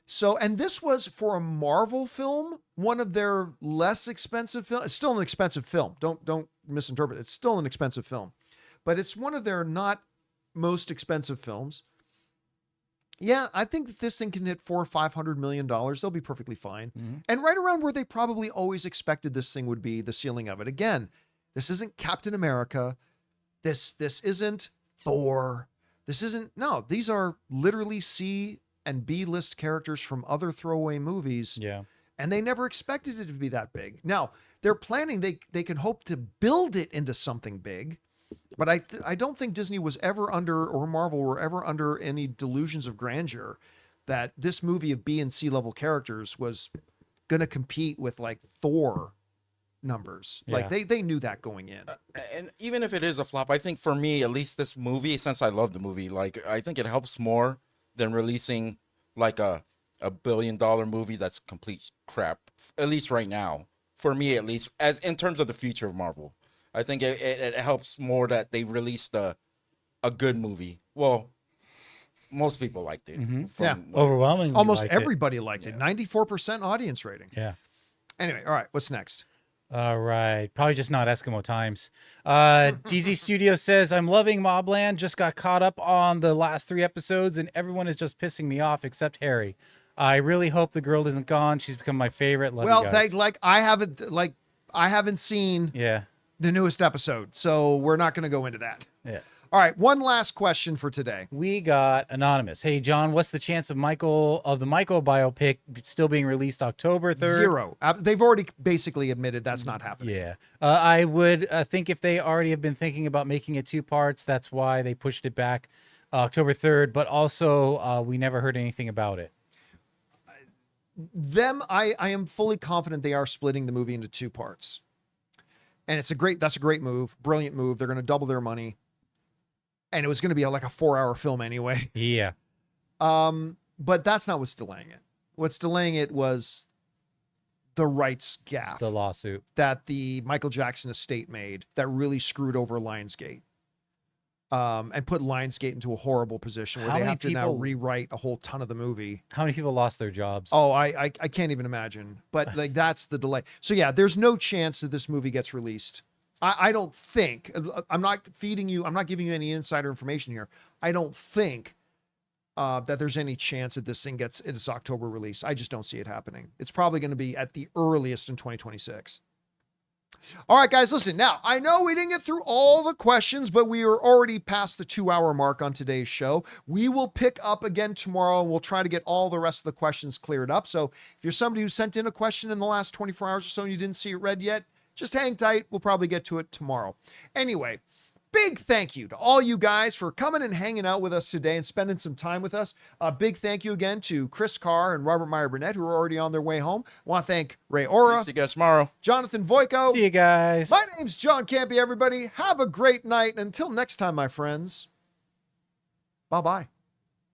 So, and this was, for a Marvel film, one of their less expensive films. It's still an expensive film. Don't misinterpret. It's still an expensive film, but it's one of their not most expensive films. Yeah, I think that this thing can hit $400 or $500 million. They'll be perfectly fine. Mm-hmm. And right around where they probably always expected this thing would be, the ceiling of it. Again, this isn't Captain America. This isn't Thor. No, these are literally C and B list characters from other throwaway movies. Yeah. And they never expected it to be that big. Now, they're planning, they can hope to build it into something big. But I don't think Disney was ever under, or Marvel were ever under, any delusions of grandeur that this movie of B and C level characters was going to compete with like Thor numbers. Yeah. Like they knew that going in. And even if it is a flop, I think for me, at least this movie, since I love the movie, like I think it helps more than releasing like a $1 billion movie that's complete crap. At least right now, for me, at least, as in terms of the future of Marvel. I think it helps more that they released a good movie. Well, most people liked it. Yeah, overwhelmingly. Almost everybody liked it. 94% audience rating. Yeah. Anyway, all right, what's next? All right. Probably just not Eskimo Times. DZ Studio says, I'm loving Mobland. Just got caught up on the last 3 episodes, and everyone is just pissing me off except Harry. I really hope the girl isn't gone. She's become my favorite. Love you guys. I haven't seen the newest episode, so we're not going to go into that. Yeah. All right, one last question for today. We got Anonymous. Hey, John, what's the chance of the Michael biopic still being released October 3rd? 0. They've already basically admitted that's not happening. Yeah. I would think if they already have been thinking about making it 2 parts, that's why they pushed it back October 3rd, but also we never heard anything about it. I am fully confident they are splitting the movie into 2 parts. And that's a great move, brilliant move. They're going to double their money. And it was going to be like a 4-hour film anyway. Yeah. But that's not what's delaying it. What's delaying it was the rights gaffe. The lawsuit that the Michael Jackson estate made that really screwed over Lionsgate. And put Lionsgate into a horrible position where they have to now rewrite a whole ton of the movie. How many people lost their jobs? Oh, I can't even imagine. But like that's the delay. So yeah, there's no chance that this movie gets released. I don't think. I'm not giving you any insider information here. I don't think that there's any chance that this thing gets its October release. I just don't see it happening. It's probably going to be at the earliest in 2026. All right, guys, listen. Now, I know we didn't get through all the questions, but we are already past the 2-hour mark on today's show. We will pick up again tomorrow, and we'll try to get all the rest of the questions cleared up. So if you're somebody who sent in a question in the last 24 hours or so and you didn't see it read yet, just hang tight. We'll probably get to it tomorrow. Anyway, big thank you to all you guys for coming and hanging out with us today and spending some time with us. A big thank you again to Chris Carr and Robert Meyer Burnett, who are already on their way home. I want to thank Ray Ora. See you guys tomorrow. Jonathan Voico. See you guys. My name's John Campea, everybody. Have a great night. And until next time, my friends. Bye-bye.